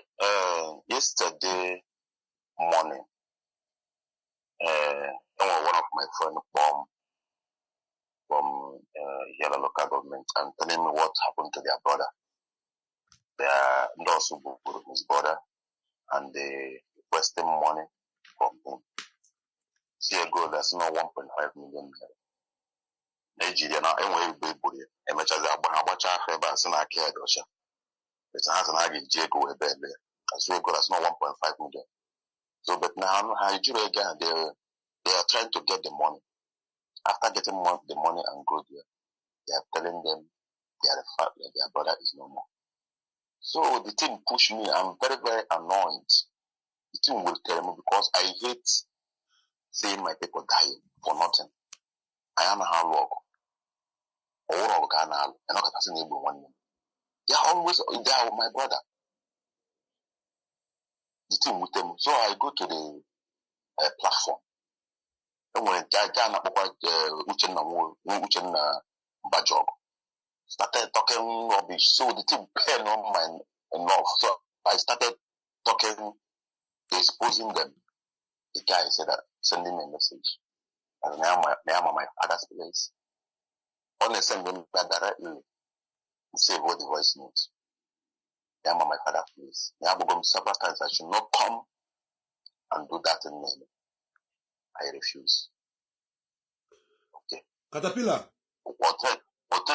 Yesterday morning, one of my friends from Yala local government and telling me what happened to their brother. They are also his brother, and they requested money from him. See a goal that's not 1.5 million. Nigeria now, anyway, baby, and much as I watch our favor, as an arcade or so. It's a half an Jago a bed there. As we go, that's not 1.5 million. So, but now, Nigeria again, they are trying to get the money. After getting the money and go there, they are telling them their brother is no more. So the thing pushed me. I'm very, very annoyed. The thing will tell me because I hate seeing my people dying for nothing. I am a hard worker. They are always there with my brother. The thing with them. So I go to the platform. And when Bajog started talking rubbish, so the thing paid on my enough. So I started talking, exposing them. The guy said that, sending me a message. And now I am on my father's place. When they send them that directly, say what the voice notes. I am on my father's place. I have gone several times. I should not come and do that in name. I refuse. Okay. Caterpillar. What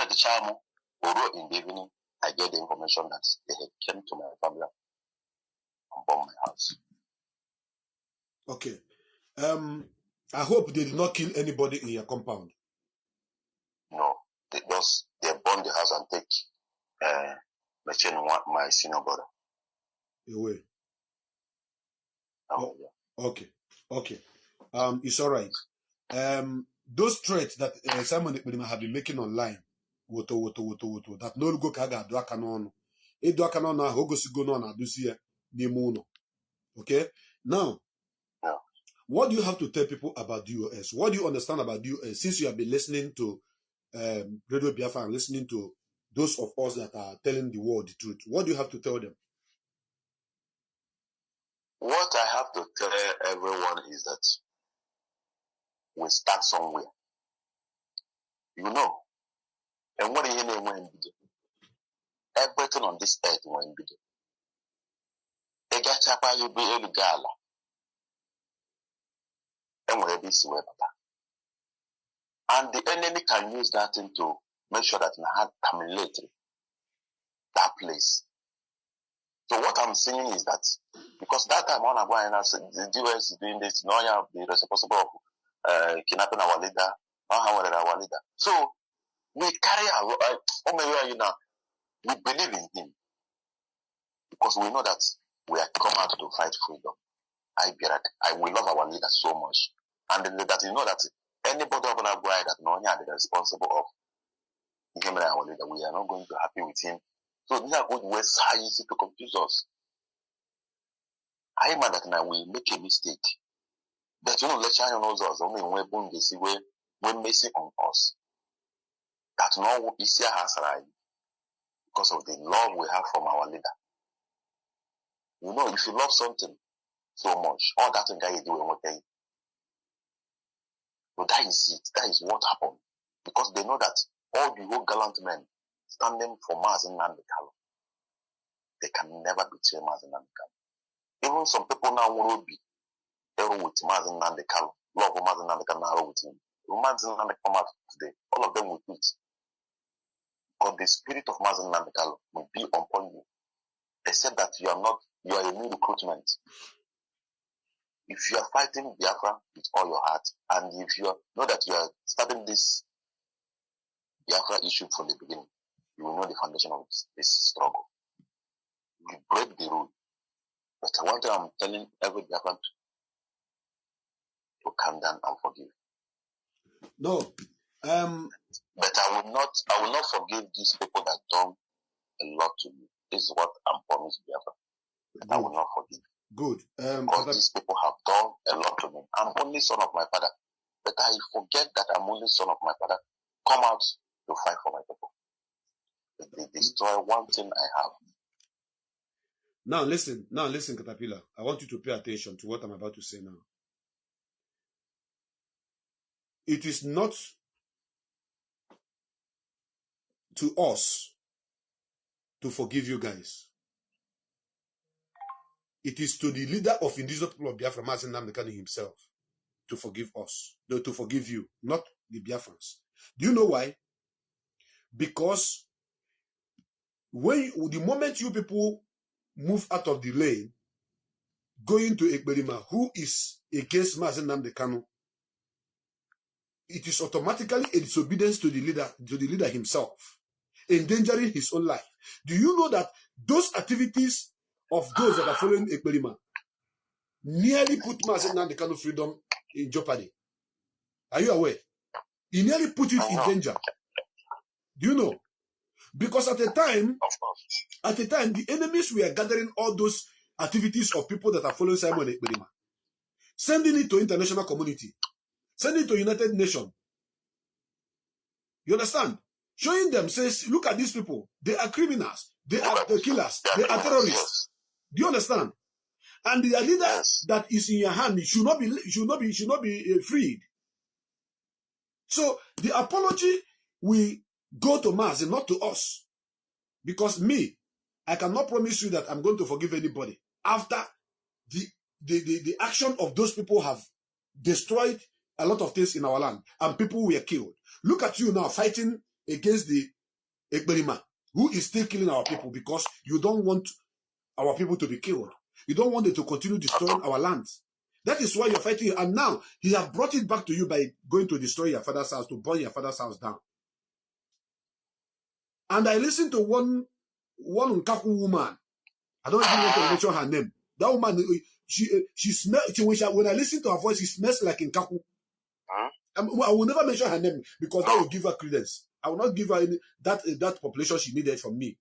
the charm, although in the evening, I get the information that they had came to my family and bombed my house. Okay. I hope they did not kill anybody in your compound. No, they burn the house and take my senior brother away. Oh, yeah. Okay. It's all right. Those threats that Simon Ekperima have been making online, that no go kaga do aka n'ọnụ. Ịdụ aka n'ọnụ ahụ o gosigo na ọ na-adụsi ya n'ime ụlọ. Okay? Now, what do you have to tell people about DOS? What do you understand about DOS? Since you have been listening to Radio Biafra and listening to those of us that are telling the world the truth, what do you have to tell them? What I have to tell everyone is that we start somewhere. You know, and what you know when everything on this earth when be they get up you be a gala. And where this way, and the enemy can use that thing to make sure that not terminate that place. So what I'm saying is that because that time on and I said the US is doing this, no, you have the responsible of kidnapping our leader, our leader. So we carry our we believe in him because we know that we are come out to fight freedom. I will love our leader so much, and that you know that anybody of our bride that no is responsible of him and our leader, we are not going to be happy with him. So these are good ways to confuse us. I am that now we make a mistake. But you know, let's try knows us. Only when they see we're messing on us. That no easier has right. because of the love we have from our leader. You know, if you love something so much, all that thing that you do and what they. But that is it. That is what happened. Because they know that all the whole gallant men standing for Mazi Nnamdi Kanu, they can never betray Mazi Nnamdi Kanu. Even some people now will be arrow with Mazi Nnamdi Kanu, love of Mazi Nnamdi Kanu arrow with him. Mazi Nnamdi Kanu come out today, all of them will quit. Because the spirit of Mazi Nnamdi Kanu will be upon you. Except that you are a new recruitment. If you are fighting Biafra with all your heart, and if you know that you are starting this Biafra issue from the beginning, you will know the foundation of this struggle. You break the rule. But one thing I'm telling every Biafran to calm down and forgive. No. But I will not forgive these people that done a lot to me. This is what I'm promised Biafra. I will not forgive. Good. Because these people have done a lot to me. I'm only son of my father. But I forget that I'm only son of my father. Come out to fight for my people. If they destroy one thing I have. Now listen, Caterpillar. I want you to pay attention to what I'm about to say now. It is not to us to forgive you guys. It is to the leader of indigenous people of Biafra, Mazi Nnamdi Kanu himself, to forgive us, to forgive you, not the Biafrans. Do you know why? Because the moment you people move out of the lane, going to Ekberima, who is against Mazi Nnamdi Kanu, it is automatically a disobedience to the leader himself, endangering his own life. Do you know that those activities of those that are following Ekberima nearly put Mazi Nnamdi Kanu freedom in jeopardy? Are you aware? He nearly put it in danger. Do you know? Because at the time, the enemies were gathering all those activities of people that are following Simon Ekberima, sending it to international community, sending it to United Nations. You understand? Showing them, says, look at these people. They are criminals. They are the killers. They are terrorists. Do you understand? And the leader that is in your hand should not be freed. So the apology will go to Mazi, not to us. Because I cannot promise you that I'm going to forgive anybody after the action of those people have destroyed a lot of things in our land and people were killed. Look at you now fighting against the Ekberima, who is still killing our people because you don't want our people to be killed. You don't want them to continue destroying our lands. That is why you're fighting. And now he has brought it back to you by going to destroy your father's house, to burn your father's house down. And I listened to one Nkaku woman. I don't even want to mention her name. That woman, she smells. When I listen to her voice, she smells like Nkaku. I will never mention her name because that will give her credence. I will not give her any, that population she needed from me.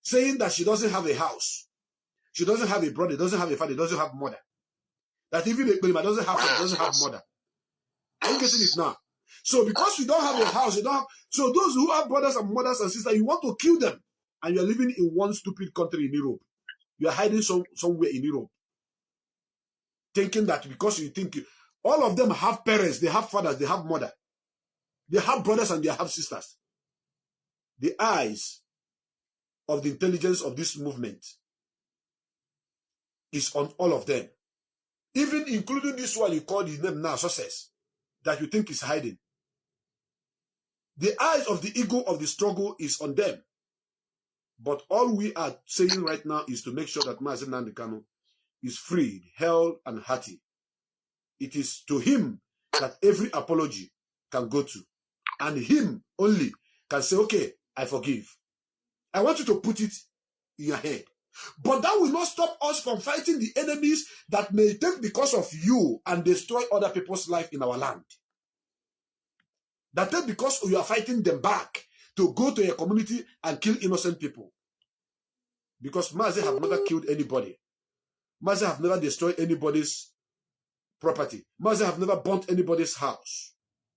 Saying that she doesn't have a house, she doesn't have a brother, doesn't have a father, doesn't have mother. That even Ekberima doesn't have mother. Are you getting it now? So because you don't have a house, so those who have brothers and mothers and sisters, you want to kill them, and you are living in one stupid country in Europe. You are hiding somewhere in Europe, thinking that because you think all of them have parents, they have fathers, they have mother, they have brothers and they have sisters. The eyes of the intelligence of this movement is on all of them, even including this one you call the name now success, that you think is hiding. The eyes of the ego of the struggle is on them. But all we are saying right now is to make sure that Mazi Nnamdi Kanu is freed, held, and hearty. It is to him that every apology can go to. And him only can say, okay, I forgive. I want you to put it in your head. But that will not stop us from fighting the enemies that may take because of you and destroy other people's life in our land. That take because you are fighting them back to go to a community and kill innocent people. Because Mazi have never killed anybody. Mazi have never destroyed anybody's property. Mazi have never burnt anybody's house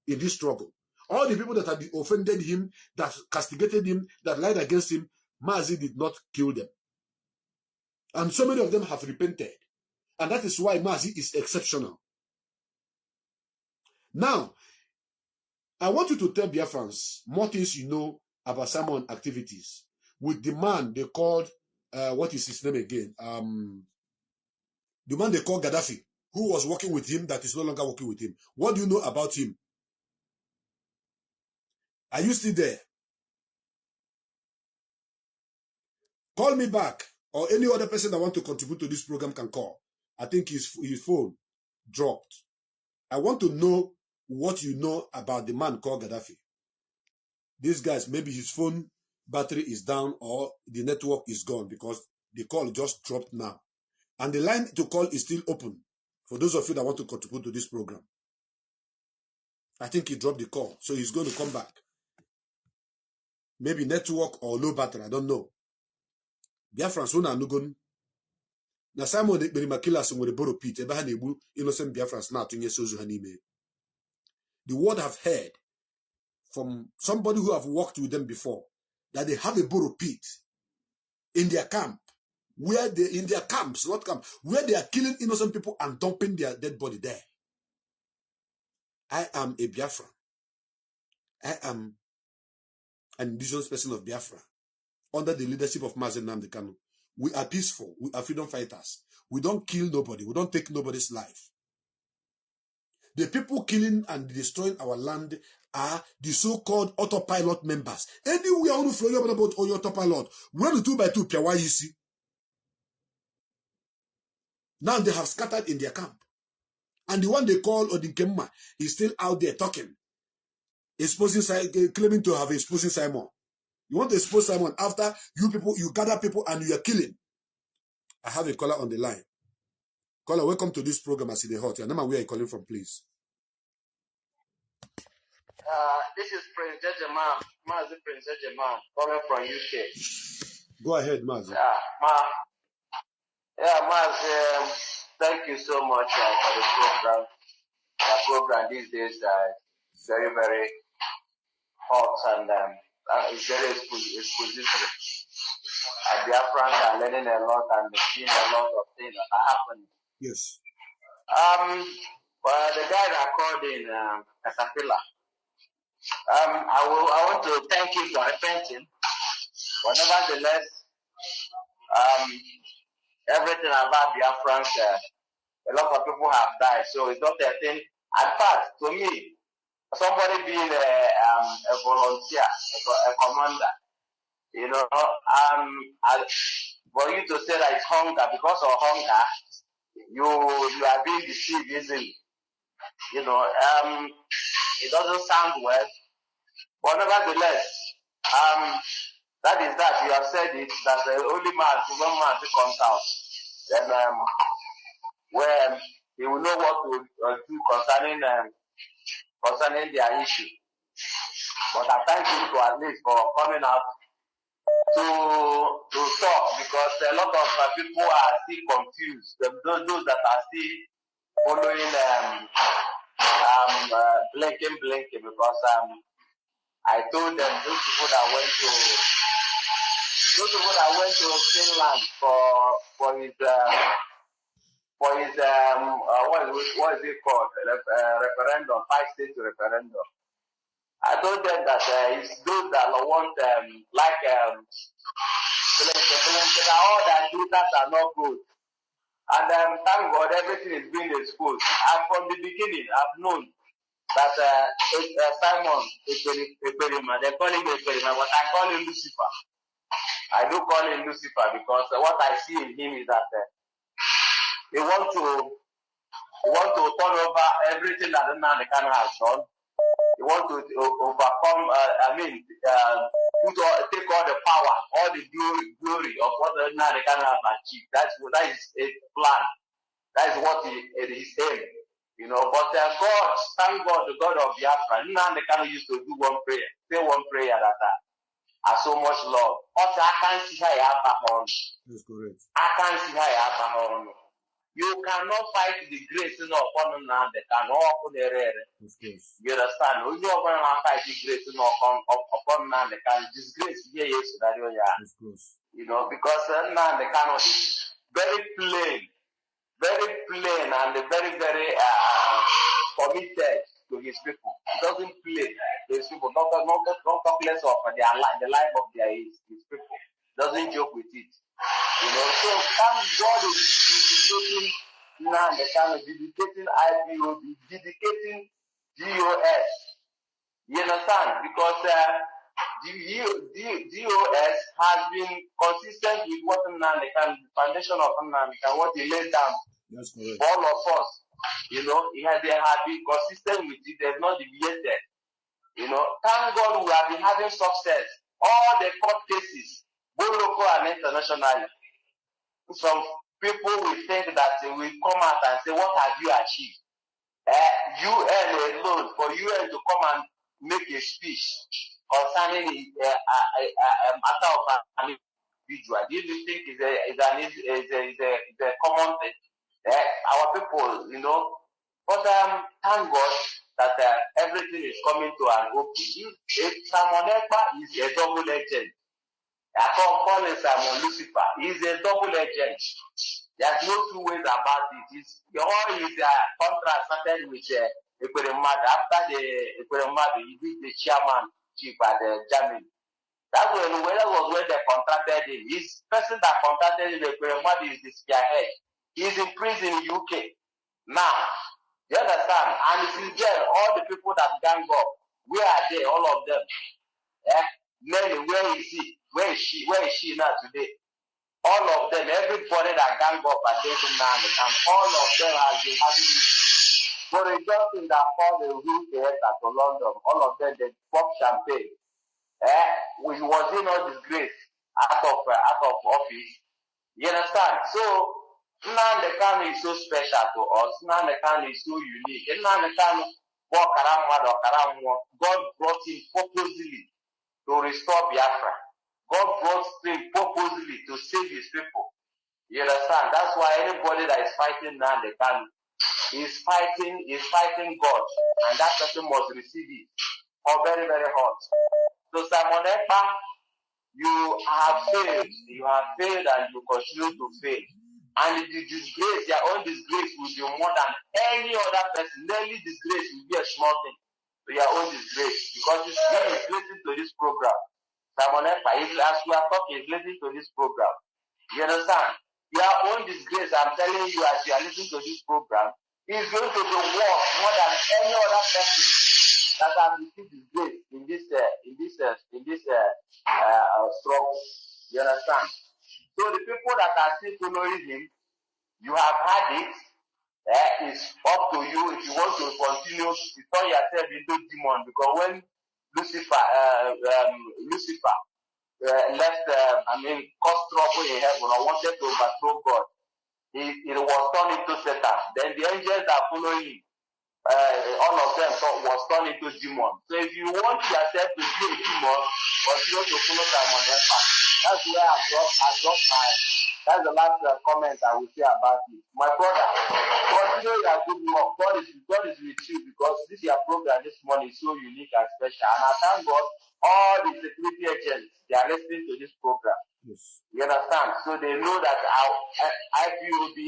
in this struggle. All the people that have offended him, that castigated him, that lied against him, Mazi did not kill them. And so many of them have repented. And that is why Mazi is exceptional. Now, I want you to tell Biafrans more things you know about Simon activities with the man they called, what is his name again? The man they called Gaddafi, who was working with him that is no longer working with him. What do you know about him? Are you still there? Call me back, or any other person that want to contribute to this program can call. I think his phone dropped. I want to know what you know about the man called Gaddafi. These guys, maybe his phone battery is down or the network is gone because the call just dropped now. And the line to call is still open for those of you that want to contribute to this program. I think he dropped the call, so he's going to come back. Maybe network or low battery, I don't know. Biafrans who na nugon. Na Simon de Berimakilas with the Boro Pit, Ebahanebu, innocent Biafrans na tunye sozu hanime. The word have heard from somebody who have worked with them before that they have a Boro Pit in their camp, where they in their camps, not camp, where they are killing innocent people and dumping their dead body there. I am a Biafran. I am an indigenous person of Biafra under the leadership of Mazi Nnamdi Kanu. We are peaceful. We are freedom fighters. We don't kill nobody. We don't take nobody's life. The people killing and destroying our land are the so-called autopilot members. Anywhere on the floor about your autopilot, we're the 2x2 Piawayisi. Now they have scattered in their camp. And the one they call Odinkemma is still out there talking. Exposing, claiming to have exposing Simon. You want to expose Simon after you people, you gather people and you are killing. I have a caller on the line. Caller, welcome to this program as in the hot. Your name and where are you calling from, please? This is Prince Jejeman, Mazi Prince Jejeman, calling from UK. Go ahead, Mazi. Mazi, thank you so much for the program. The program these days is very, very hot and it's very expository. Biafrans are learning a lot and seeing a lot of things that are happening. Yes. The guy that called in Caterpillar, I want to thank him for repenting. But nevertheless, everything about Biafrans, a lot of people have died, so it's not a thing. In fact, to me, somebody being a volunteer, a commander, you know, for you to say that it's hunger, because of hunger, you are being deceived easily. You know, it doesn't sound well, but nevertheless, that is that. You have said it, that the only man, one man who comes out, then where he will know what to do concerning their issue. But I thank him to at least for coming out to talk, because a lot of people are still confused. Those that are still following blinking, because I told them those people that went to Finland for his what is it called, referendum, 5-state referendum. I told them that it's those that want all that do that are not good. And thank God everything is being exposed. And from the beginning, I've known that Simon Eperima, they call him Eperima, but I call him Lucifer. I do call him Lucifer because what I see in him is that he want to turn over everything that Nnamdi Kanu has done. He want to overcome, take all the power, all the glory of what Nnamdi Kanu has achieved. That is a plan. That is what his aim. You know, but God, thank God, the God of Biafra, Nnamdi Kanu used to do one prayer, say one prayer that I so much love. Also, I can't see how you have on. That's correct. I can't see how you have on. You cannot fight the grace upon the can open the rare. You understand? You don't fight the grace upon the can disgrace. You know, because the cannot very plain and very committed to his people. He doesn't play his people. Don't talk less of the life of his people. Doesn't joke with it. You know, so thank God is dedicating now the kind of dedicating IPOB, dedicating DOS. You understand? Because DOS has been consistent with what the foundation of and what he laid down for all of us. You know, they have been consistent with it, they've not deviated. You know, thank God we have been having success. All the court cases, both local and international. Some people will think that they will come out and say, what have you achieved? UN alone, for UN to come and make a speech concerning a matter of an individual, do you think is a common thing? Our people, you know, but thank God that everything is coming to an open. If Simon Ekpa is a double agent, I call him Simon Lucifer. He's a double agent. There's no two ways about it. All his contract started with Ekweremadu. After the Ekweremadu, he did the chairman chief at Germany. That was when they contracted him. His person that contracted him, Ekweremadu, is the spearhead. He's in prison in UK. Now, you understand? And it is there, all the people that gang up, where are they? All of them. Nelly, where is he? Where is she now today? All of them, everybody that gang up against him now, and all of them have been having for a just in that fall the roof to London, all of them they pop champagne. We was in all disgrace out of office. You understand? So Nnamdi Kanu is so special to us. Nnamdi Kanu is so unique. Nnamdi Kanu, God brought him purposely to restore Biafra. God brought him purposely to save his people. You understand? That's why anybody that is fighting Nnamdi Kanu is fighting God, and that person must receive it. Or very, very hot. So Simon Ekpa, you have failed and you continue to fail. And the disgrace, their own disgrace will be more than any other person. Daily disgrace will be a small thing to your own disgrace. Because he is listening to this program. Simon Ekpa, as we are talking, is listening to this program. You understand? Your own disgrace, I'm telling you, as you are listening to this program, is going to be worse more than any other person that has received disgrace in this struggle. You understand? So the people that are still following him, you have had it. It's up to you if you want to continue to turn yourself into demon. Because when Lucifer left, caused trouble in heaven or wanted to overthrow God, it was turned into Satan. Then the angels that follow him, all of them was turned into demon. So if you want yourself to be a demon, continue to follow Simon Ekpa. That's where I dropped my. That's the last comment I will say about it. My brother, continue your good work. God is with you because this your program this morning is so unique and special. And I thank God all the security agents, they are listening to this program. Yes. You understand? So they know that our IPOB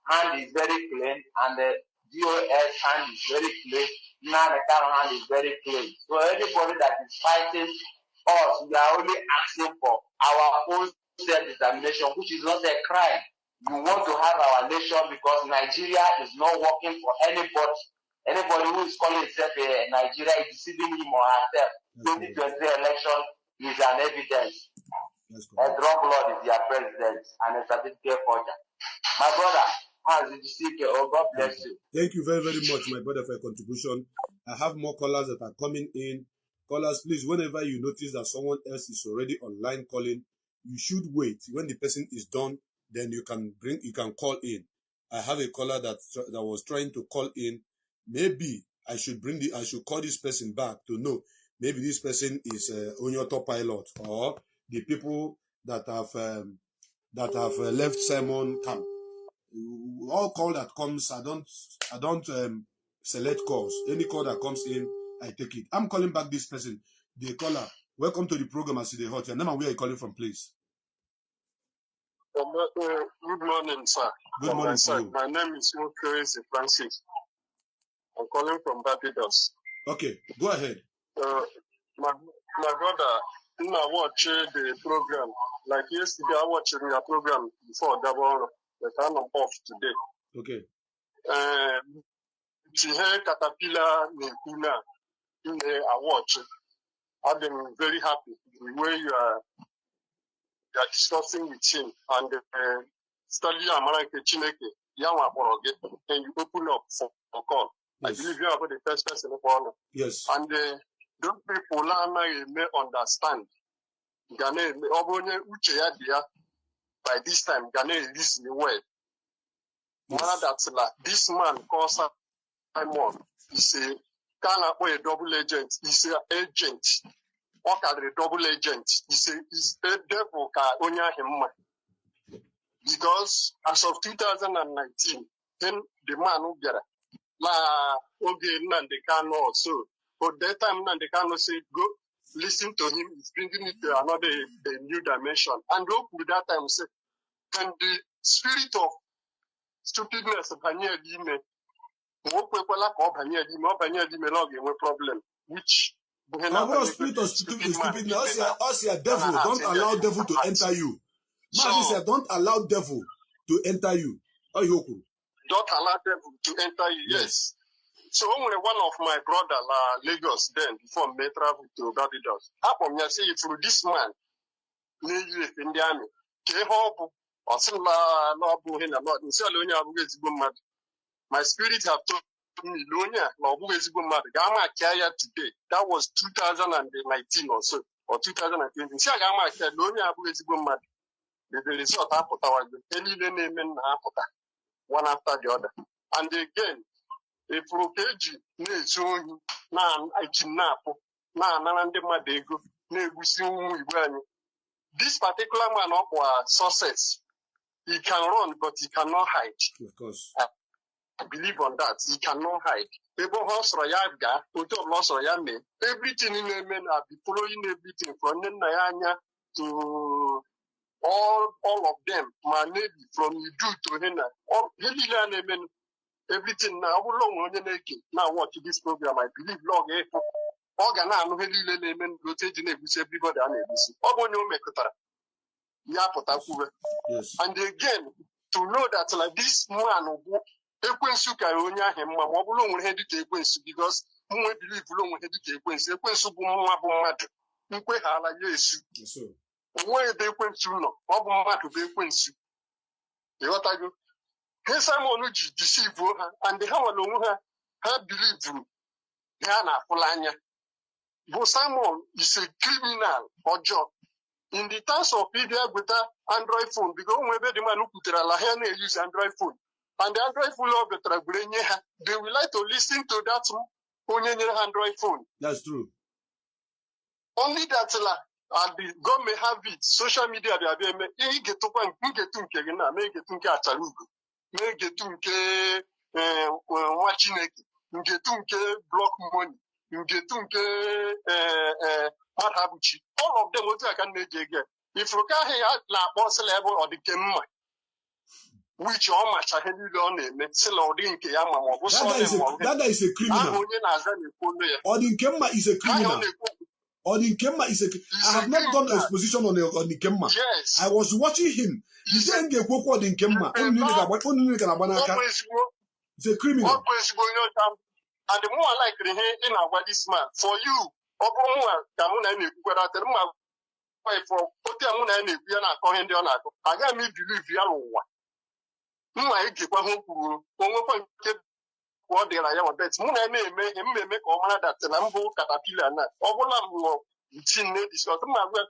hand is very clean and the DOS hand is very clean. Now the current hand is very clean. So anybody that is fighting us, we are only asking for our own self-determination, which is not a crime. You want to have our nation because Nigeria is not working for anybody. Anybody who is calling himself a Nigeria is deceiving him or herself. 2023 election is an evidence. A drug lord is their president and a certificate forger. My brother, God bless you. Thank you very, very much, my brother, for your contribution. I have more callers that are coming in. Callers, please, whenever you notice that someone else is already online calling, you should wait. When the person is done, then you can call in. I have a caller that was trying to call in. Maybe I should call this person back to know. Maybe this person is on your top pilot or the people that have left Simon camp. all call that comes, I don't select calls. Any call that comes in, I take it. I'm calling back this person. The caller, welcome to the program. I see the hot. Your name and where are you calling from, please? Good morning, sir. Good morning to you. My name is Crazy Francis. I'm calling from Barbados. Okay, go ahead. My brother, I watch the program. Like yesterday, I watched your program before Gabon, but I'm off today. Okay. Caterpillar Nekuna, I watch. I've been very happy the way you are discussing with him and study Amaranke Chineke, Yama Boroge, and you open up for call. Yes. I believe you are the first person for honor. Yes. And those people may understand. Gane Obonye Ucheyadia by this time Gane listen well. Yes. That's like this man calls Simon. He's a kind of a double agent. He's an agent. What are the double agent? He's a devil ka onya him. Because as of 2019, then the man who get la oge Nandekano also. But that time Nandekano said, go listen to him. He's bringing it to another a new dimension. And look with that time say, and the spirit of stupidness of Hanya Dime, problem, which spirit of stupidness. Us devil. Don't allow devil to enter you. Mazi said, don't allow devil to enter you. Don't allow devil to enter you. Yes. So only one of my brother Lagos then before me travel to Barbados. Happen me say through this man, in the army. Or similar law buhin about my spirit have told me Lonia, Gama Kaya today. That was 2019 or so, or 2020. Gama Lonia the result after any name one after the other. And again, if Rokeji needs na I kidnap na Madego, this particular man of our success, he can run, but he cannot hide. Of course. I believe on that. He cannot hide. People house Royaga, Uto loss Royame, everything in a man are be following everything from Nayanya to all of them, my navy from Udu to Hena, all everything now long now watch this program. I believe log organa no Helilemen rotating everybody yes. And again, to know that like this man Ekwensuka onya him ma head to because we believe long head to Ekwensu bu madu nkwe hala Yesu. Yes sir. Where they went to no, Obama to be Quincy. You what I go? Here's someone who deceive her, and the how alone her believe you. Hana Polania. But someone is a criminal or job. In the times of people with an Android phone, because when the man who put a lahane use Android phone, and the Android phone of the Trabrenia, they will like to listen to that on Android phone. That's true. Only that and the God may have it. Social media, they may get to one, get to Kegana, make it to Katalugu, make it to watching it, get to block money, get to Matabuchi. All of them, what I can make again. If you can't have la boss level or the Kemma, which all much I had on it, sell or drink Yama, that is a criminal. Or the Kemma is a criminal. Or the Kemma is a. I have not done exposition on the Kemma. Yes. I was watching him. He didn't get what the Kemma. It's a criminal. And the more I like the in our this man for you. For Otamuna and Viana Cohendiana, I got me believe you. I keep a home what they are bets. Moon I may make Omana that Lambo Caterpillar, Obolam,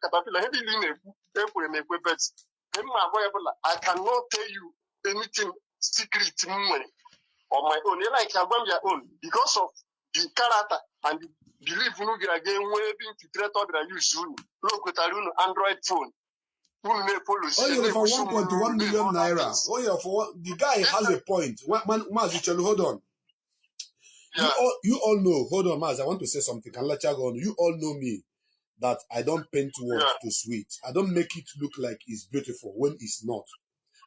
Caterpillar, heavily make bets. I cannot tell you anything secret money on my own. Like I want your own because of the character and the belief you again, waving to threat that I use soon. Look with Android phone. Oh yeah, for 1.1 million naira. Oh yeah, the guy has a point. Mazi, hold on. Yeah. You all know. Hold on, Mazi. I want to say something. Can let you go on. You all know me that I don't paint words to sweet. I don't make it look like it's beautiful when it's not,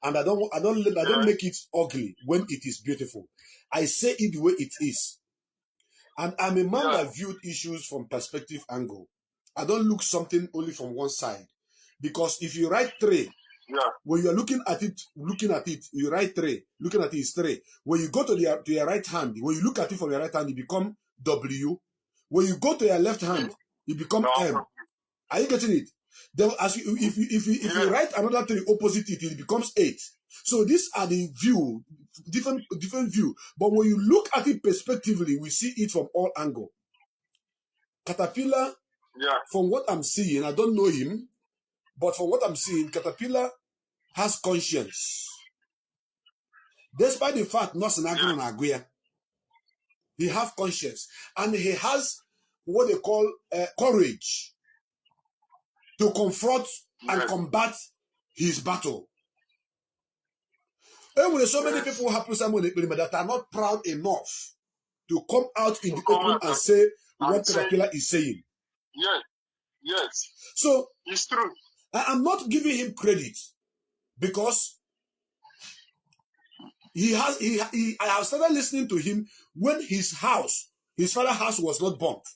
and I don't make it ugly when it is beautiful. I say it the way it is, and I'm a man that viewed issues from perspective angle. I don't look something only from one side, because if you write three, when you are looking at it, you write three, looking at it is three. When you go to your right hand, when you look at it from your right hand, it become W. When you go to your left hand, it become M. Are you getting it? Then, if you write another three opposite it, it becomes 8. So these are the different view. But when you look at it perspectively, we see it from all angles. Caterpillar, from what I'm seeing, I don't know him, but from what I'm seeing, Caterpillar has conscience. Despite the fact not he has conscience, and he has what they call courage to confront and combat his battle. And when so many people happen that are not proud enough to come out in the open and say what Caterpillar is saying. Yes. So it's true. I am not giving him credit because I have started listening to him when his father's house was not burnt.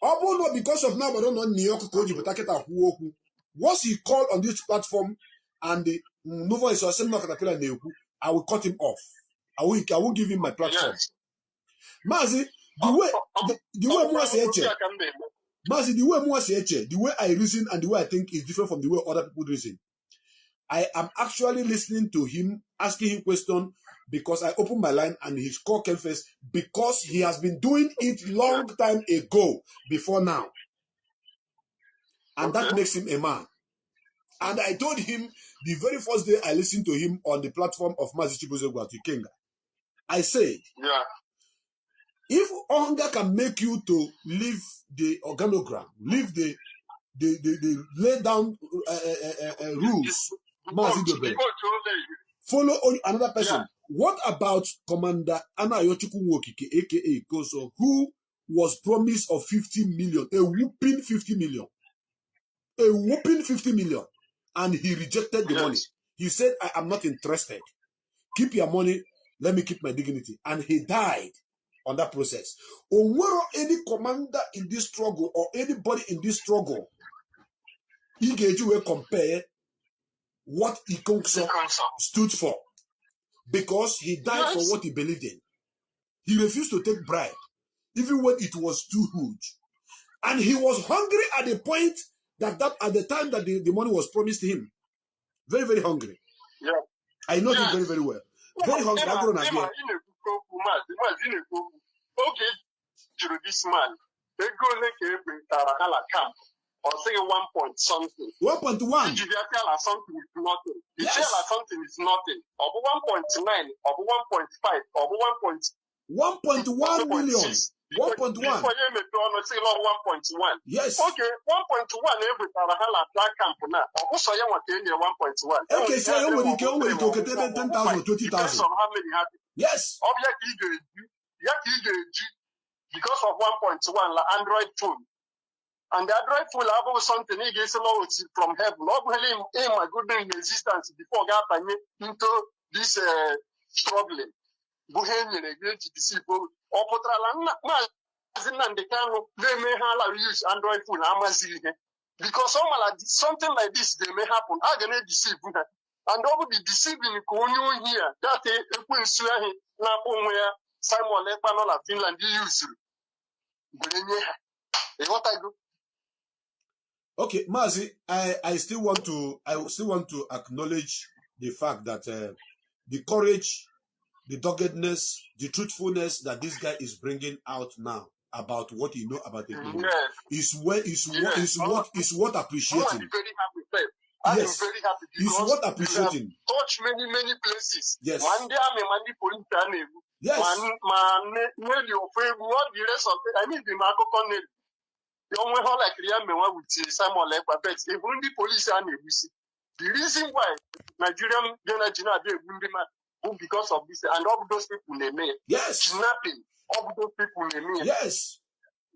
Although because of now, I don't know New York Koji, but once he called on this platform and the Nova is Caterpillar, I will cut him off. I will give him my platform. Mazi, the way I reason and the way I think is different from the way other people reason. I am actually listening to him, asking him questions, because I opened my line and his call came first, because he has been doing it long time ago before now. And that makes him a man. And I told him the very first day I listened to him on the platform of Mazi Chibuzegwa Tikenga, I said, if hunger can make you to leave the organogram, leave the lay down rules, follow another person. What about Commander Anayochukwu Nwokike, aka Koso, who was promised of 50 million, a whooping 50 million, and he rejected the money. He said, I am not interested. Keep your money, let me keep my dignity. And he died on that process. Or any commander in this struggle or anybody in this struggle, he will compare what Ikongso stood for, because he died for what he believed in. He refused to take bribe, even when it was too huge. And he was hungry at the point that at the time that the money was promised to him. Very, very hungry. I know him very, very well. Very hungry. Okay, this man, they go like a camp. Or say 1 point something. 1.1. If you tell us something is nothing. You tell us something is nothing. Or 1.9, or 1.5, or 1.1 million. 1.1. Yes. Okay, 1.1 every that camp now. Also, you want to 1.1. Okay, so you will get 10,000, 20,000. Yes. Because of 1.1, like Android phone. And the Android phone have something he gets from heaven. Not really, my goodness, resistance before God into this struggling. Bohemian against the deceive. Or Potrala, they can they may have use Android phone. Because something like this they may happen. I'm gonna deceive. And over the deceiving here, that a queen swahili now where Simon Lepanola Finland use. What I do? Okay, Mazi, I still want to acknowledge the fact that the courage, the doggedness, the truthfulness that this guy is bringing out now about what he know about the people is what appreciating. I'm very happy. It's what appreciating. Touch many places. Yes. One day I'm a man. Yes. Man, what the rest of it? I mean, the Marco Cornell. onwe ha like ya mewa with Simon Lekpa, but even the police are nebusi. The reason why Nigerian energy now they because of this, and all those people they made kidnapping, all those people they made. Yes.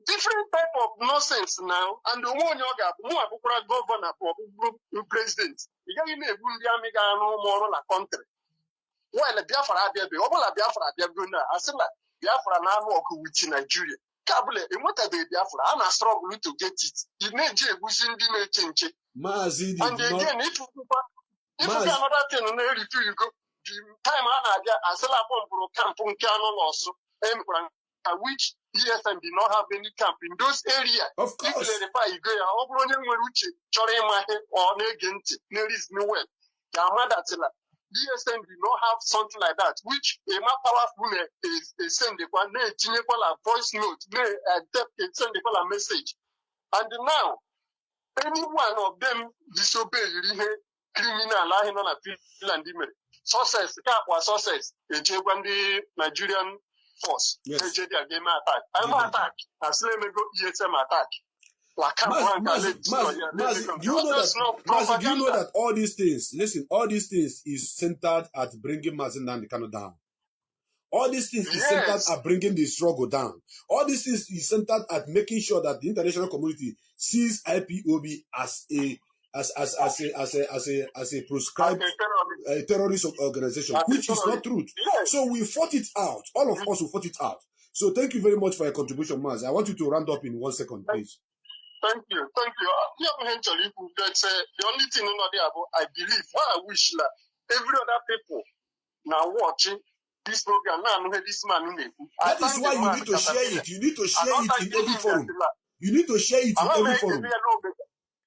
Different type of nonsense now, and the one you got more governor or president. You get in a Bundi Amiga no more on a country. While the Biafra there be, all Biafra there go now. I said like Biafra now work with Nigeria. Kabule, and what are they Biafra? I'm struggling to get it. You need to change. Mazi, and again, if you another thing, and you go, the time I said I want to camp on Canon also, which ESM did not have any camp in those areas. Of course. If you go, or there is no way. ESM did not have something like that, which a more powerful is send the one, voice note, send the message. And now, any one of them disobey criminal on a Finland. Sources, sources, the Nigerian force. Yes. Game attack. I'm attack. As let me go ESM attack. Mazi, do you know that all these things, listen, all these things is centered at bringing Mazi Nnamdi down. All these things is centered at bringing the struggle down. All these things is centered at making sure that the international community sees IPOB as a proscribed terrorist organization, which is not truth. Yes. So we fought it out. All of us will fought it out. So thank you very much for your contribution, Mazi. I want you to round up in 1 second, please. Thank you. The only thing I believe, what I wish that every other people now watching this program now this man. That is why you need to share it. You need to share it in every forum. You need to share it in every forum.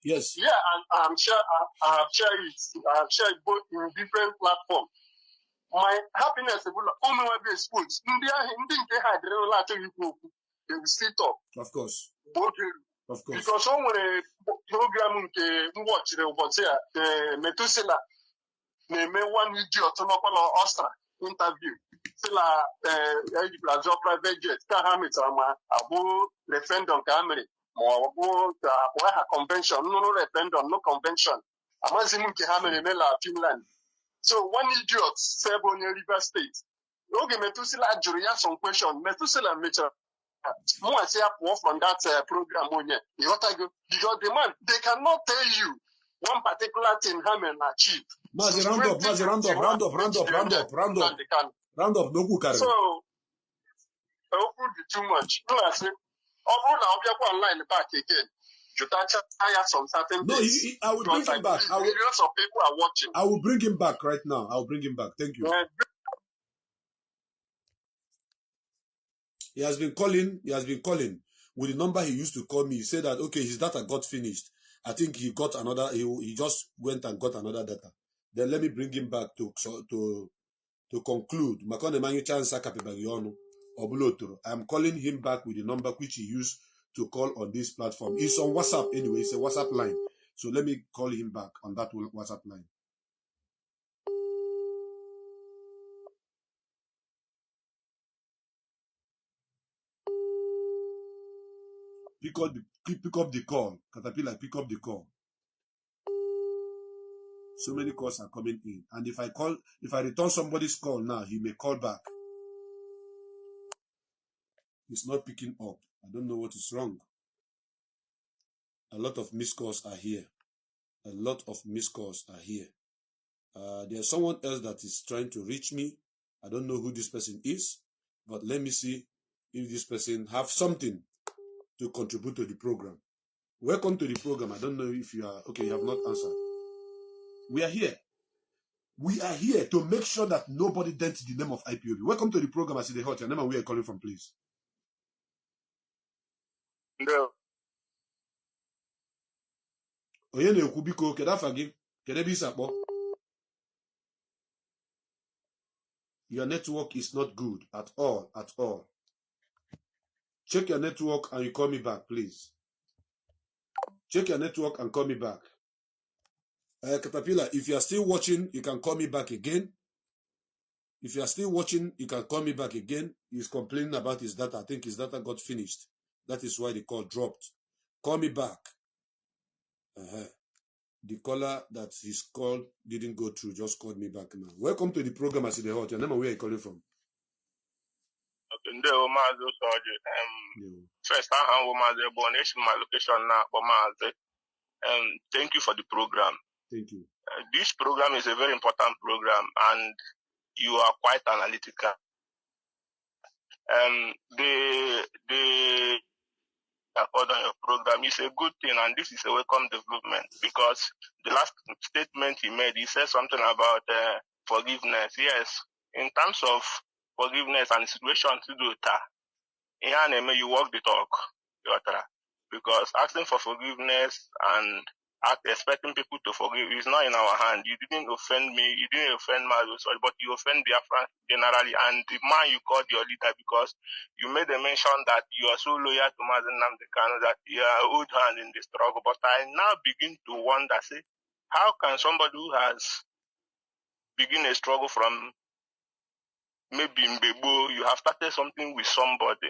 Yes. Yeah, and I'm sure I have shared it. I have shared both in different platforms. My happiness is only when they schools. They will sit up. Of course. Of course. Because when a program watch the Metusela, they may one idiot to knock on Ostra interview. Sila private jet, Abu referendum Camry, or convention, no referendum, no convention. Amazimu Kihamere Mela, Finland. So one idiot, Sebonia River State. Okay, Metusela jury some question. Metusela Mitchell. More say up from that program because the man they cannot tell you one particular thing Hamen achieve. Mazi, round up, no good. So it could be too much. No, I say, online back again. You tire some certain things. I will bring him back. Millions of people are watching. I will bring him back right now. I will bring him back. Thank you. He has been calling with the number he used to call me. He said that, okay, his data got finished. I think he got another, he just went and got another data. Then let me bring him back to conclude. I am calling him back with the number which he used to call on this platform. It's on WhatsApp anyway. It's a WhatsApp line. So let me call him back on that WhatsApp line. Pick up the call. Caterpillar, pick up the call. So many calls are coming in. And if I return somebody's call now, he may call back. He's not picking up. I don't know what is wrong. A lot of missed calls are here. A lot of missed calls are here. There's someone else that is trying to reach me. I don't know who this person is, but let me see if this person have something to contribute to the program. Welcome to the program. I don't know if you are okay. You have not answered. We are here. We are here to make sure that nobody dents the name of IPOB. Welcome to the program. I see the hot. Your name and where you're calling from, please. No. Your network is not good at all. At all. Check your network and you call me back, please. Check your network and call me back. Caterpillar, if you are still watching, you can call me back again. If you are still watching, you can call me back again. He's complaining about his data. I think his data got finished. That is why the call dropped. Call me back. The caller that his call didn't go through just called me back now. Welcome to the program, as the hot. Your name and where are you calling from? First, I have my location now for Mazi. Thank you for the program. Thank you. This program is a very important program, and you are quite analytical. The accord on your program is a good thing, and this is a welcome development, because the last statement he made, he said something about forgiveness. Yes, in terms of forgiveness and situation to do that, you walk the talk, because asking for forgiveness and expecting people to forgive is not in our hand. You didn't offend me, you didn't offend Mazi, sorry, but you offend Biafra generally, and the man you called your leader, because you made a mention that you are so loyal to Mazi Nnamdi Kanu that you are old hand in the struggle. But I now begin to wonder, say, how can somebody who has begun a struggle from maybe in Bebo, you have started something with somebody,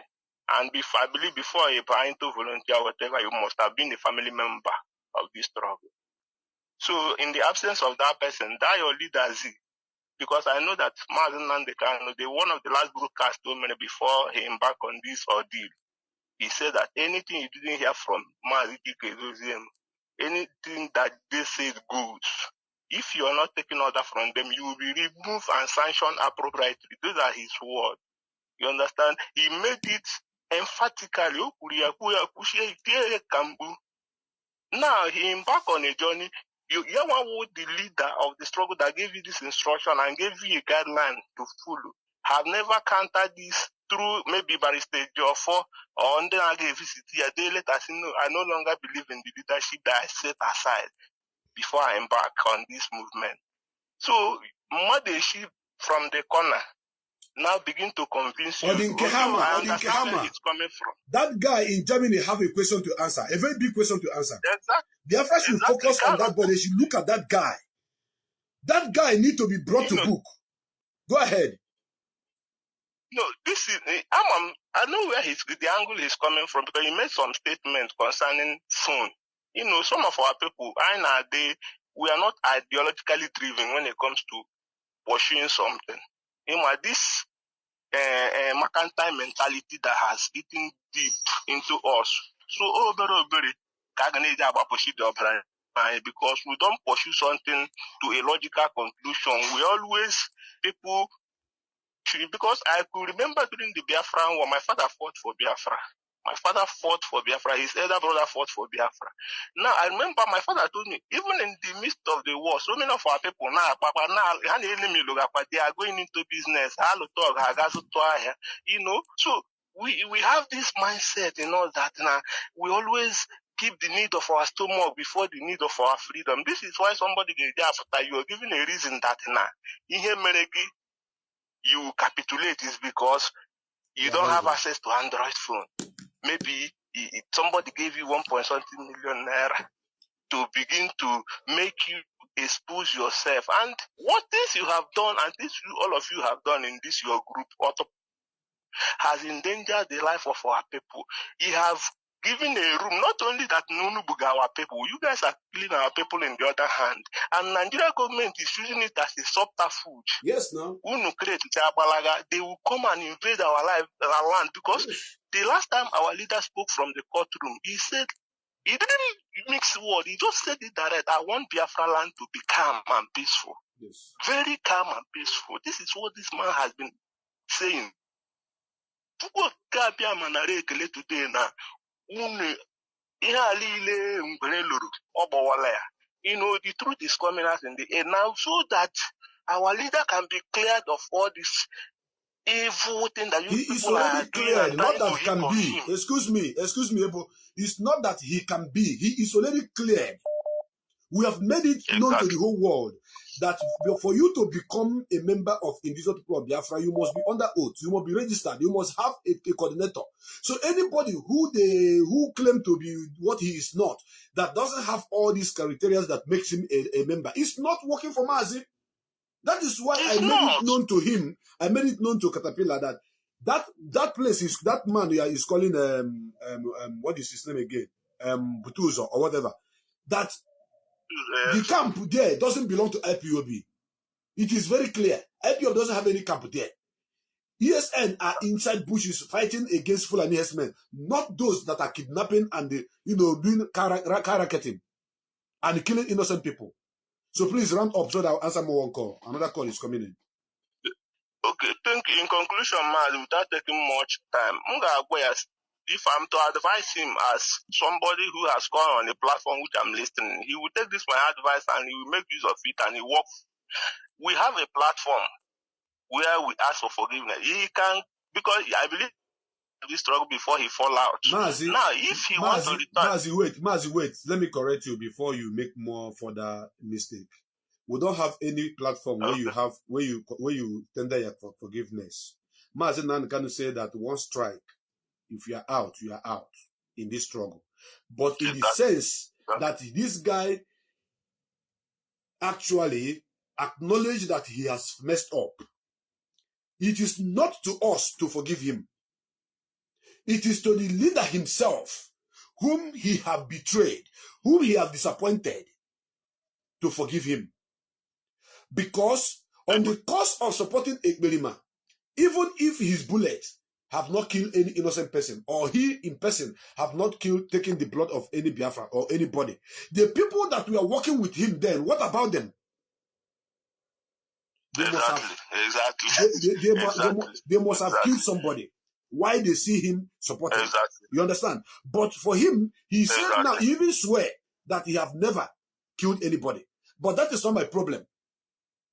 and I believe before you applying to volunteer, whatever, you must have been a family member of this struggle. So in the absence of that person, that your leader Z, because I know that Mazi Nnamdi Kanu, one of the last broadcasts told me before he embarked on this ordeal, he said that anything you didn't hear from Mazi, anything that they said goes. If you are not taking order from them, you will be removed and sanctioned appropriately. Those are his words. You understand? He made it emphatically. Now he embarked on a journey. You are the leader of the struggle that gave you this instruction and gave you a guideline to follow. Have never countered this through maybe Barrister Joffo or under a visit here. They let us know I no longer believe in the leadership that I set aside before I embark on this movement. So Madeshi from the corner now begin to convince you. I understand where it's coming from. That guy in Germany have a question to answer, a very big question to answer. Exactly. Biafra should focus on that boy. They should look at that guy. That guy need to be brought to book. Go ahead. No, this is I know where the angle is coming from, because he made some statements concerning phone. Some of our people, we are not ideologically driven when it comes to pursuing something. This mercantile mentality that has eaten deep into us. So because we don't pursue something to a logical conclusion. We always because I could remember during the Biafra war, my father fought for Biafra. My father fought for Biafra. His elder brother fought for Biafra. Now, I remember my father told me, even in the midst of the war, so many of our people now, they are going into business. So we have this mindset, that now we always keep the need of our stomach before the need of our freedom. This is why somebody gave after you are given a reason that now, you capitulate is because you don't have access to Android phone. Maybe somebody gave you 1.something million naira to begin to make you expose yourself. And what this you have done, and this all of you have done in this your group, has endangered the life of our people. You have given a room, not only that Nunubuga our people, you guys are killing our people in the other hand. And Nigeria government is using it as a subterfuge. Yes, no. They will come and invade our land, because the last time our leader spoke from the courtroom, he said, he didn't mix word, he just said it direct. I want Biafra land to be calm and peaceful. Yes. Very calm and peaceful. This is what this man has been saying. Today now, the truth is coming out in the air now, so that our leader can be cleared of all this evil thing that you people are doing. Not that can be. Excuse me, Ebo. It's not that he can be. He is already cleared. We have made it known to the whole world that for you to become a member of Indigenous People of Biafra, you must be under oath, you must be registered, you must have a coordinator. So anybody who claim to be what he is not, that doesn't have all these criteria that makes him a member, is not working for Mazi. That is why I made it known to him. I made it known to Caterpillar that place is that man is calling what is his name again? Butuzo or whatever, that the camp there doesn't belong to IPOB. It is very clear. IPOB doesn't have any camp there. ESN are inside bushes fighting against Fulani herdsmen, not those that are kidnapping and doing car racketing and killing innocent people. So please round up so that I'll answer more one call. Another call is coming in. Okay, thank you. In conclusion, Mazi, without taking much time, if I'm to advise him as somebody who has gone on a platform which I'm listening, he will take this my advice and he will make use of it and he work. We have a platform where we ask for forgiveness. He can, because I believe this struggle before he fall out. Mazi, now, if he wants to return, Mazi, wait. Let me correct you before you make more further mistake. We don't have any platform where you have where you tender your forgiveness. Mazi Nan can say that one strike, if you are out in this struggle. But in the sense that this guy actually acknowledged that he has messed up. It is not to us to forgive him. It is to the leader himself, whom he have betrayed, whom he have disappointed, to forgive him. Because on the course of supporting Ekberima, even if his bullets have not killed any innocent person, or he in person have not taken the blood of any Biafra or anybody, the people that were working with him then, what about them? They must have killed somebody. Why they see him supporting? You understand? But for him, he said now, he even swear that he have never killed anybody. But that is not my problem.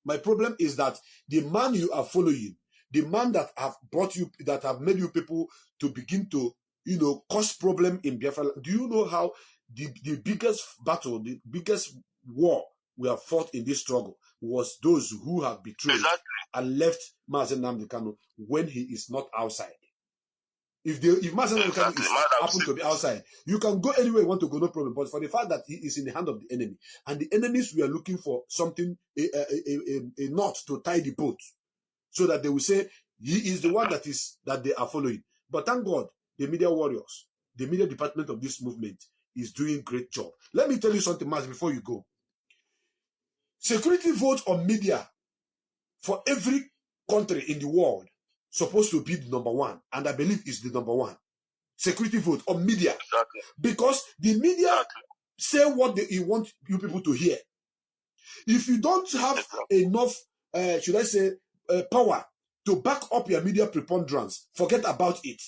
My problem is that the man you are following, the man that have brought you, that have made you people to begin to, cause problem in Biafra. Do you know how the biggest battle, the biggest war we have fought in this struggle was those who have betrayed and left Mazi Nnamdi Kanu when he is not outside. If Mazi Nnamdi Kanu happen to be outside, you can go anywhere you want to go, no problem. But for the fact that he is in the hand of the enemy, and the enemies were looking for something, a knot to tie the boat, so that they will say he is the one that they are following. But thank God, the media warriors, the media department of this movement is doing a great job. Let me tell you something, Mazi, before you go. Security vote on media for every country in the world supposed to be the number one, and I believe it's the number one. Security vote on media. Because the media say what they want you people to hear. If you don't have enough, should I say, power to back up your media preponderance, forget about it.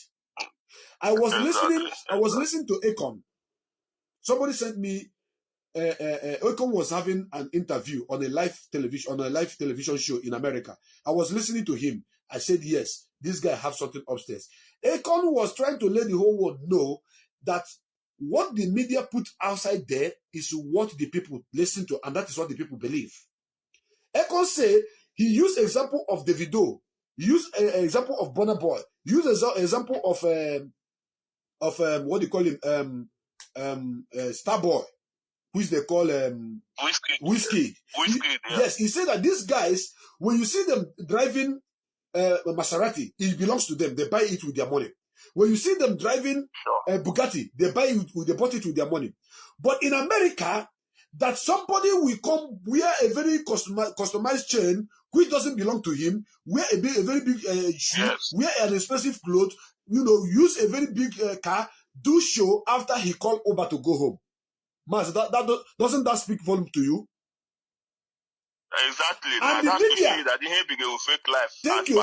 I was listening to Akon. Somebody sent me, Akon was having an interview on a live television show in America. I was listening to him. I said, yes, this guy has something upstairs. Akon was trying to let the whole world know that what the media put outside there is what the people listen to, and that is what the people believe. Akon said he used example of Davido, used an example of Burna Boy, used an example of what do you call him, Starboy, which they call Whiskey. Yes, he said that these guys, when you see them driving Maserati, it belongs to them. They buy it with their money. When you see them driving Bugatti, they bought it with their money. But in America, that somebody will come wear a very customized chain which doesn't belong to him, wear a very big shoe, wear an expensive clothes, use a very big car, do show after he called Uber to go home. Mazi, doesn't that speak volume to you? Exactly. And the media, that he began with fake life. Thank you.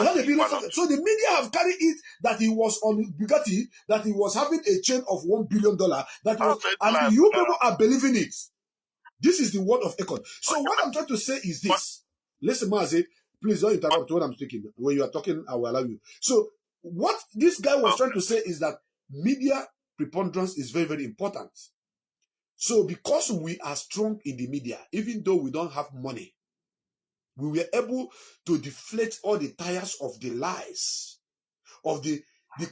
So the media have carried it that he was on Bugatti, that he was having a chain of $1 billion, that was, and you people are believing it. This is the word of Akon. So what I'm trying to say is this. Listen, Mazi, please don't interrupt when I'm speaking. When you are talking, I will allow you. So what this guy was trying to say is that media preponderance is very, very important. So because we are strong in the media, even though we don't have money, we were able to deflate all the tires of the lies, of the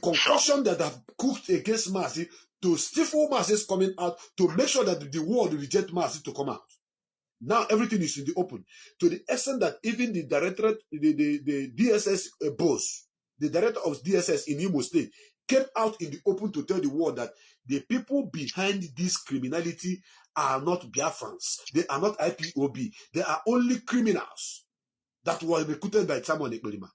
concussion that have cooked against Mazi, to stifle Mazi's coming out, to make sure that the world reject Mazi to come out. Now everything is in the open, to the extent that even the directorate, the DSS boss, the director of DSS in Imo State, came out in the open to tell the world that the people behind this criminality are not Biafrans. They are not IPOB. They are only criminals that were recruited by Simon Ekperima.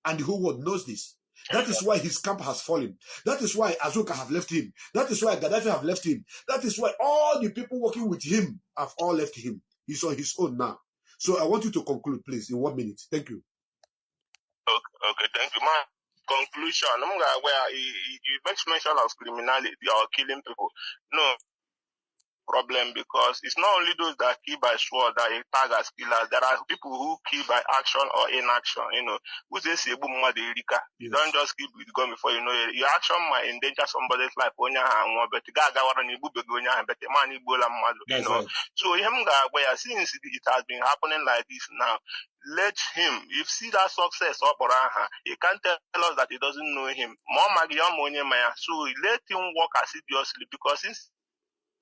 And the whole world knows this. That is why his camp has fallen. That is why Azuka have left him. That is why Gaddafi have left him. That is why all the people working with him have all left him. He's on his own now. So I want you to conclude, please, in 1 minute. Thank you. Okay, thank you. My conclusion, where he makes mention of criminality or killing people. No problem, because it's not only those that kill by sword that tag as killers. There are people who kill by action or inaction. Who say you don't just kill with gun before you know it. Your action might endanger somebody's life. So since it has been happening like this now, let him, if see that success up around her, he can't tell us that he doesn't know him. So let him work assiduously, because since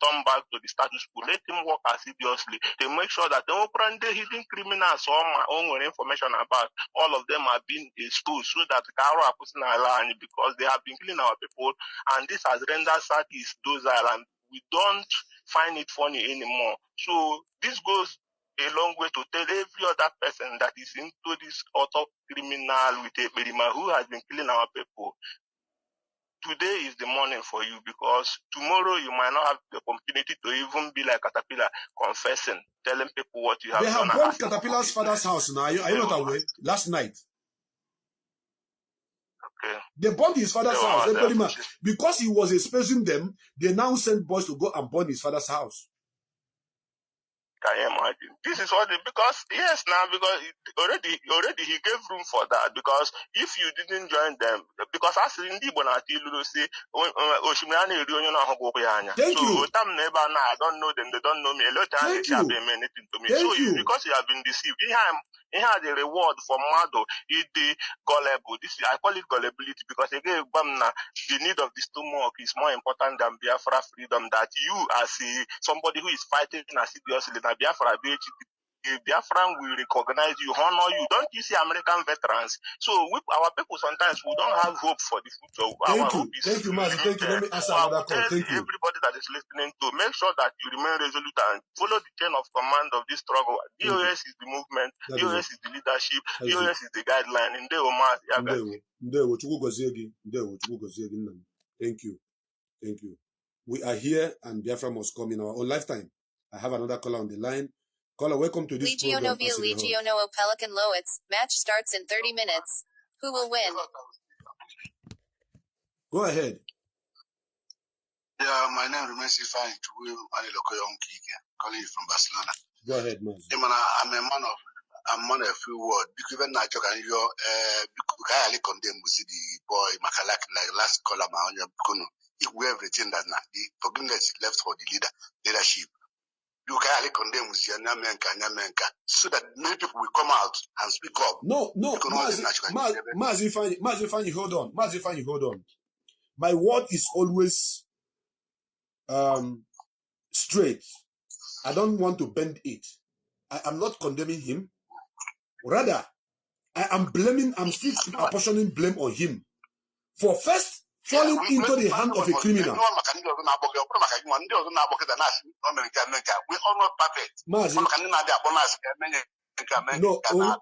turn back to the status quo, let him work assiduously to make sure that the hidden criminals or my own information about all of them are being exposed, so that Karo are putting line, because they have been killing our people, and this has rendered Southeast docile, and we don't find it funny anymore. So this goes a long way to tell every other person that is into this auto criminal with a Berima who has been killing our people. Today is the morning for you, because tomorrow you might not have the opportunity to even be like Caterpillar, confessing, telling people what you have done. They have burned Caterpillar's father's house now. Are you not aware? Last night. Okay. They burned his father's house. Because he was exposing them, they now sent boys to go and burn his father's house. Can you imagine? This is what because yes, now because already he gave room for that, because if you didn't join them, because as in the Bonatilu say, thank you. I don't know them, they don't know me. A lot of times they have been anything to me. Because you have been deceived, he had a reward for Mado. He the gullible. I call it gullibility, because again, the need of the stomach is more important than Biafra freedom. That you, as somebody who is fighting assiduously, Biafra will recognize you, honor you. Don't you see American veterans? So with our people, sometimes we don't have hope for the future. Thank you, Mazi. Thank you. Let me answer another call. Thank you. Everybody that is listening to make sure that you remain resolute and follow the chain of command of this struggle. DOS is the movement. DOS is the leadership. DOS is the guideline. Thank you. Thank you. We are here, and Biafra must come in our own lifetime. I have another caller on the line. Caller, welcome to this program. Legiono Pelican Lowitz. Match starts in 30 minutes. Who will win? Go ahead. Yeah, my name remains Ifeanyi calling you from Barcelona. Go ahead, Mazi. I'm a man of few words. Because even I talk and you I condemn the boy Makalaki like last caller on your equal everything that the forgiveness left for the leadership. You can condemn Nyamenka, so that many people will come out and speak up. No, Mazi Ifeanyi, hold on. Mazi Ifeanyi, hold on. My word is always straight. I don't want to bend it. I am not condemning him. Rather, I'm still apportioning blame on him for first falling into the hand of a criminal. Mazi, no,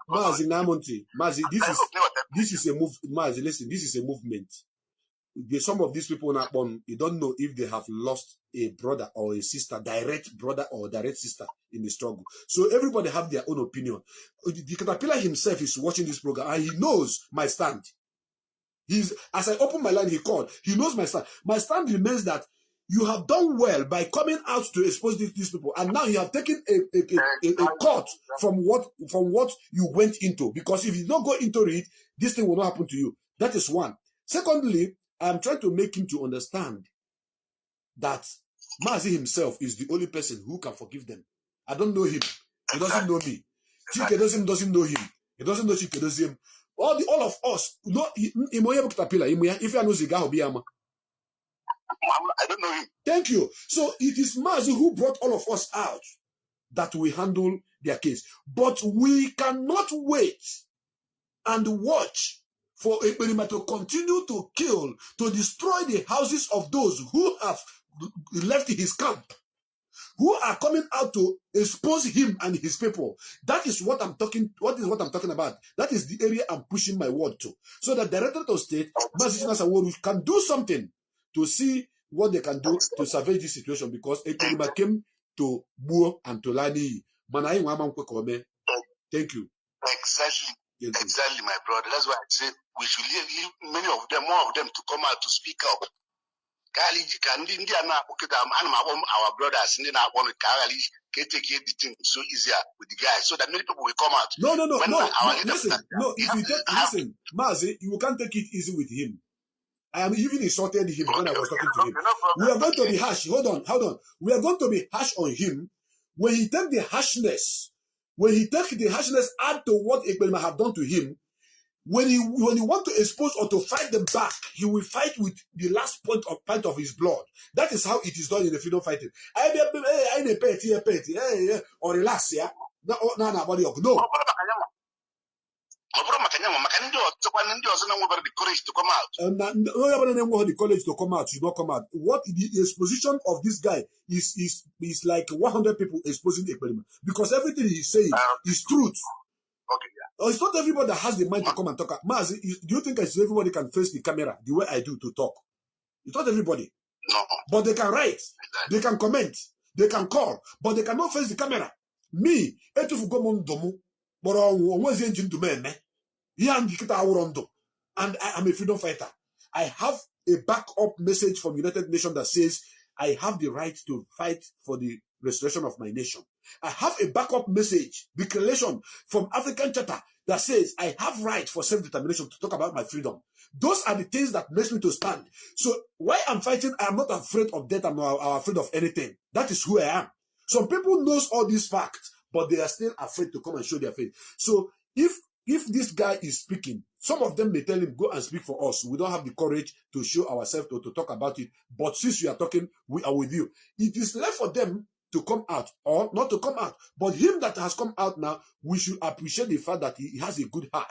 Mazi Namonti. Mazi, this is a move. Mazi, listen, this is a movement. Some of these people not born, you don't know if they have lost a brother or a sister, direct brother or direct sister in the struggle. So everybody have their own opinion. The Caterpillar himself is watching this program and he knows my stand. As I open my line, he called. He knows my stand. My stand remains that you have done well by coming out to expose these people, and now you have taken a cut from what you went into. Because if you don't go into it, this thing will not happen to you. That is one. Secondly, I'm trying to make him to understand that Mazi himself is the only person who can forgive them. I don't know him. He doesn't know me. Chike doesn't know him. He doesn't know Chike doesn't. All of us. No, if you know Ziga, I don't know him. Thank you. So it is Mazi who brought all of us out that we handle their case. But we cannot wait and watch for Ekperima to continue to kill, to destroy the houses of those who have left his camp, who are coming out to expose him and his people. That is what I'm talking. What is what I'm talking about? That is the area I'm pushing my word to. So that Directorate of State, Mazi can do something to see what they can do to salvage this situation, because Ekperima came to Buo and to Lani. Thank you. Exactly. Exactly, my brother. That's why I say we should leave many of them, more of them, to come out to speak up. Our brothers in our want to take the thing so easier with the guys, so that many people will come out. No. Listen, listen, Mazi, you can't take it easy with him. I am even insulted him when I was talking to him. We are going to be harsh. Hold on. We are going to be harsh on him when he take the harshness. When he take the harshness add to what Ekperima have done to him. When he want to expose or to fight them back, he will fight with the last pint of his blood. That is how it is done in the freedom fighting. Or relax, yeah. No. The courage to come out. The courage to come out should not come out. What the exposition of this guy is like 100 people exposing Ekperima, because everything he's saying is truth. Okay, yeah. It's not everybody that has the mind to come and talk. Mazi, do you think everybody can face the camera the way I do to talk? It's not everybody. No. But they can write, they can comment, they can call, but they cannot face the camera. Me, and I am a freedom fighter. I have a backup message from United Nations that says I have the right to fight for the restoration of my nation. I have a backup message, declaration from African Charter that says I have right for self-determination to talk about my freedom. Those are the things that makes me to stand. So why I'm fighting, I'm not afraid of death. I'm not afraid of anything. That is who I am. Some people knows all these facts, but they are still afraid to come and show their faith. So if this guy is speaking, some of them may tell him, go and speak for us. We don't have the courage to show ourselves to talk about it. But since you are talking, we are with you. It is left for them to come out or not to come out. But him that has come out now, we should appreciate the fact that he has a good heart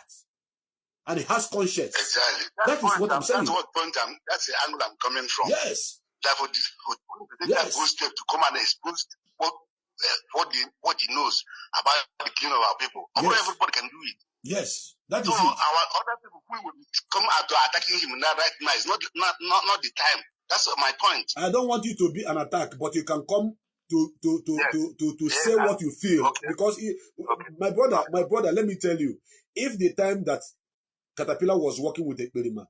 and he has conscience. Exactly. That is what I'm saying. That's the angle I'm coming from. Yes. Therefore, take that good step to come and expose what he knows about the killing of our people. Yes. Everybody can do it. Yes, that is so it. Our other people who will come out to attacking him now right now is not the time. That's my point. I don't want you to be an attack, but you can come to say what you feel. Okay. Because my brother, let me tell you, if the time that Caterpillar was working with Ekperima,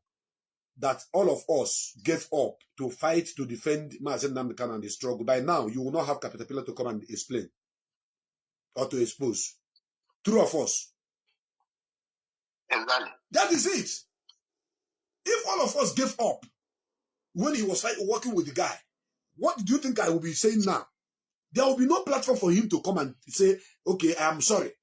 that all of us gave up to fight to defend Mazi Nnamdi Kanu and the struggle, by now you will not have Caterpillar to come and explain or to expose. True of us. Exactly. That is it. If all of us gave up when he was working with the guy, what do you think I will be saying now? There will be no platform for him to come and say, okay, I'm sorry.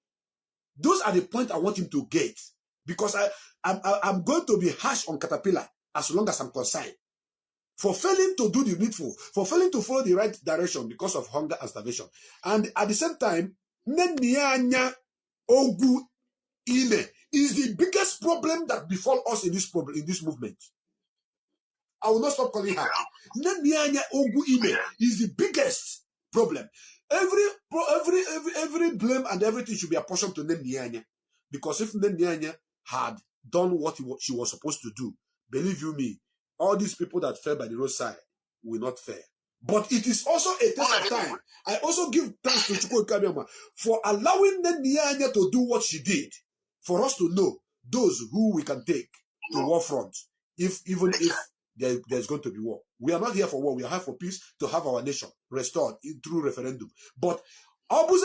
Those are the points I want him to get. Because I'm going to be harsh on Caterpillar as long as I'm concerned. For failing to do the needful, for failing to follow the right direction because of hunger and starvation. And at the same time, Nenianya Ogu Ine is the biggest problem that befall us in this movement. I will not stop calling her. Nenianya Ogu Ine is the biggest problem. Every blame and everything should be apportioned to Nenianya. Because if Nenianya had done what she was supposed to do, believe you me, all these people that fell by the roadside will not fail. But it is also a test of time. I also give thanks to Chukwu Kabiama for allowing Nenianya to do what she did, for us to know those who we can take to war front, even if there's going to be war. We are not here for war. We are here for peace, to have our nation restored through referendum. But is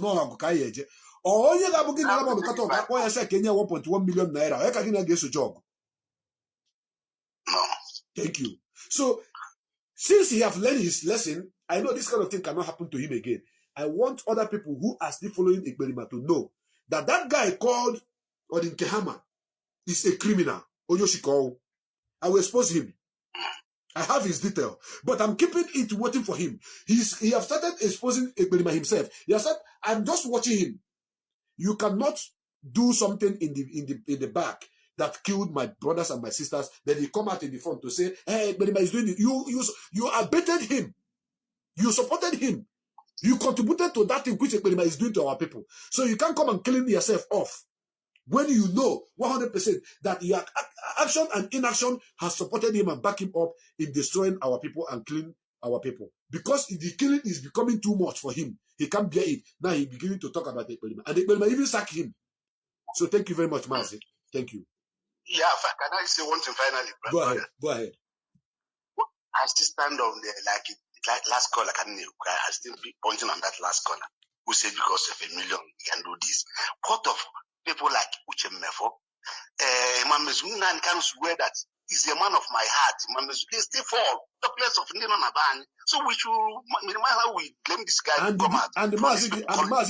not or onye ga-abụghị na Alabama kata ọga akpọ ya sị ka enye 1.1 million naira. Onye ka gị na ga-eso job? No. Thank you. So, since he have learned his lesson, I know this kind of thing cannot happen to him again. I want other people who are still following Ekperima to know that that guy called Odinkehama is a criminal. Oyoshiko. I will expose him. I have his detail, but I'm keeping it waiting for him. He have started exposing Ekperima himself. He has said, I'm just watching him. You cannot do something in the back that killed my brothers and my sisters, then he come out in the front to say, hey, Ekperima is doing it. You abated him. You supported him. You contributed to that thing which Ekperima is doing to our people. So you can't come and clean yourself off when you know 100% that your action and inaction has supported him and backed him up in destroying our people and killing our people. Because the killing is becoming too much for him. He can't bear it. Now he's beginning to talk about Ekperima. And Ekperima even sacked him. So thank you very much, Mazi. Thank you. Yeah, can I say one thing finally? Go ahead. Go ahead. I still stand on the like last caller. I still be pointing on that last caller who said because of $1 million he can do this. What of people like Uche Mefo? Mamezuna can swear that he's a man of my heart. Mamezuna still fall the place of Nino Naban. So we should minimize how we blame this guy to come out. And the Mazi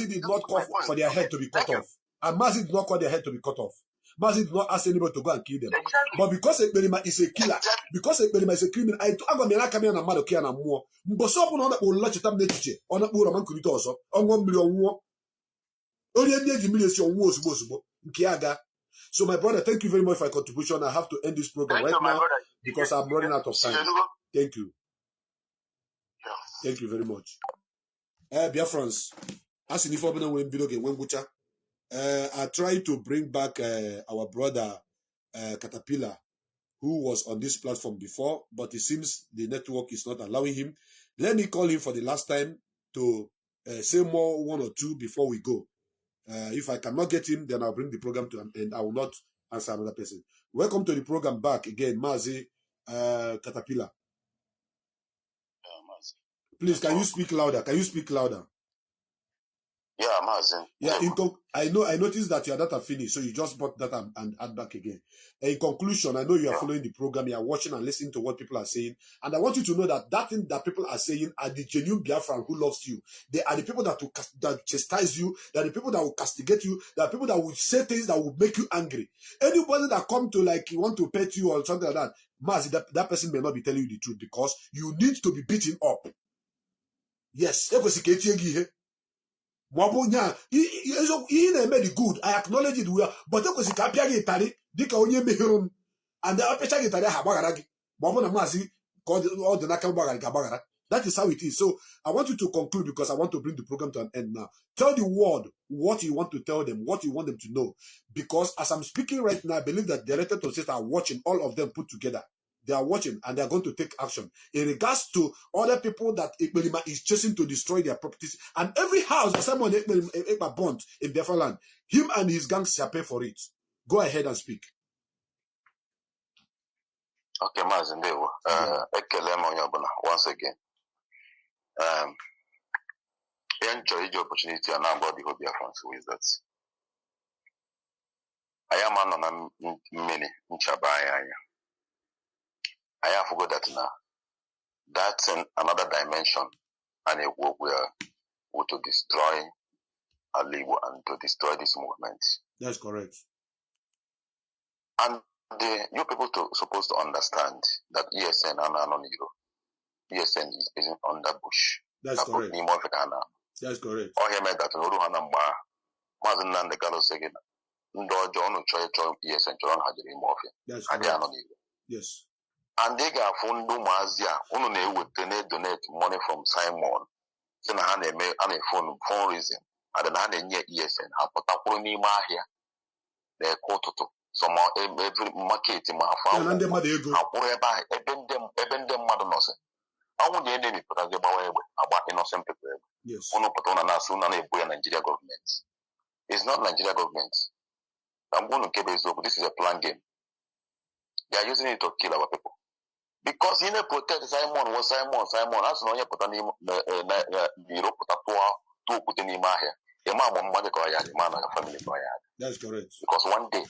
did not call for their head to be cut off. And Mazi did not call their head to be cut off. Mazi did not ask anybody to go and kill them. Exactly. But because Ekperima is a killer, because Ekperima is a criminal, I go me come here and mad okay and more. Mboso on that will let you tap nechiche. On that will man could also. On 1 million war. Only a million wars Kiaga. So my brother, thank you very much for your contribution. I have to end this program right now because I'm running out of time. Thank you. Thank you very much. Dear friends, as in if I try to bring back our brother Caterpillar, who was on this platform before, but it seems the network is not allowing him. Let me call him for the last time to say more 1 or 2 before we go. If I cannot get him, then I'll bring the program to an end. I will not answer another person. Welcome to the program back again, Mazi Caterpillar. Mazi. Please, can you speak louder? Can you speak louder? Yeah, Mazi. Yeah, I noticed that your data finished, so you just bought data and add back again. In conclusion, I know you are following the program, you are watching and listening to what people are saying, and I want you to know that that thing that people are saying are the genuine Biafran who loves you. They are the people that chastise you, they are the people that will castigate you, they are people that will say things that will make you angry. Anybody that come to like want to pet you or something like that, Mazi, that person may not be telling you the truth because you need to be beaten up. Yes, the good, I acknowledge it well, but and that is how it is. So I want you to conclude because I want to bring the program to an end now. Tell the world what you want to tell them, what you want them to know. Because as I'm speaking right now, I believe that the elected officials are watching, all of them put together. They are watching and they are going to take action in regards to other people that Ekperima is chasing to destroy their properties. And every house that someone Ekperima burnt in Biafra land, him and his gangs shall pay for it. Go ahead and speak. Okay, Mazi Ndewo. Once again. Enjoy the opportunity and now about the whole Biafran is that I am on many Nchabaya. I have forgot that now. That's another dimension and a work where we to destroy Alibu and to destroy this movement. That's correct. And you people supposed to understand that ESN and ESN is under Bush. That's correct. That's correct. Oh, he made that no Hanamba. Mazin and the Gallo second. Ndo John Choi ESN John had the morphine. That's correct. Yes. And they got phone do Mazia, only would donate money from Simon. Then I had a phone reason. And then I had a near ESN. I put up on me here. They quote to some every market in my farm. I worry about even them madness. I want the enemy because they about innocent people. Yes. One of Nigeria government. It's not Nigeria government. I'm going to keep it up. This is a plan game. They are using it to kill our people. Because he never protect Simon was Simon. As no put any Europe to put any here. The man will mother go ahead, the man and family go ahead. That's correct. Because one day,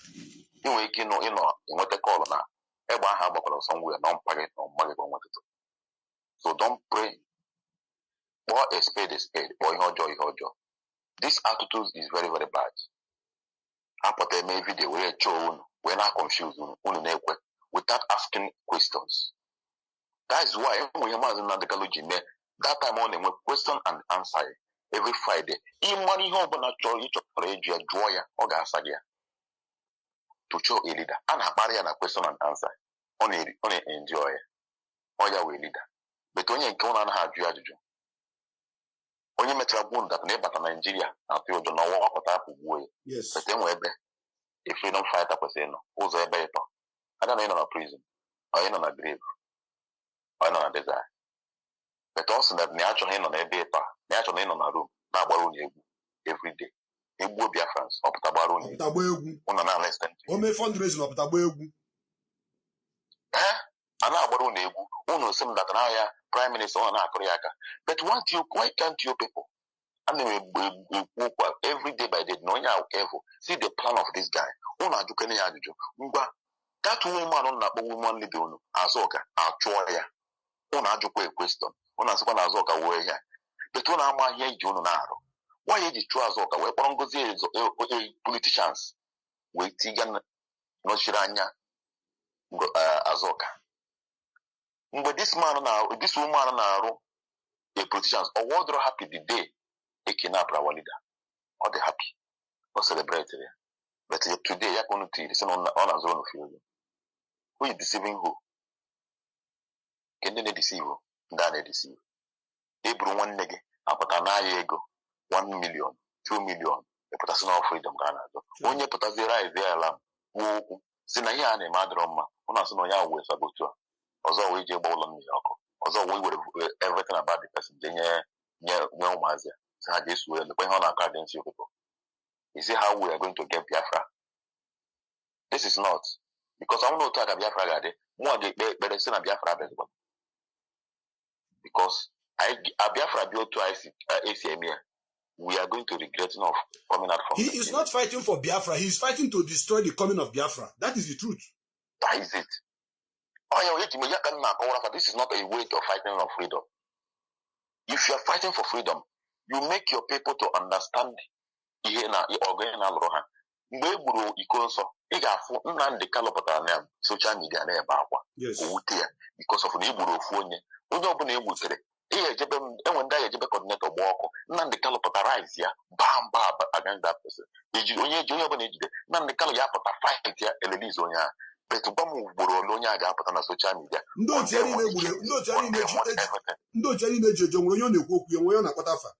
you wake in what they call now. Ever have a somewhere, non packet, no money on what to do. So don't pray. Or a spade, or your joy. This attitude is very, very bad. After maybe the way we're not confused without asking questions. That is why when you imagine the that time only with question and answer. every Friday. Ịmara ihe ọbụla ịchọrọ ịjụ ya jụọ ya, ọ ga-asa gị ya. To show a leader. A na-akparị ya na question and answer. Ọ na-enjoy ya. Ọ ya wee leader. But onye nke ọ na-anaghị ajụ ya ajụjụ. Onye mechara gbuo ndapụ na ịbata Nigeria na-atụ ụjọ na ọnwa ọpụta apụ gbuo ya. But enwe ebe a freedom fighter kwesịrị ịnọ ụzọ ebe ịtọ. Ada na ị nọ na prison, ọ ị nọ na grave, ọ ị nọ na desert. But ọ sị na ya achọghị ịnọ n'ebe ịtọ, na ya achọghị ịnọ na room na-agbara unu egwu every day. Egbuo Biafrans, ọ pụta gbara unu egwu. Unu na-listen to o mee fundraising, ọ pụta gba egwu. A na-agbara unu egwu. Unu sị m data na ya prime minister ọ na-akụrụ ya aka. But why can't you people? I mean, every day by day, no one are careful. See the plan of this guy. Una jukene ya juju. That woman on that woman leader on Azoka, our choya. Una jukwe question. Una sekwa na Azoka we here. But una ama here you naro. Why is it true Azoka? We pongozi politicians. We tigan no shiranya Azoka. But this man now, this woman now, the politicians, or what are happy the day they kidnap our leader. Or they happy. Or celebrate it. But today, you're going to see on a zone of you. Who is deceiving who? Can they deceive you? Then they deceive. They bring one nigga, but an ego, 1 million, 2 million. They put us in our freedom. When you put us there, they alarm. Who? Sinaya and a madroma. When I saw no way for go to. Although we jab on me, although we would have everything about the person, no Mazi. So I just will the on against you people. You see how we are going to get Biafra? This is not because I don't know talk about Biafra today. More the better send a Biafra because Biafra built to ACM here. We are going to regret of coming out from. He is not fighting for Biafra. He is fighting to destroy the coming of Biafra. That is the truth. That is it. This is not a way of fighting for freedom. If you are fighting for freedom, you make your people to understand ihe na ọgụnya alụrụ ha. Mgbe e gburu Ikonso, ị ga-afụ Nnamdi Kanu pụtara na social media na-ebe akwa owute ya because of na egburu ofu onye ọbụla egbutere enwe ndị agha ejebe coordinator gba ọkụ. Nnamdi Kanu pụtara rise ya bam against that person. Onye ọbụla ejide Nnamdi Kanu ya pụta fight ya elelize onye ahụ. But ụgbọm ugboro ole onye a ga-apụta na social media. Ndị otu ya niile eji ejo nwere onye ọ na-ekwu okwu ya, nwere onye ọ na-akpọta afa.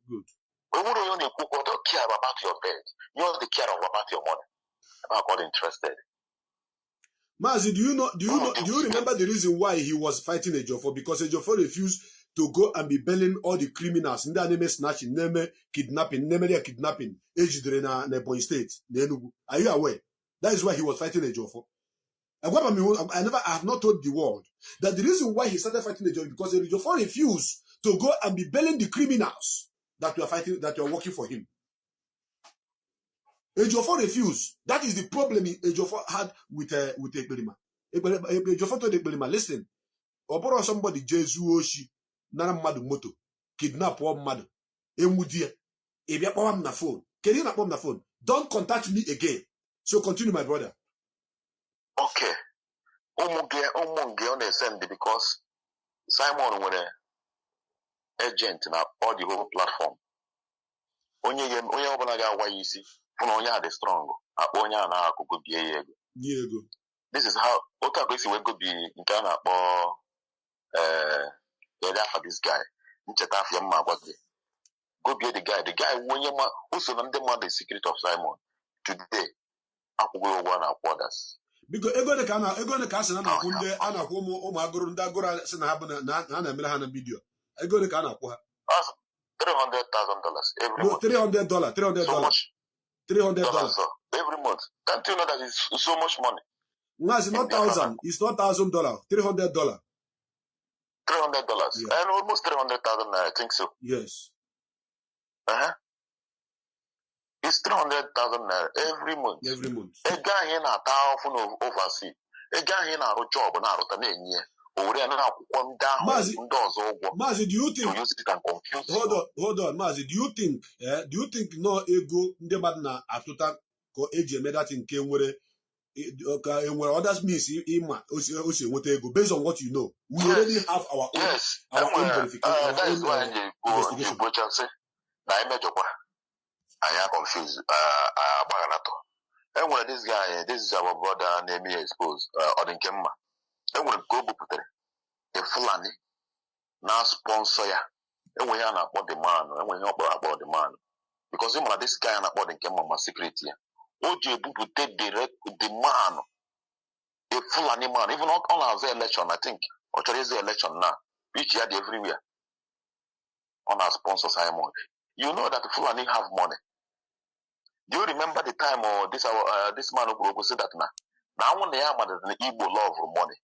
Good. We don't care about your bed. You only care about your money. I'm not interested. Mazi, do you remember the reason why he was fighting Ejiofor? Because Ejiofor refused to go and be bailing all the criminals. Nda name snatching, name kidnapping, name their kidnapping. Ejidre na Ebonyi State. Are you aware? That is why he was fighting Ejiofor. I have not told the world that the reason why he started fighting Ejiofor because Ejiofor refused to go and be bailing the criminals that you are fighting, that you are working for him. Ejiofor refused. That is the problem Ejiofor had with Ekperima. Ejiofor told Ekperima, listen, Oboro somebody Jesu Oshi, Nara Madu Moto, kidnap one madu, Emudia, Ebia Pawam na phone. Can you not put na phone? Don't contact me again. So continue, my brother. Okay. Omunge understand because Simon was an agent na all the whole platform. Onye ọbụla ga-awa isi fụ na onye a dị strong akpọ onye a na-akụkụ bie ya ego. This is how otu akụ esi wee gobi nke a na-akpọ ere afa this guy ncheta afọ ya mma agwa gị gobie the guy onye ma uso na ndị mmadụ the secret of Simon today akwụgo ụgwọ na-akwụ others. Biko ego dị ka asị na na-akwụ ndị a na-akwụ ụmụ agụrụ ndị agụrụ sị na ha bụ na ha na-emere ha na vidiyo. Ego dị ka a na-akwụ ha. $300,000 every month. $300 every month. Can't you know that it's so much money? No, it's not $1,000. It's not $1,000. $300. $300. Yeah. And almost 300,000. I think so. Yes. It's 300,000 every month. Every month. A guy in a town overseas. A guy in a job and out of the Mazi, do you think? Hold on, Mazi. Do you think no ego ndị mmadụ na-atụta ka eji eme that nke nwere where others means based on what you know. We already have our own verification, our that is own why investigation. I am confused. And when this guy, this is our brother, name me exposed, Odinkemma. And when go putere, a Fulani, now sponsor ya. And when you are about the man, and when you are about the man, because you this guy and about Odinkemma, my secret here. Oje pupute direct the man, a Fulani man, even on our election, I think, or today's election now, which he had everywhere on our sponsor Simon. You know that the Fulani have money. Do you remember the time or this man who said that now? Now when they are mad at the Igbo love for money,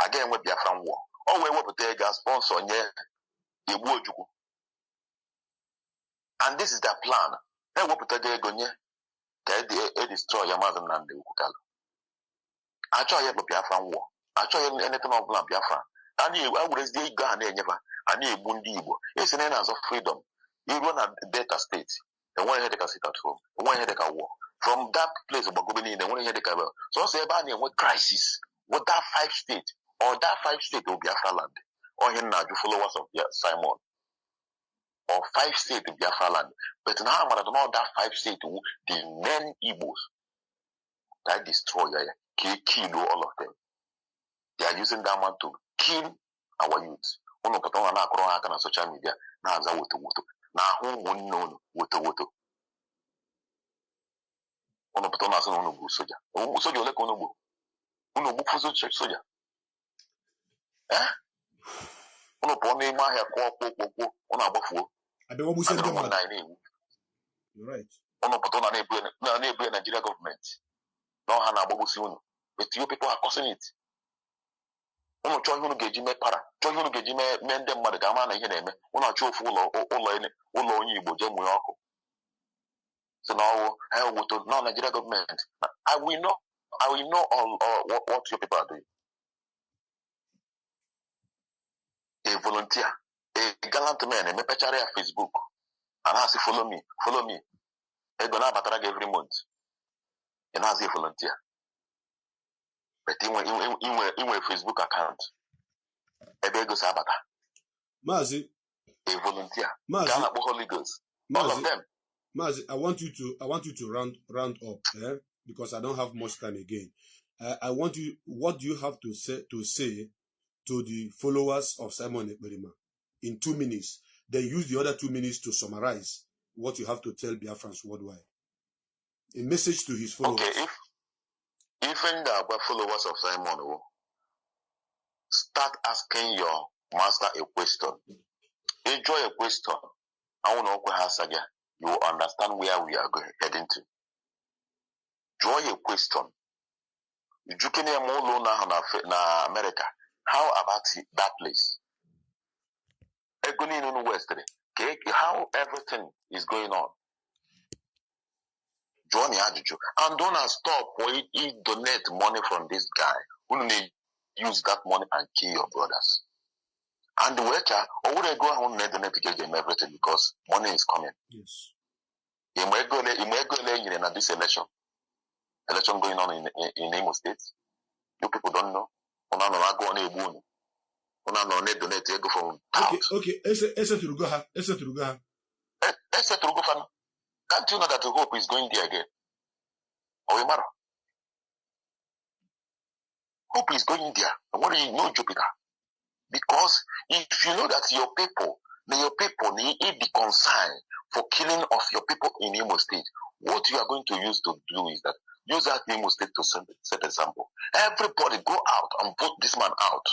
again with Biafran war. Oh, we will take a sponsor the Igbo. And this is their plan. They will put a gonye, they destroy your mother and the Ukukalo. I try you Biafran war. I try anything of Biafran. And you always the Ghana never. And you Bundi Igbo. It's an answer of freedom. You run a data state. And one headache sit at home. One headache war. From that place of Bagobini, and one headache. So say about what crisis. What that 5 state or that 5 state will be Biafra land. Or here now the followers of Simon. Or 5 state of Biafra land. But now I don't know that 5 state the men Igbos that destroy kill all of them. They are using that man to kill our youth. Uno patona na akro haka na social media na aza woto. Na who won't know woto. Uno patona sa uno bu soja. Soja ole ko uno bu. Uno bu fuso soja. Uno pone ma ya ko uno abafuo. Abewo bu sende ma. You're right. Uno patona na ebu Nigeria government. No ha na ababu si uno. But you people are causing it. Uno chọ ihe unu ga-eji mee para chọọ ihe unu ga-eji mee ndị mmadụ ga ama na ihe na-eme unu achọ ofu ụlọ onye Igbo jee mụnye ọkụ so na ọwụ ha woto na Nigeria government. I will know all what your people are doing. A volunteer, a gallant man, emepechara ya Facebook and I say follow me ego na abatara gị every month and I say volunteer. But in Facebook account, ego sa abata. Mazi, a volunteer. Mazi, Holy Ghost. All of them. Mazi, I want you to round up, because I don't have much time again. What do you have to say to the followers of Simon Ekperima in 2 minutes? Then use the other 2 minutes to summarize what you have to tell Biafrans worldwide. A message to his followers. Okay, if the followers of Simon will start asking your master a question, enjoy a question. I want to ask again. You will understand where we are heading to. Draw a question. You can hear more na America. How about that place? How everything is going on. Draw me attitude. And don't stop for it donate money from this guy who may use that money and kill your brothers. And the waiter, or would I go home and donate to give them everything because money is coming? Yes. You may go in this election going on in Imo State. You people don't know. Okay. Can't you know that the hope is going there again? Hope is going there. And what do you know, Jupiter? Because if you know that your people need be concerned for killing of your people in Imo State, what you are going to use to do is that use that Imo State to set example. Everybody go out and vote this man out.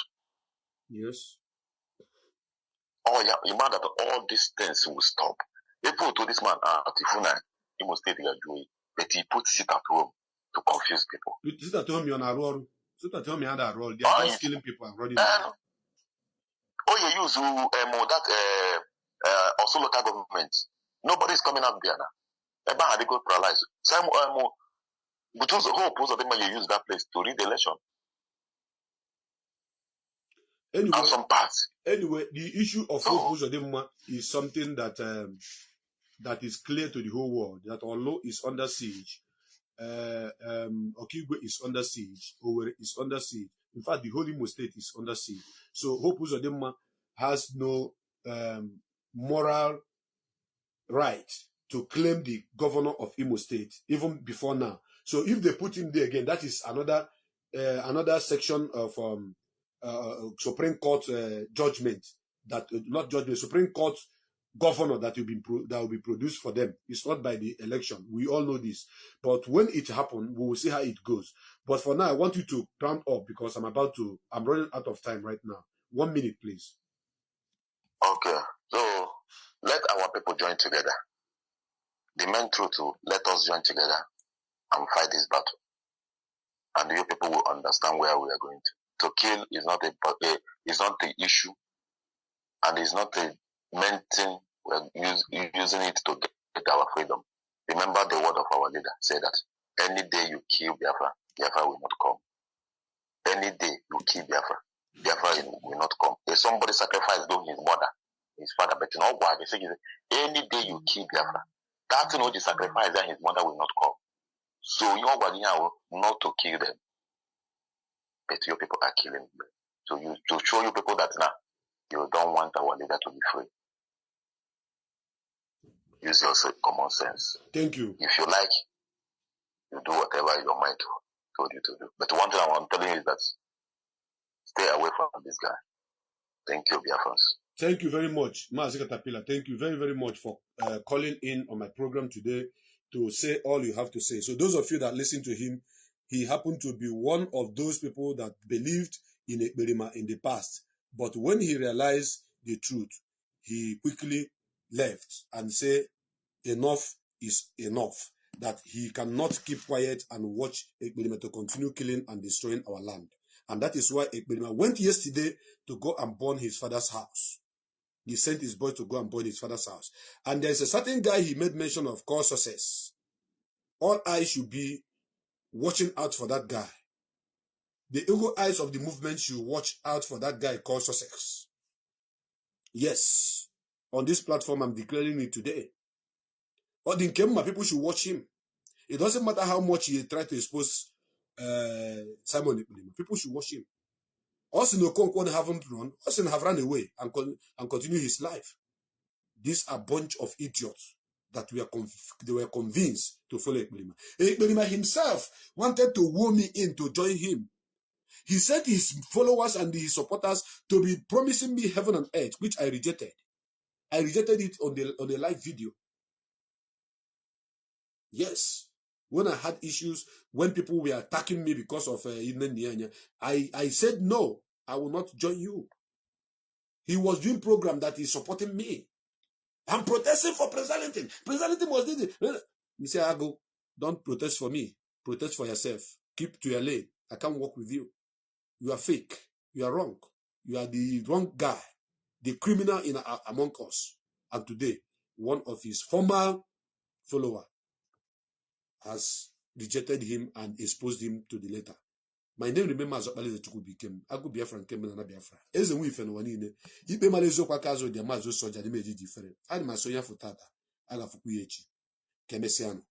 Yes. Oh yeah, imagine that all these things will stop. They vote to this man out. If Imo State are doing, but he puts it at home to confuse people. Sit at home, you're on a roll. Sit at home, you're on a roll. They are just killing people and running away. You use that also local government. Nobody's coming out there now. They go paralyzed. But also hope also you use that place to read the election. Anyway, and some parts. Anyway, the issue of hope is something that that is clear to the whole world. That although it's under siege, Okigwe is under siege, Owerri is under siege. In fact, the whole Imo state is under siege. So Hope Uzodinma has no moral right to claim the governor of Imo State, even before now. So if they put him there again, that is another section of Supreme Court judgment, that not judgment, Supreme Court governor that will be produced for them. It's not by the election. We all know this. But when it happens, we will see how it goes. But for now, I want you to round up because I'm running out of time right now. 1 minute, please. Okay. So let our people join together. The main truth to let us join together and fight this battle. And you people will understand where we are going to. To kill is not the issue, and it's not the main thing. We're using it to get our freedom. Remember the word of our leader, say that any day you kill Biafra, Biafra will not come. Any day you kill Biafra, Biafra will not come. If somebody sacrificed his mother, his father, but you know why? They say any day you kill Biafra, that thing which is sacrificed, then his mother will not come. So you know not to kill them, but your people are killing them. So to show you people that now you don't want our leader to be free. Use your common sense. Thank you. If you like, you do whatever your mind told you to do. But one thing I'm telling you is that stay away from this guy. Thank you, Biafrans. Thank you very much, Mazi Katapila. Thank you very, very much for calling in on my program today to say all you have to say. So those of you that listen to him, he happened to be one of those people that believed in Ekberima in the past. But when he realized the truth, he quickly left and said, enough is enough. That he cannot keep quiet and watch Ekberima to continue killing and destroying our land. And that is why Ekberima went yesterday to go and burn his father's house. He sent his boy to go and burn his father's house. And there's a certain guy he made mention of called Success. All eyes should be watching out for that guy. The eagle eyes of the movement should watch out for that guy called Success. Yes. On this platform, I'm declaring it today. All the Nkemma people should watch him. It doesn't matter how much he tried to expose Simon Ekberima. People should watch him. Austin Okonkwo haven't run. Austin have run away and continue his life. These are a bunch of idiots that they were convinced to follow Ekberima. Ekberima himself wanted to woo me in to join him. He sent his followers and his supporters to be promising me heaven and earth, which I rejected. I rejected it on the live video. Yes. When I had issues, when people were attacking me because of I said, no, I will not join you. He was doing program that is supporting me. I'm protesting for Darlington. Darlington was doing it. Mr. Ago, don't protest for me. Protest for yourself. Keep to your lane. I can't work with you. You are fake. You are wrong. You are the wrong guy. The criminal among us. And today, one of his former followers has rejected him and exposed him to the letter. My name remembers Azokpali Chukwu became Agu Biafra nke na Biafra. Eze nwe ife n'ụwa niile. Ikpe mara eziokwu aka azụ dị amaazụ soja n'ime eji diferent. Ana m asọ ya foto ata. A ga-afụkwu ya echi. Ka emesịanụ.